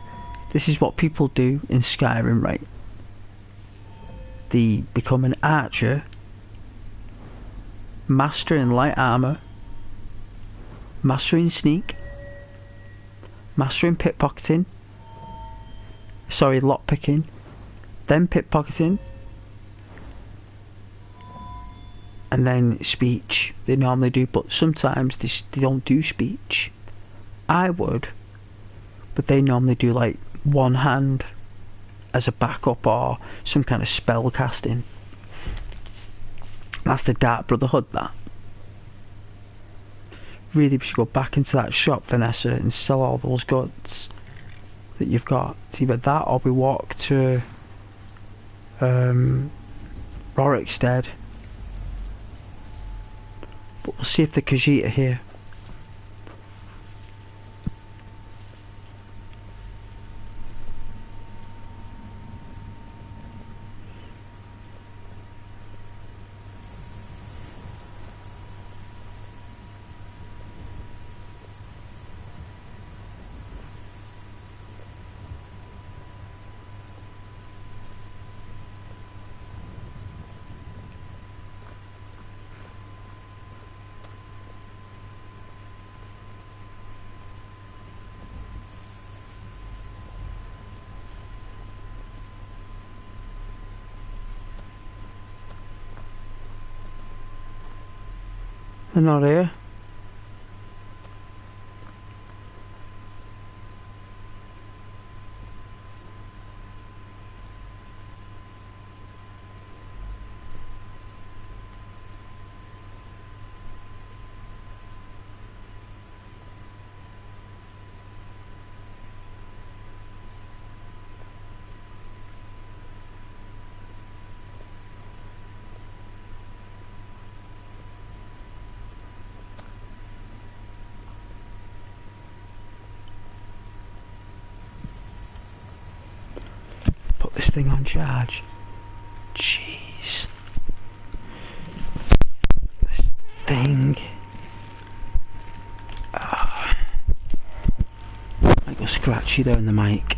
A: This is what people do in Skyrim, right? They become an archer, master in light armor, master in sneak, master in pickpocketing, lockpicking, then pickpocketing, and then speech. They normally do, but sometimes they don't do speech. I would, but they normally do like one hand as a backup or some kind of spell casting. That's the Dark Brotherhood, that. Really, we should go back into that shop, Vanessa, and sell all those goods that you've got. It's either that or we walk to Rorikstead. But we'll see if the Khajiit are here. They're not here. Put this thing on charge. Jeez. This thing. I go scratchy there in the mic.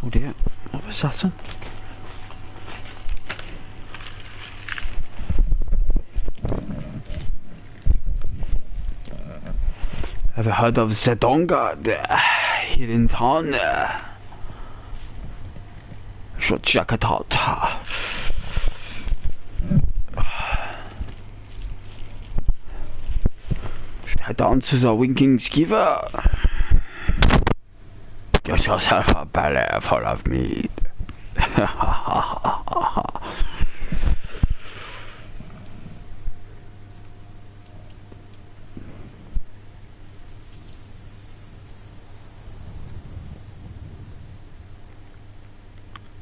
A: Oh dear, what was that on? Have you heard of the Dawnguard here in town? Should check it out. Should head down to the Winking Skiver. Get yourself a belly full of meat.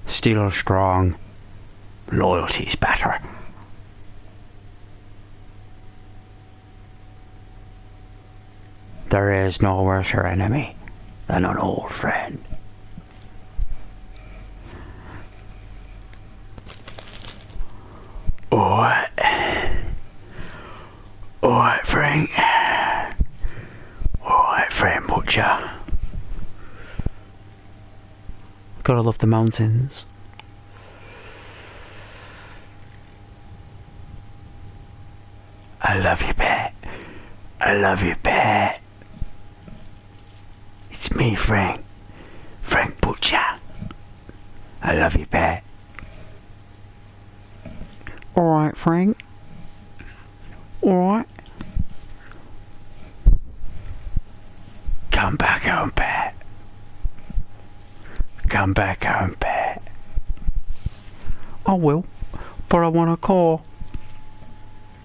A: Steel strong, loyalty's better. There is no worse enemy than an old friend. Alright. Alright, Frank. Alright, friend Butcher. Gotta love the mountains. I love you, pet. I love you, pet. It's me, Frank. Frank Butcher. I love you, pet. Alright, Frank. Alright. Come back home, pet. Come back home, pet. I will, but I want a car.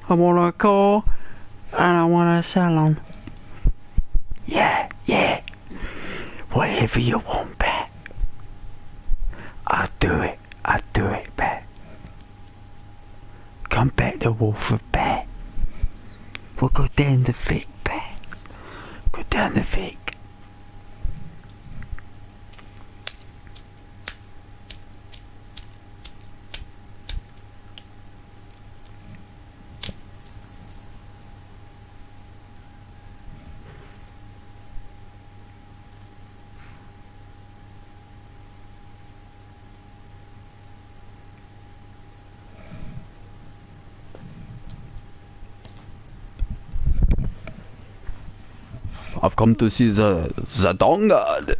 A: I want a car, and I want a salon. Yeah, yeah. Whatever you want, pet. I'll do it. I'll do it, pet. Come back to Wolford, pet. We'll go down the Vic, pet. Go down the Vic. I've come to see the Dawn God.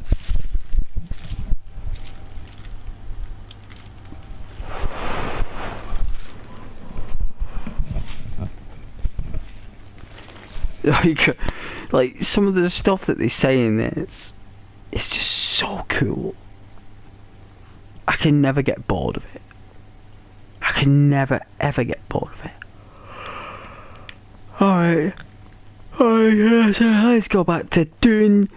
A: Like some of the stuff that they say in this, it's just so cool. I can never get bored of it. I can never ever get bored of it. Alright, let's go back to Dune.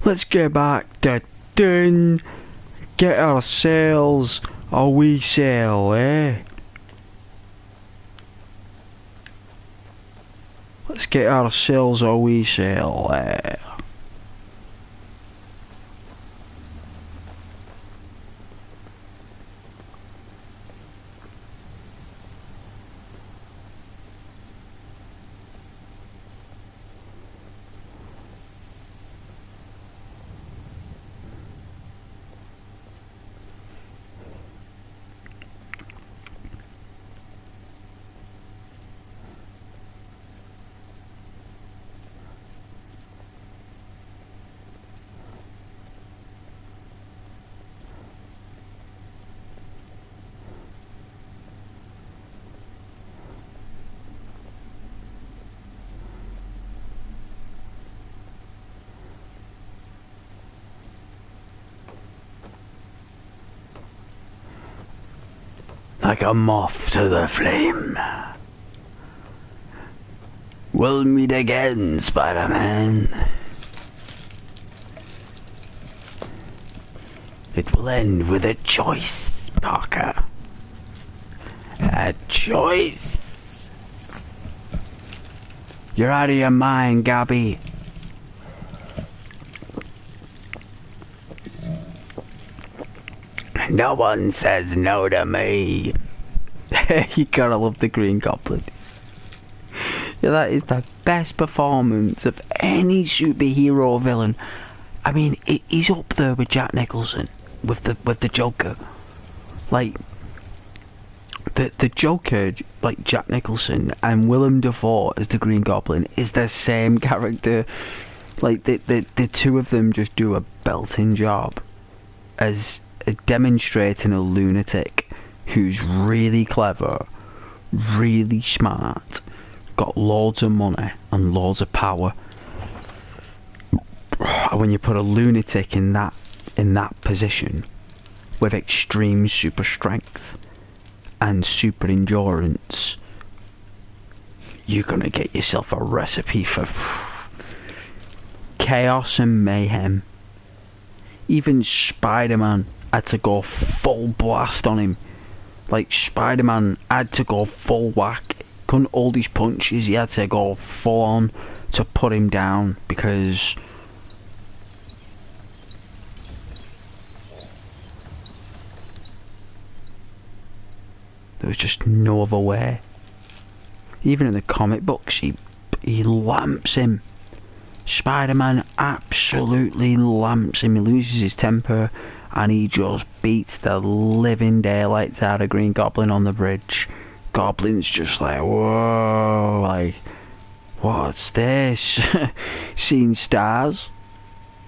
A: Let's get back to Dune. Get ourselves a wee sail, eh? Let's get ourselves a wee sail, eh? Like a moth to the flame. We'll meet again, Spider-Man. It will end with a choice, Parker. A choice. You're out of your mind, Gabby. No one says no to me. You gotta love the Green Goblin. Yeah, that is the best performance of any superhero villain. I mean, he's up there with Jack Nicholson, with the Joker. Like the Joker, like Jack Nicholson, and Willem Dafoe as the Green Goblin is the same character. Like the two of them just do a belting job as demonstrating a lunatic who's really clever, really smart, got loads of money and loads of power. And when you put a lunatic in that position with extreme super strength and super endurance, you're gonna get yourself a recipe for chaos and mayhem. Even Spider-Man had to go full blast on him. Like, Spider-Man had to go full whack. Couldn't hold his punches. He had to go full on to put him down because there was just no other way. Even in the comic books, he lamps him. Spider-Man absolutely lamps him. He loses his temper and he just beats the living daylights out of Green Goblin on the bridge. Goblin's just like, whoa, like, what's this? Seeing stars.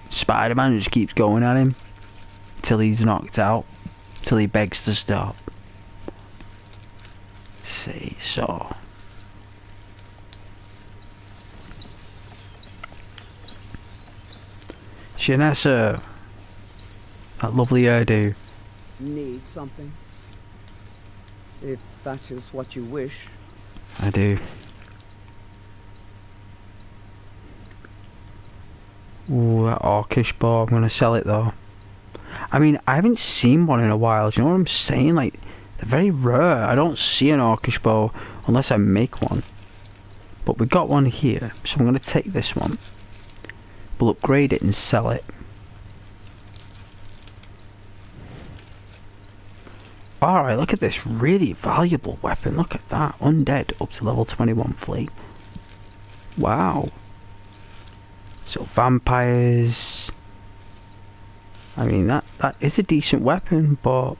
A: Spider-Man just keeps going at him till he's knocked out, till he begs to stop. See, so Shanessa, that lovely hairdo.
F: Need something? If that is what you wish.
A: I do. Ooh, that orcish bow, I'm gonna sell it though. I mean, I haven't seen one in a while, do you know what I'm saying? Like, they're very rare. I don't see an orcish bow unless I make one. But we got one here, so I'm gonna take this one. We'll upgrade it and sell it. Alright, look at this really valuable weapon. Look at that. Undead up to level 21 fleet. Wow. So vampires. I mean, that is a decent weapon, but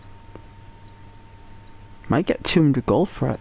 A: might get 200 gold for it.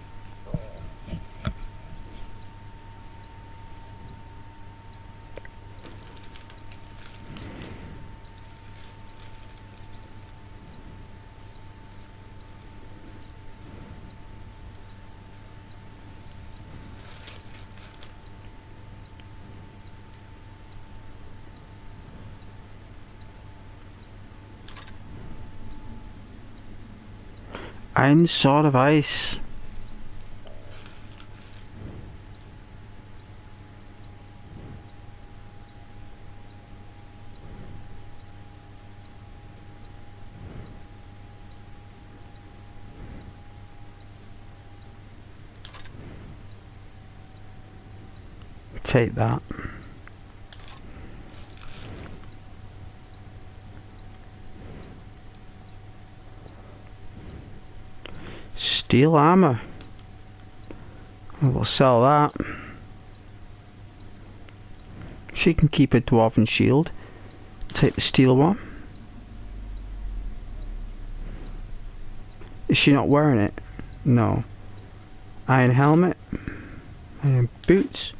A: Iron Sword of Ice. Take that. Steel armor. We'll sell that. She can keep a dwarven shield. Take the steel one. Is she not wearing it? No. Iron helmet. Iron boots.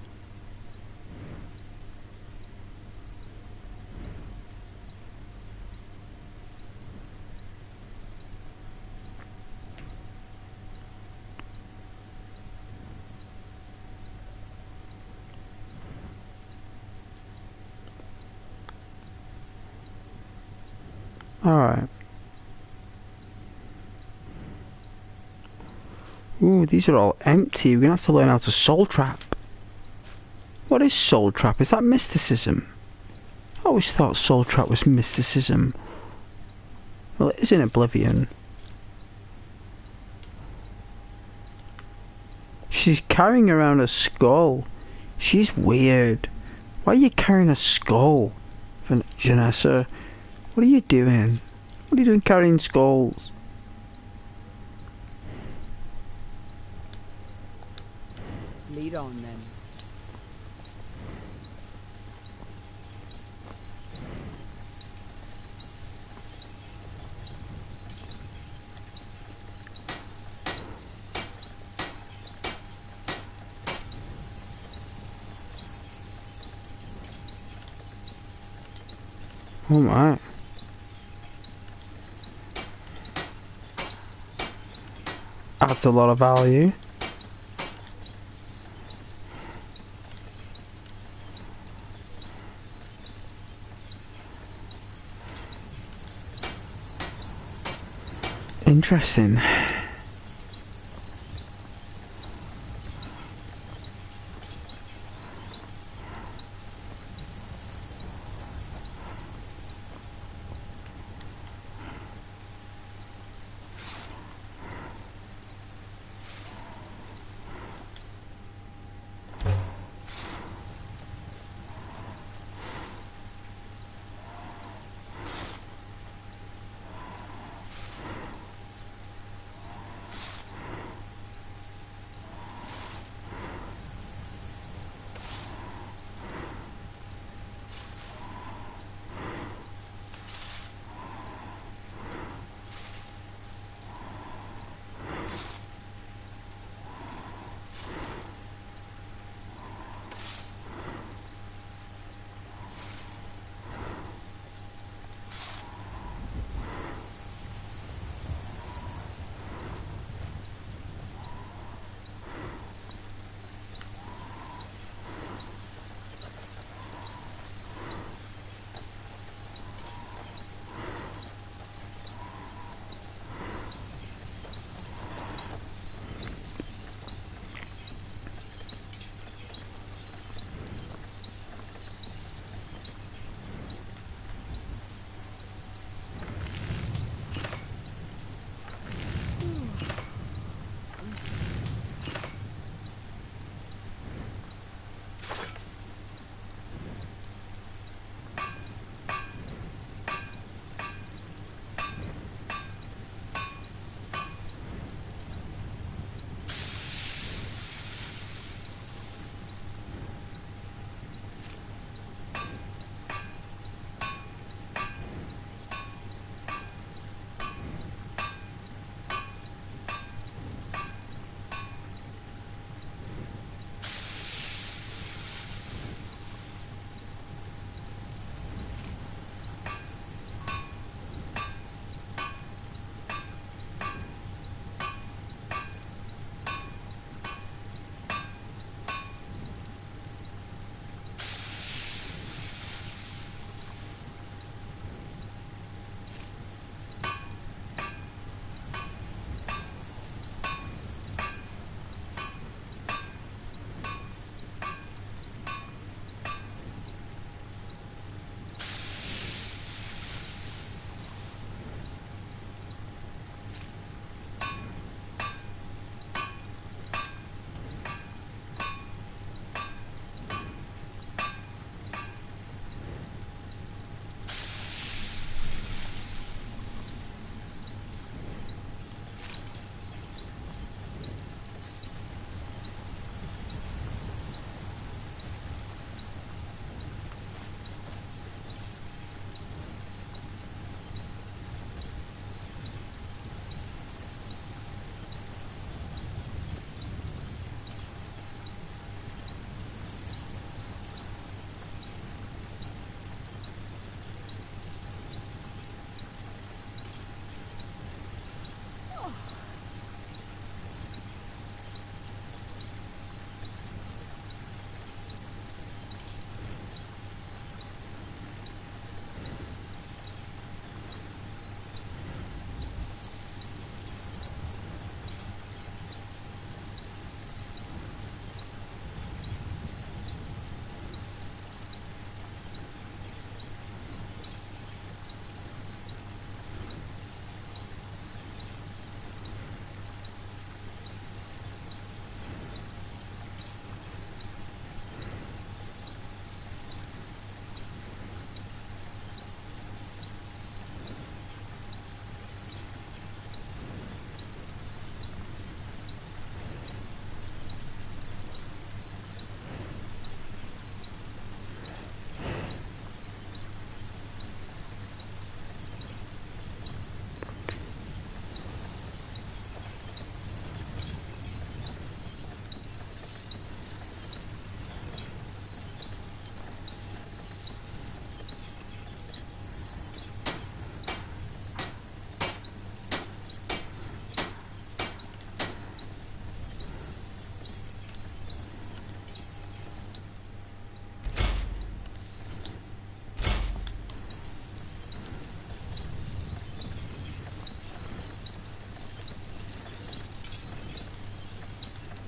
A: Alright. Ooh, these are all empty. We're gonna have to learn how to soul trap. What is soul trap? Is that mysticism? I always thought soul trap was mysticism. Well, it is in Oblivion. She's carrying around a skull. She's weird. Why are you carrying a skull, Janessa? What are you doing? What are you doing carrying skulls?
F: Lead on then.
A: Oh my. Adds a lot of value. Interesting.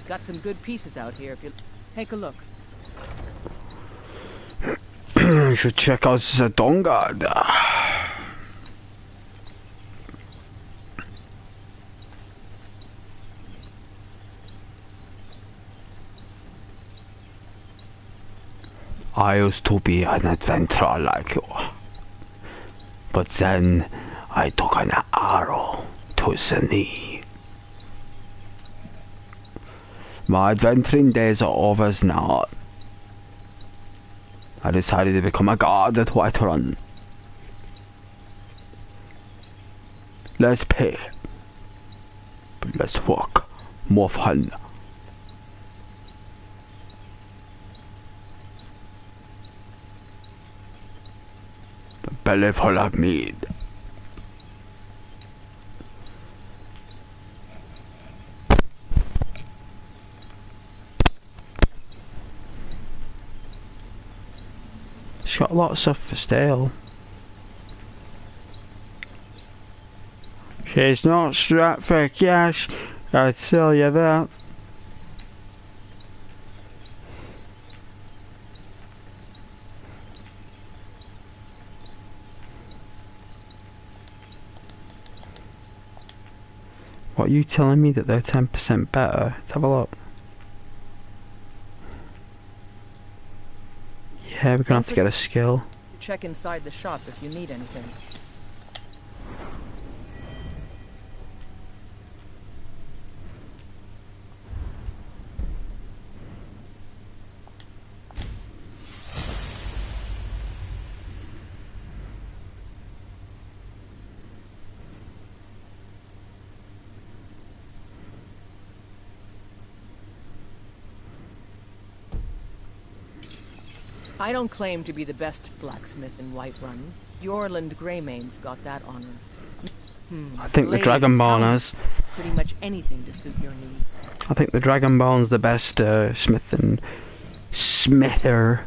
K: Got some good pieces out here if you take a look.
A: You should check out the Dawnguard. I used to be an adventurer like you, but then I took an arrow to the knee. My adventuring days are over now. I decided to become a guard at Whiterun. Less pay, but less work, more fun. A belly full of mead. She's got a lot of stuff for sale. She's not strapped for cash, I'd tell you that. What, are you telling me that they're 10% better? Let's have a look. Yeah, we're gonna have to get a skill.
K: Check inside the shop if you need anything. I don't claim to be the best blacksmith in Whiterun. Yorland Greymane's got that honor.
A: I think the Dragonborn has.
K: Pretty much anything to suit your needs.
A: I think the Dragonborn's the best smith and smither.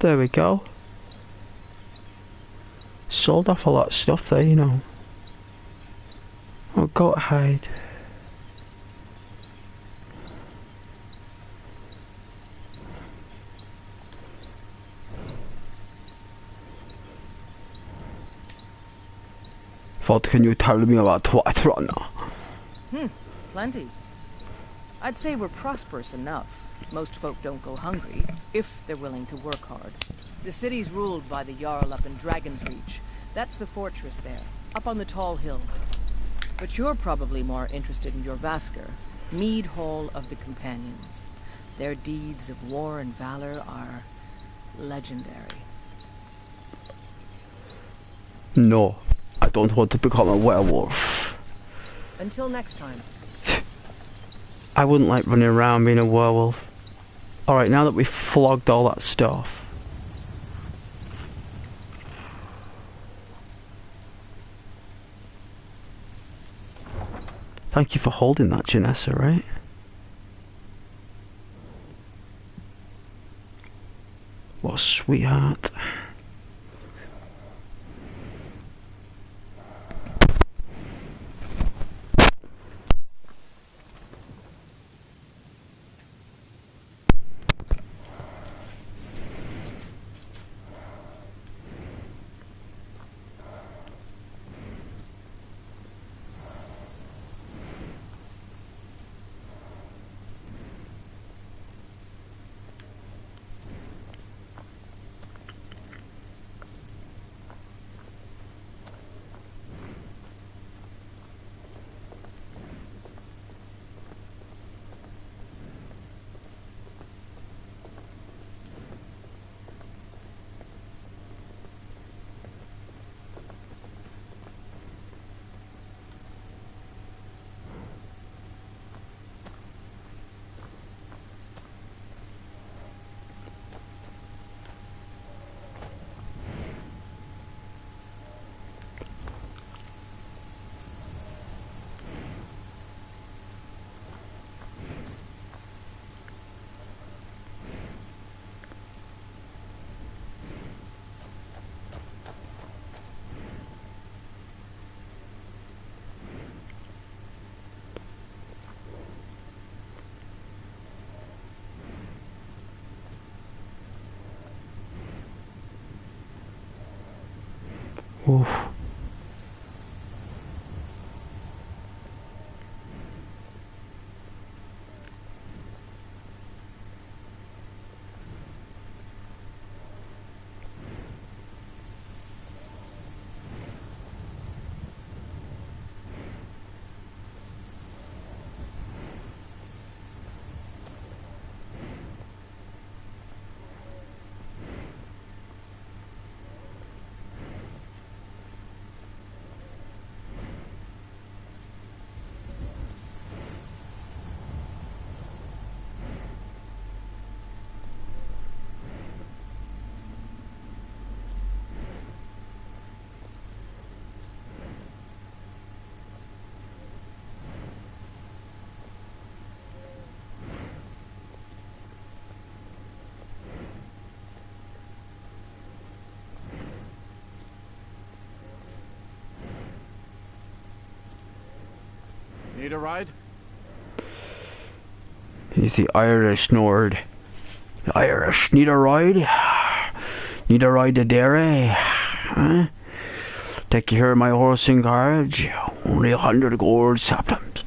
A: There we go. Sold off a lot of stuff there, you know. Oh, goat hide. What can you tell me about Whiterun?
K: Plenty. I'd say we're prosperous enough. Most folk don't go hungry, if they're willing to work hard. The city's ruled by the Jarl up in Dragon's Reach. That's the fortress there, up on the tall hill. But you're probably more interested in your Vasker, Mead Hall of the Companions. Their deeds of war and valor are legendary.
A: No, I don't want to become a werewolf.
K: Until next time.
A: I wouldn't like running around being a werewolf. Alright, now that we've flogged all that stuff. Thank you for holding that, Janessa, right? what a sweetheart. Oof.
N: Need a ride?
A: He's the Irish Nord. The Irish. Need a ride? Need a ride to Derry? Huh? Take you here in my horse and carriage? Only 100 gold saplings.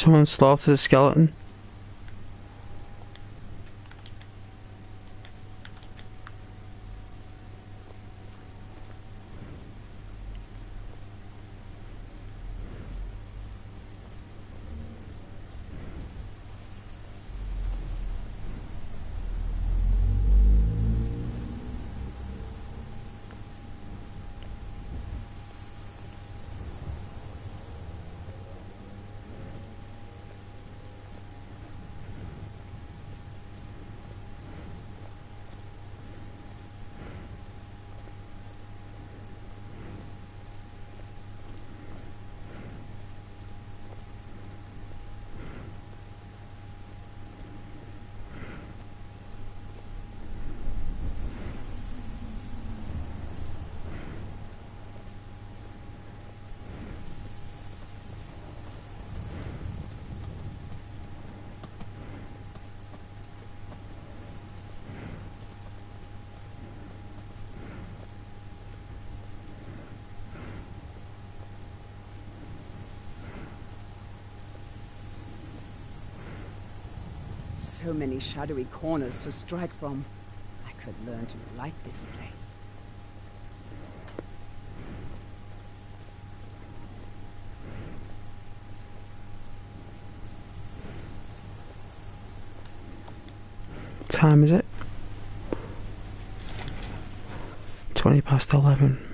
A: Someone slaughtered a skeleton.
F: so many shadowy corners to strike from. I could learn to like this place.
A: What time is it? 11:20.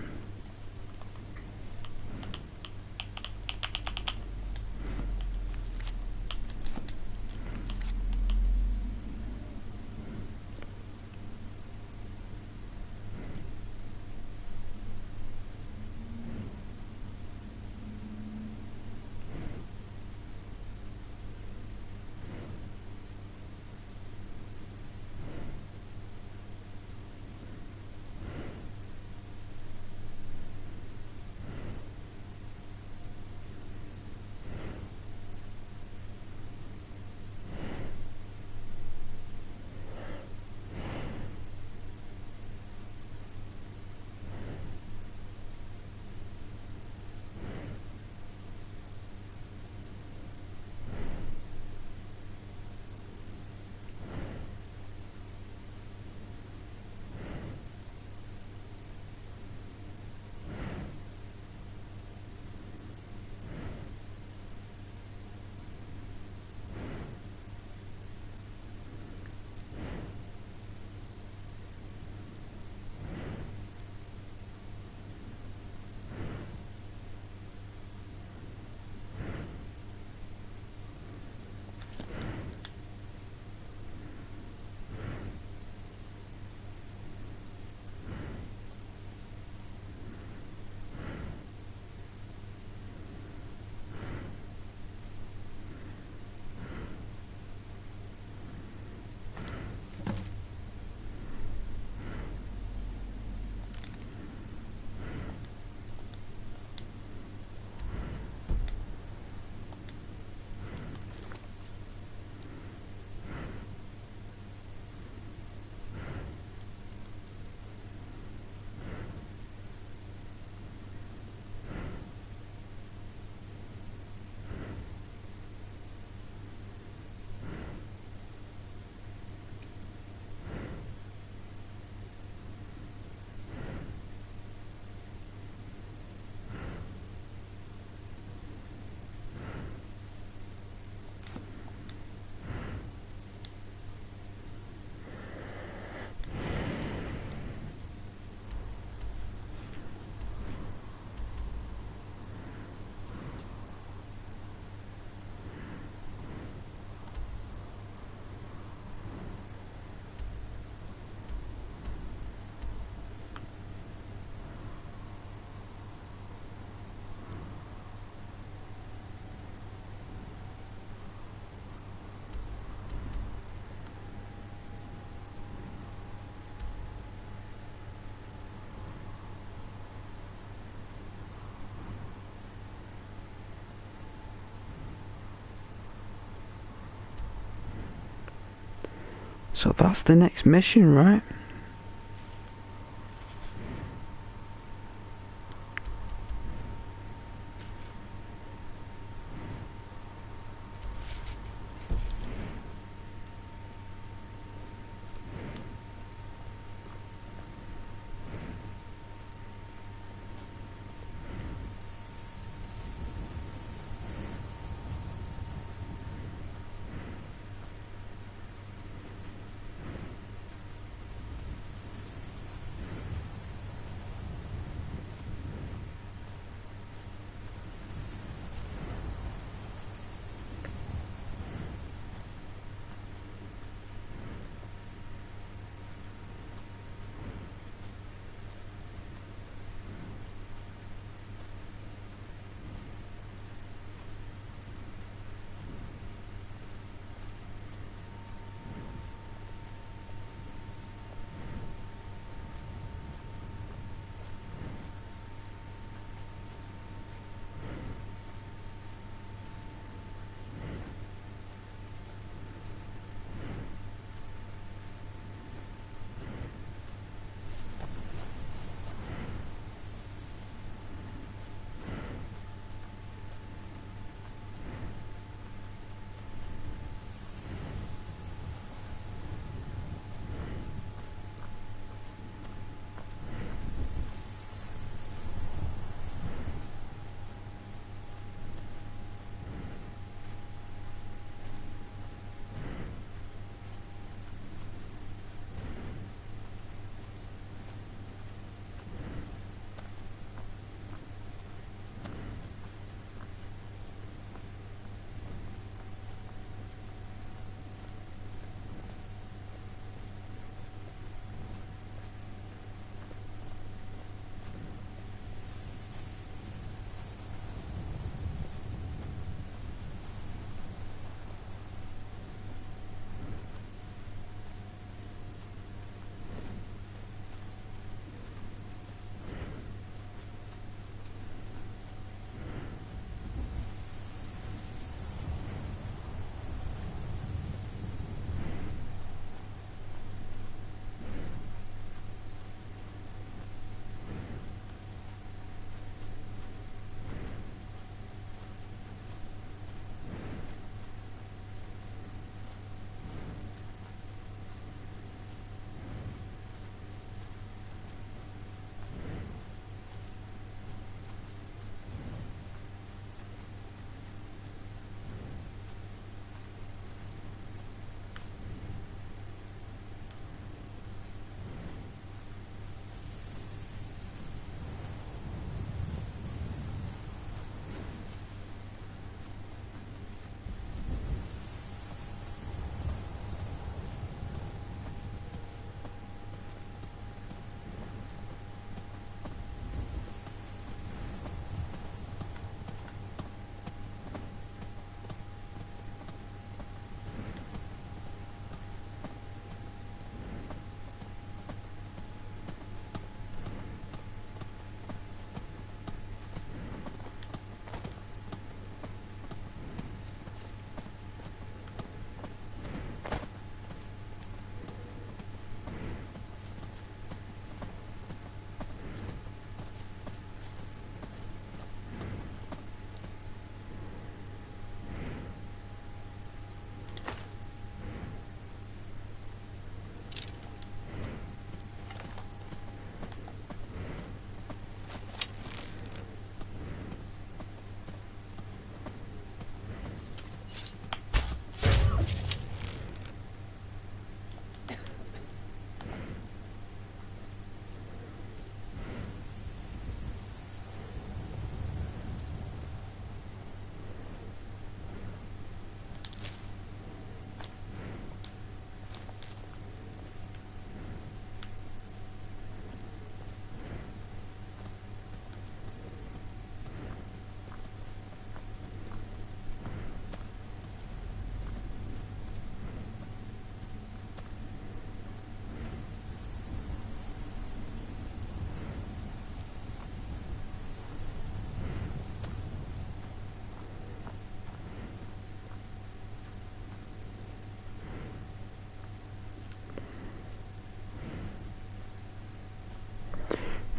A: So that's the next mission, right?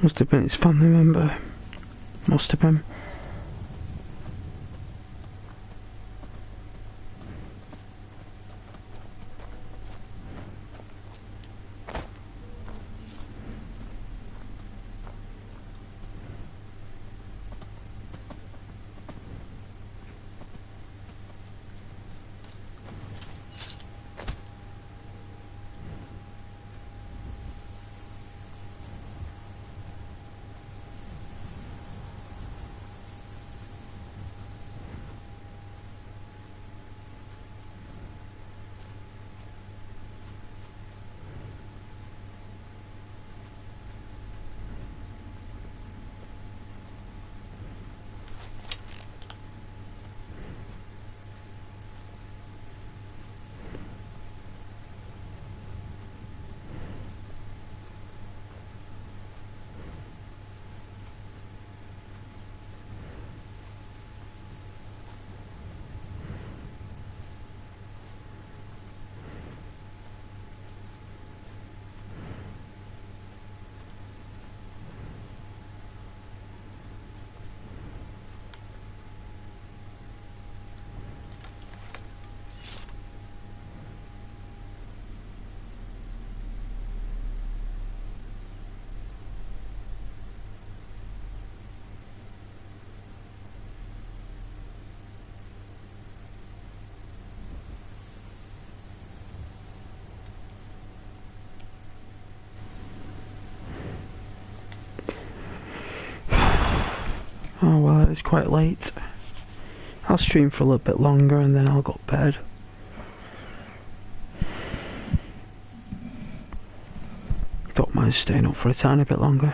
A: Must have been his family member. Must have been. Oh well, it's quite late. I'll stream for a little bit longer and then I'll go to bed. Don't mind staying up for a tiny bit longer.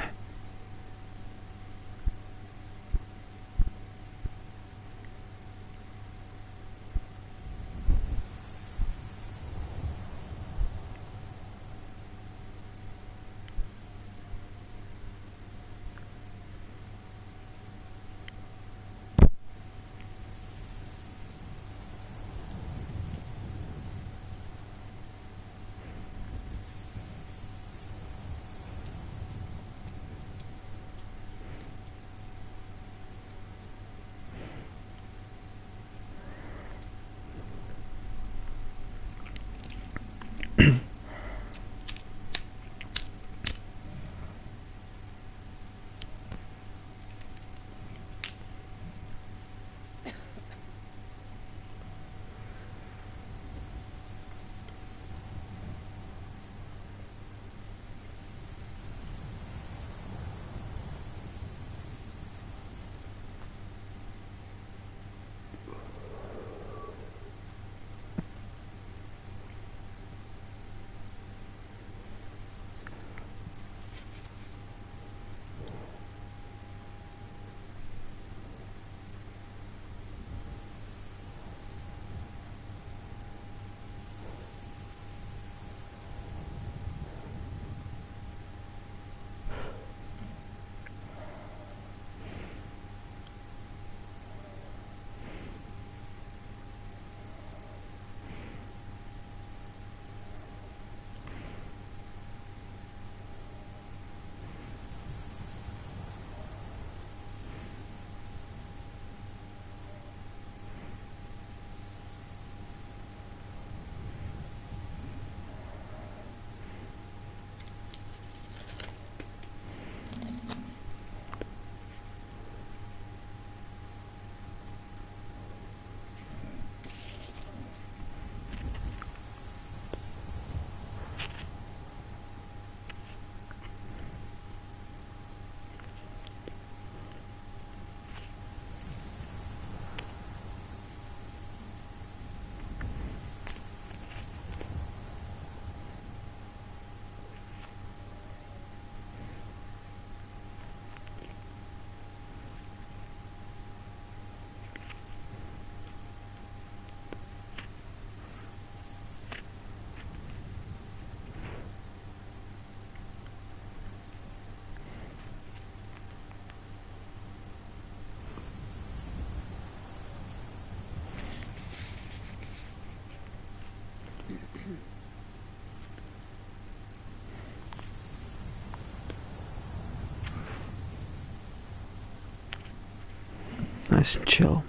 A: Nice and chill.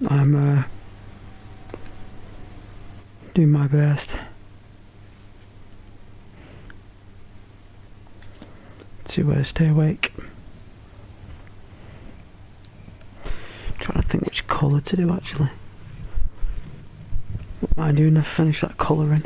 A: I'm doing my best to stay awake. Trying to think which colour to do actually. What am I doing? I've finished that colouring.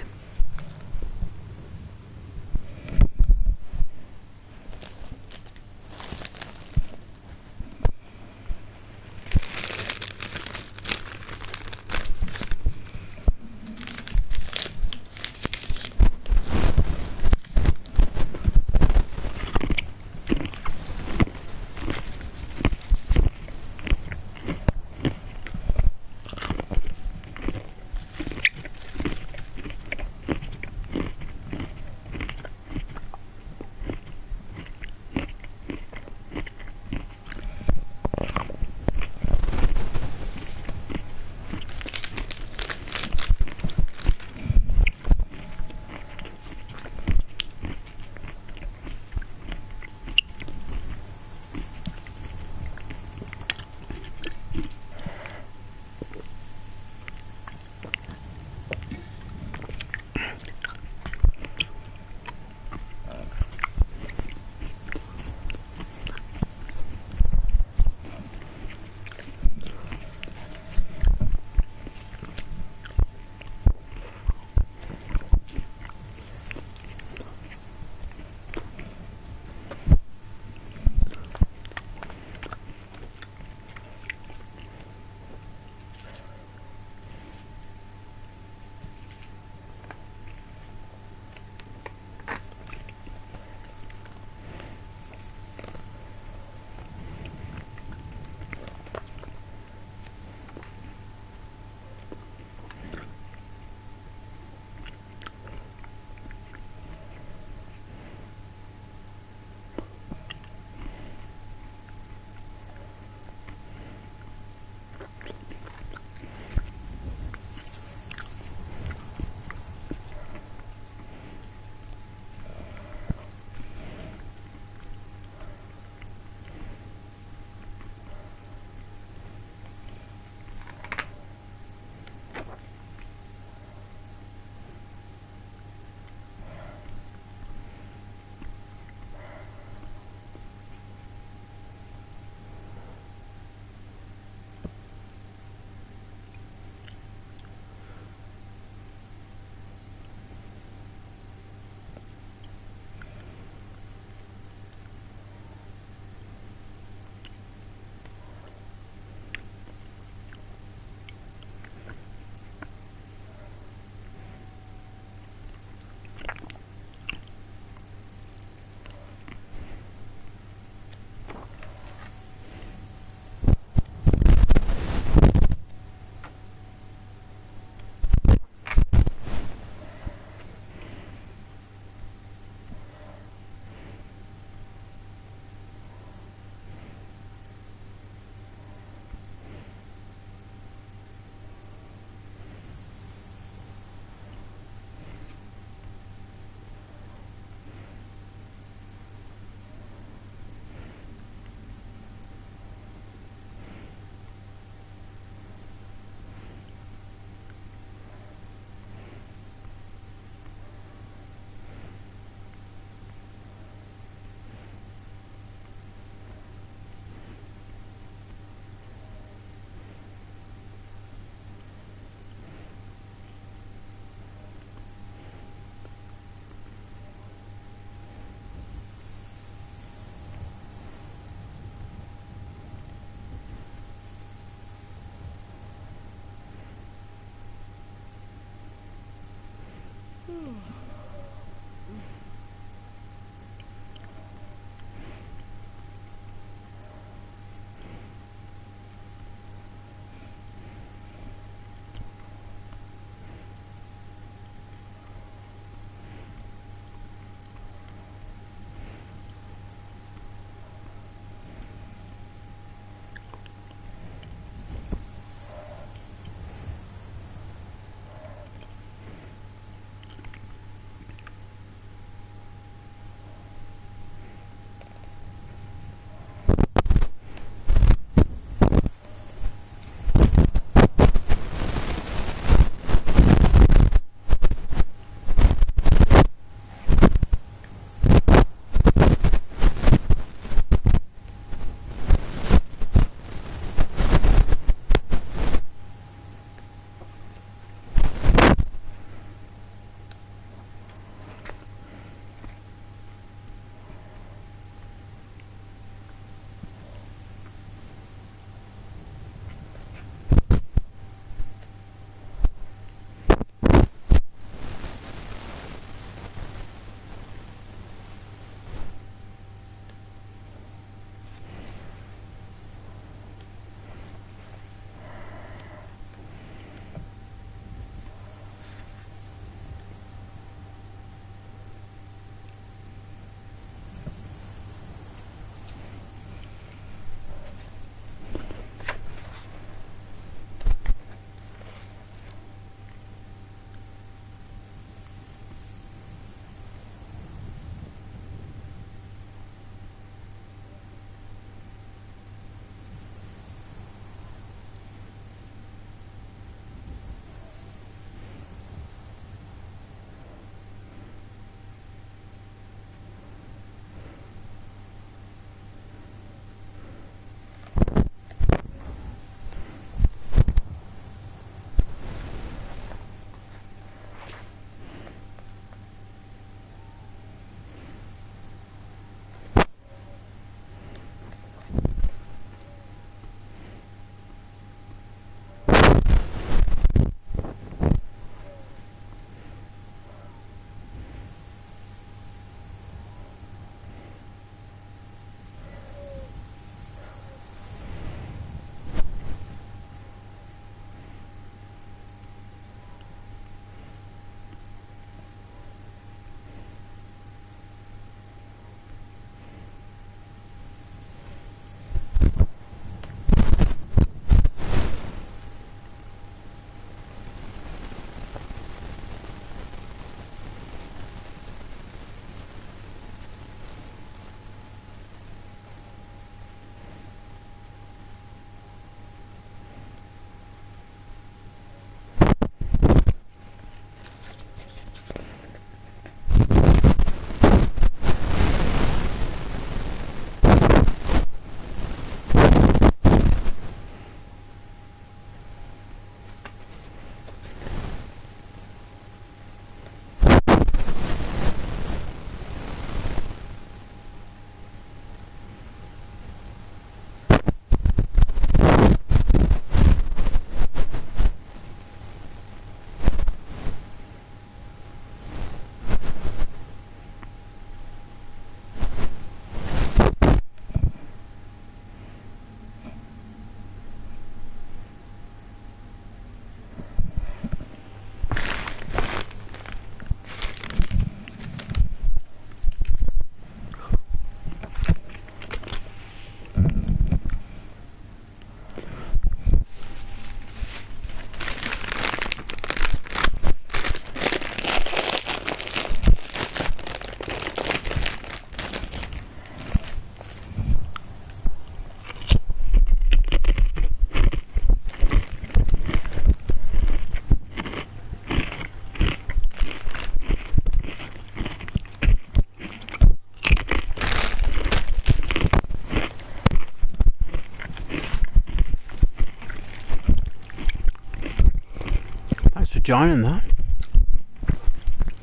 A: joining that.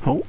A: Oh.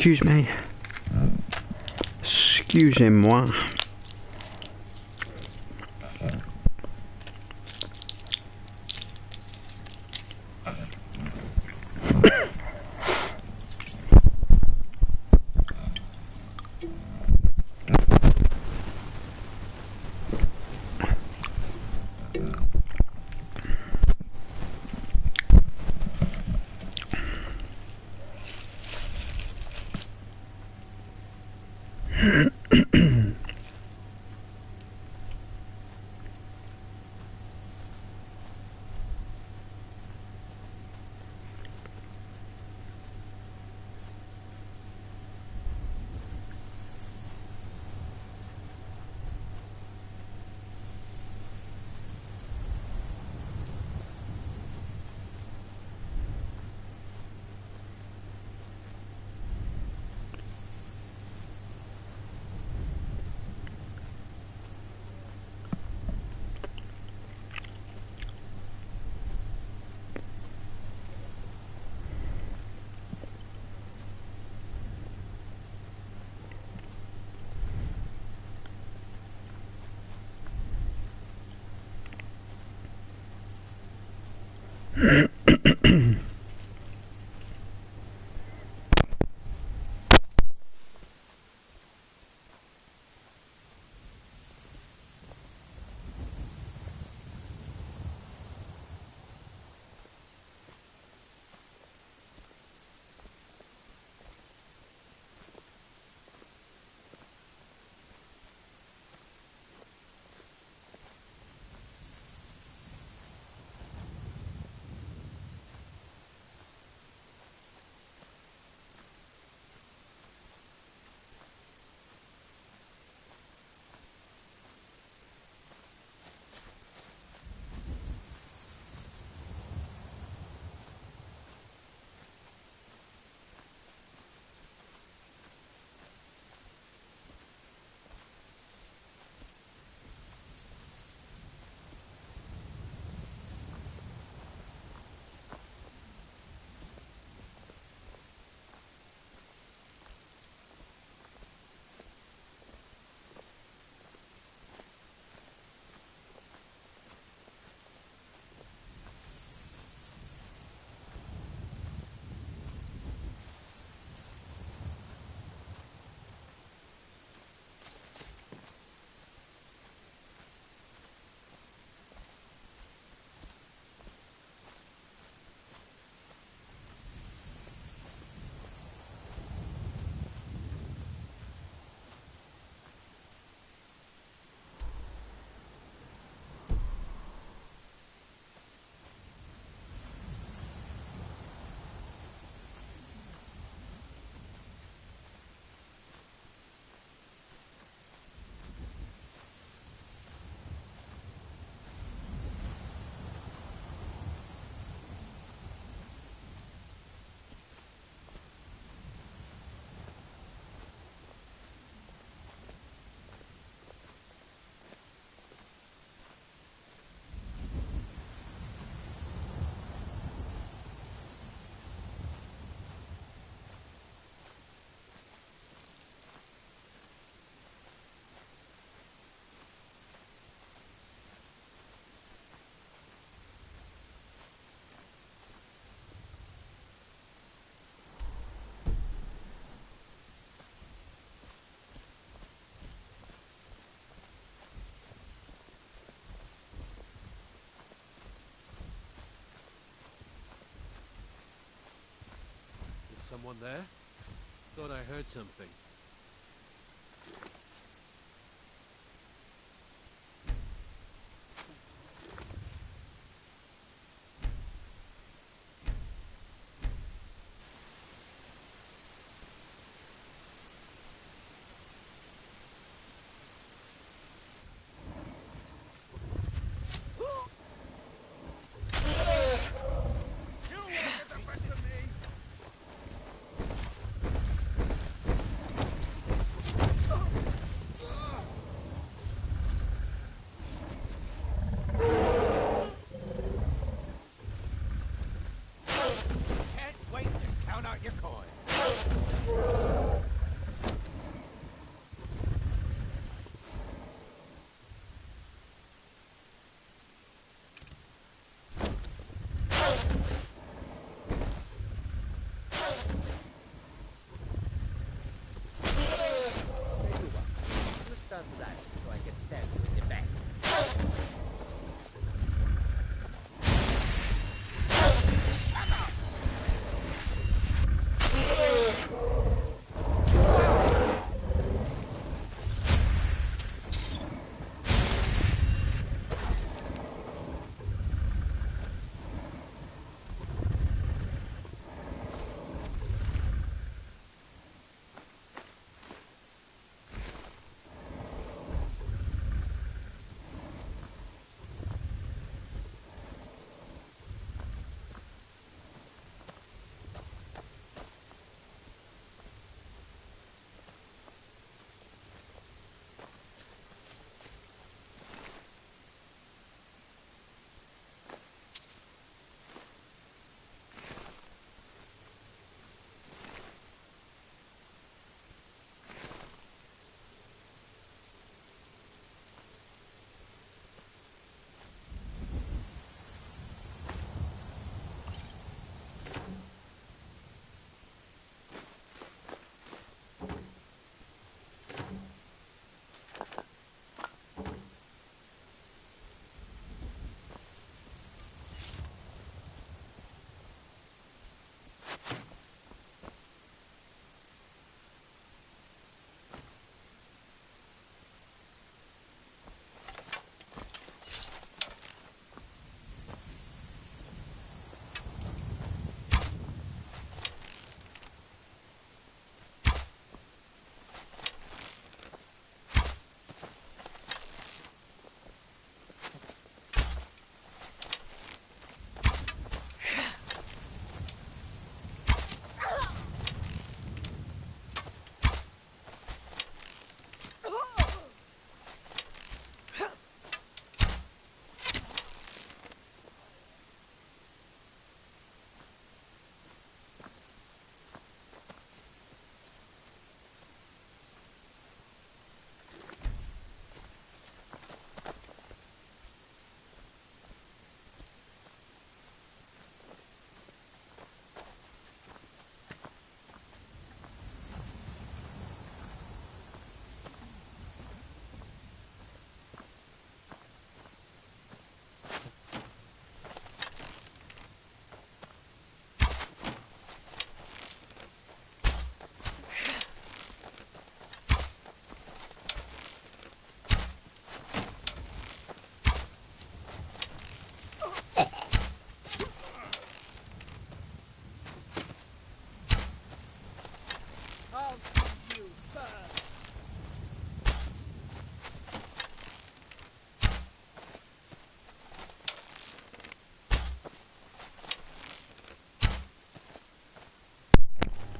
A: Excuse me. Excusez-moi.
K: Someone there? Thought I heard something. can stab you in the back.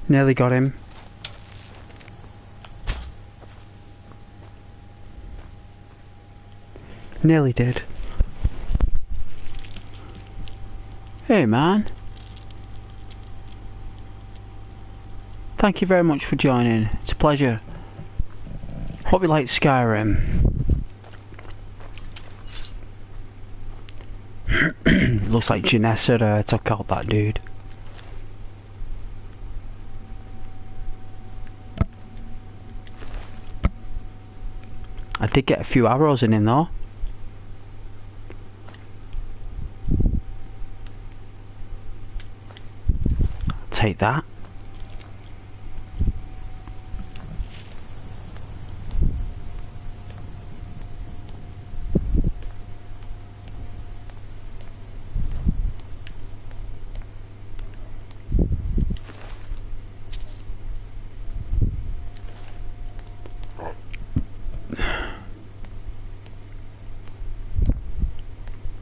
A: Nearly got him. Nearly did. Hey man. Thank you very much for joining. It's a pleasure. Hope you like Skyrim. Looks like Janessa took out that dude. I did get a few arrows in him though. I'll take that.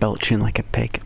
A: Belching like a pig.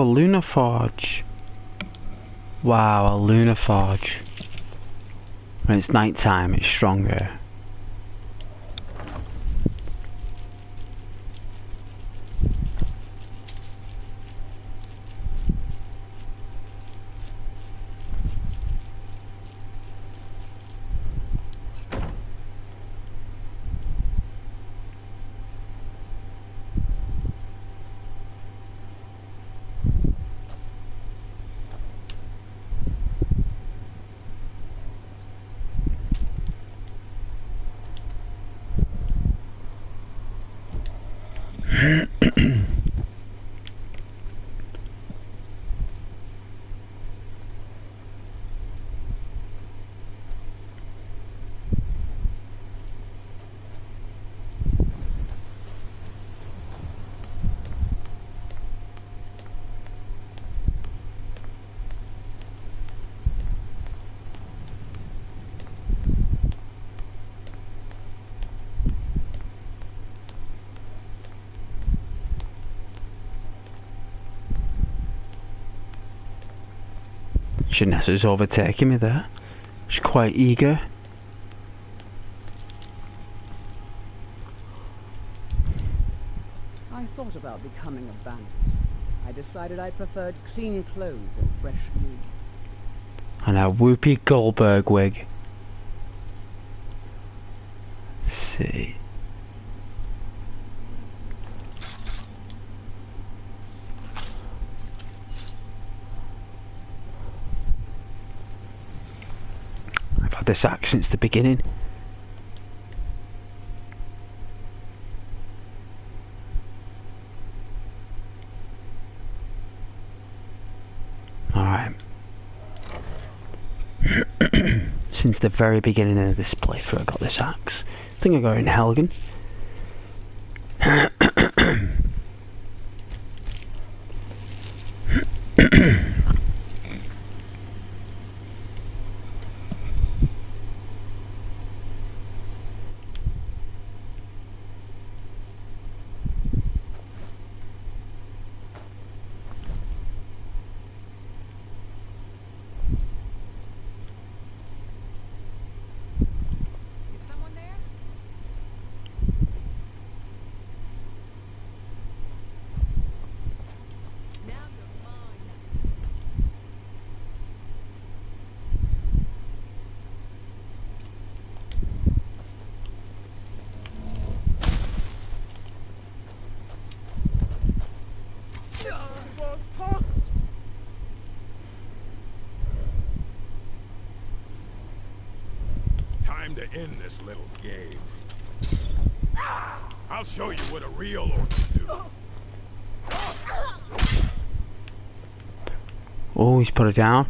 A: lunar forge. Wow, a lunar forge. When it's night time, it's stronger. Janessa's overtaking me there. She's quite eager.
F: I thought about becoming a bandit. I decided I preferred clean clothes and fresh food.
A: And a Whoopi Goldberg wig. Let's see. I've had this axe since the beginning. Alright. Since the very beginning of this playthrough I got this axe. I think I got it in Helgen.
E: Time to end this little game. I'll show you what a real orc can do.
A: Oh, he's put it down.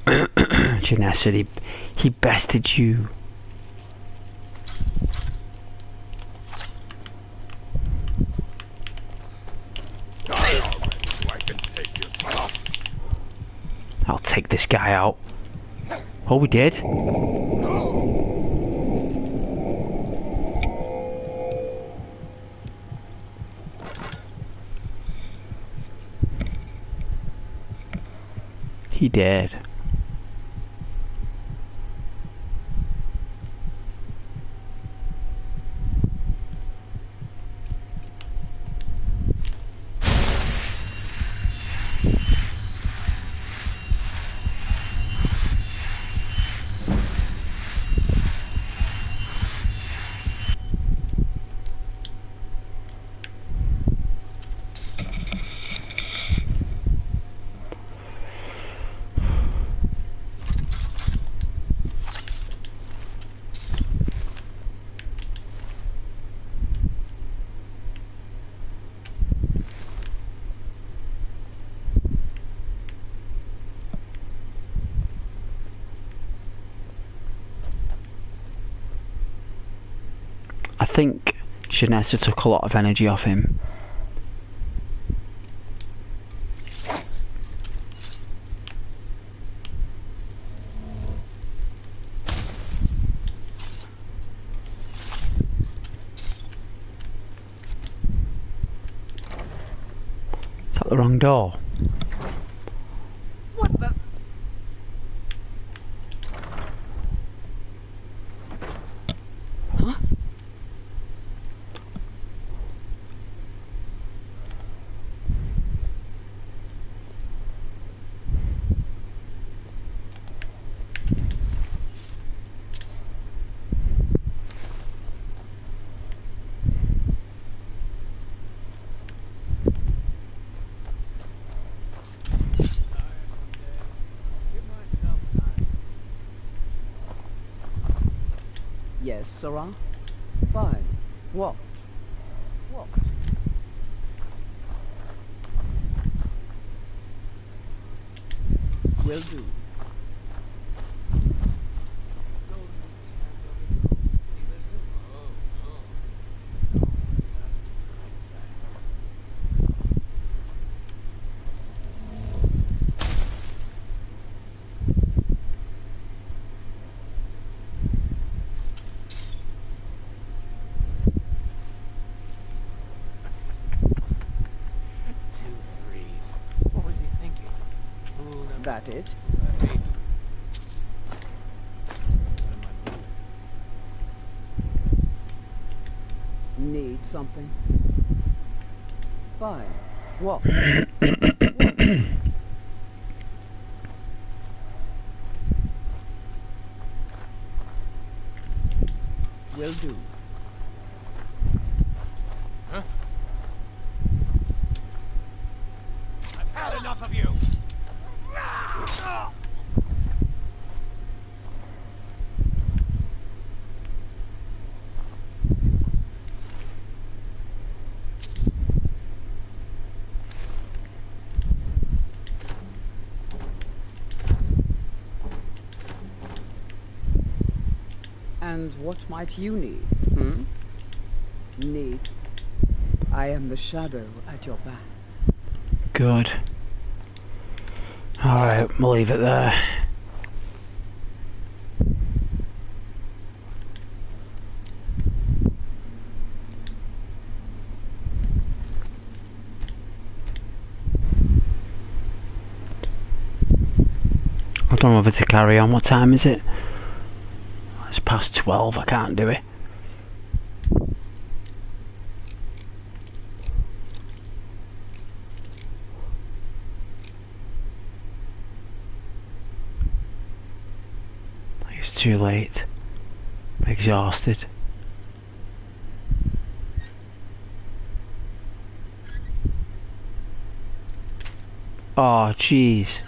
A: Janessa said he bested you. I'll take this guy out. Oh, we did. He did. I think Janessa took a lot of energy off him. door.
K: What the? Huh? Yes, Sarah? Fine. What? What? Will do. That it? Need something? Fine. What? Will do.
H: Huh? I've had enough of you!
F: And what might you need, hmm? Need? I am the shadow at your back.
A: Good. Alright, we'll leave it there. I don't know whether to carry on. What time is it? It's past 12, I can't do it. It's too late. I'm exhausted. Oh, jeez.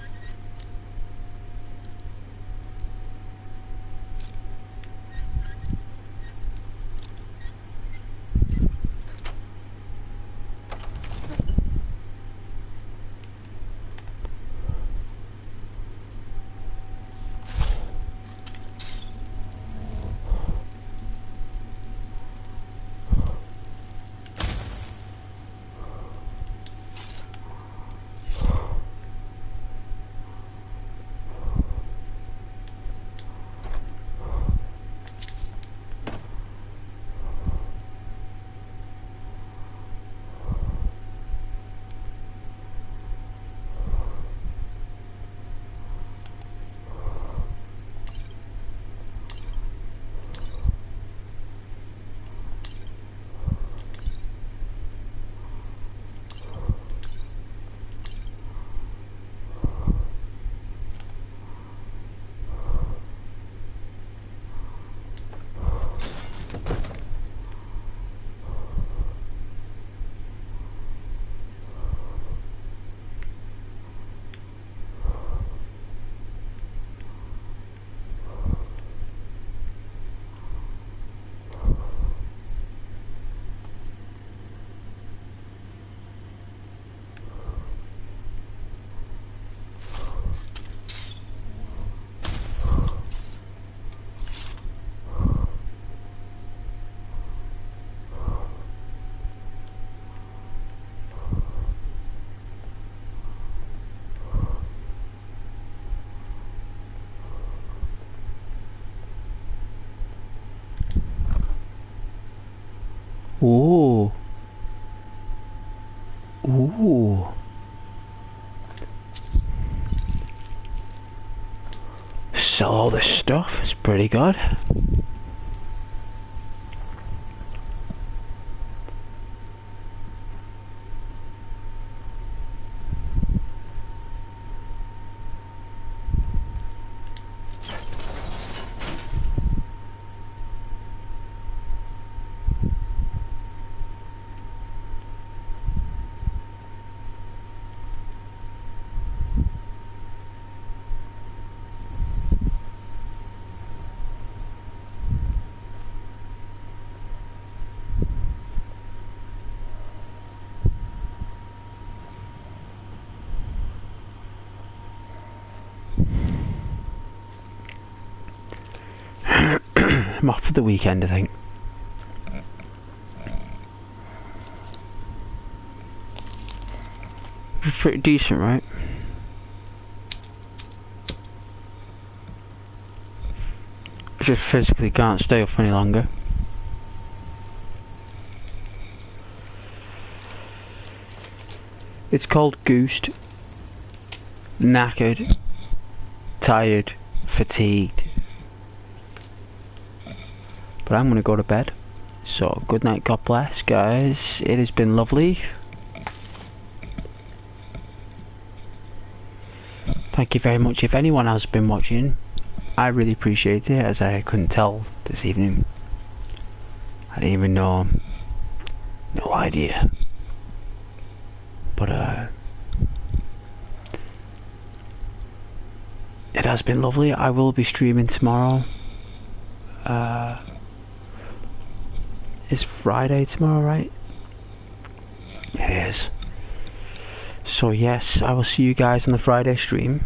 A: sell all this stuff. It's pretty good. I'm off for the weekend, I think. Pretty decent, right? I just physically can't stay up any longer. It's called Goosed. Knackered. Tired. Fatigued. But I'm gonna go to bed. So, good night, God bless, guys. It has been lovely. Thank you very much. If anyone has been watching, I really appreciate it, as I couldn't tell this evening. I didn't even know. No idea. But, it has been lovely. I will be streaming tomorrow. It's Friday tomorrow, right? It is. So yes, I will see you guys on the Friday stream.